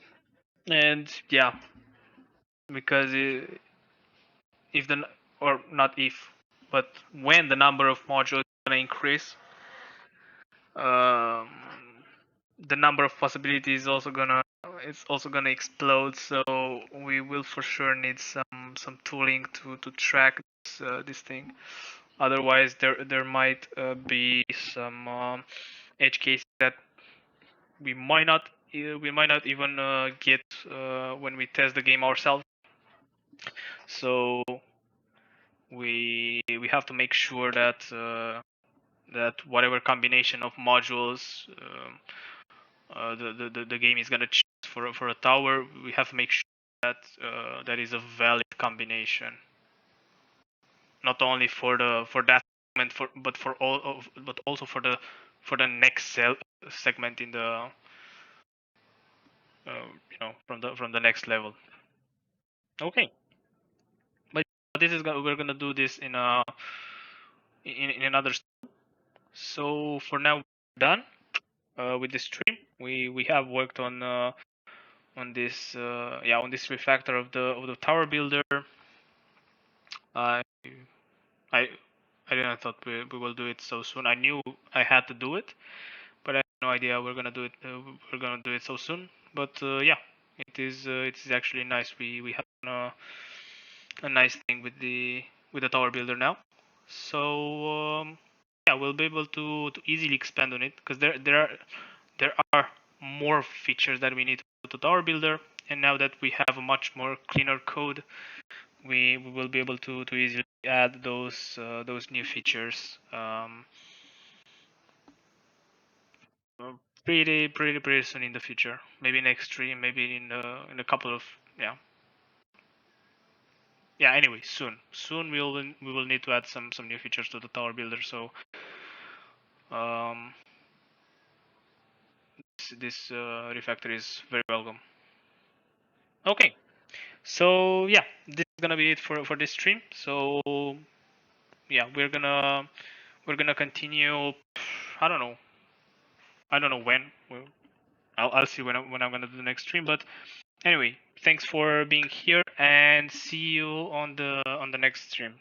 [SPEAKER 1] and yeah, because if the or not if, but when the number of modules is gonna increase, um, the number of possibilities it's also gonna explode. So we will for sure need some tooling to track this thing. Otherwise, there might be some edge cases that we might not even get when we test the game ourselves. So we have to make sure that whatever combination of modules the game is gonna choose for a tower, we have to make sure that that is a valid combination, not only for that segment, but for all of, but also for the next segment in the from the next level. Okay, but we're gonna do this in another. So for now, we're done with the stream. We have worked on this on this refactor of the tower builder. I I I didn't thought we will do it so soon. I knew I had to do it, but I had no idea we're gonna do it. We're gonna do it so soon. But yeah, it is actually nice. We have a nice thing with the tower builder now. So yeah, we'll be able to easily expand on it because there are more features that we need to put to tower builder, and now that we have a much more cleaner code, we will be able to easily add those new features pretty soon in the future. Maybe next stream, maybe in a couple of yeah yeah. Anyway, soon we will need to add some new features to the tower builder. So um, this refactor is very welcome. Okay, so yeah, this is gonna be it for this stream. So yeah, we're gonna continue. I don't know. I don't know when. I'll see when I'm gonna do the next stream. But anyway, thanks for being here and see you on the next stream.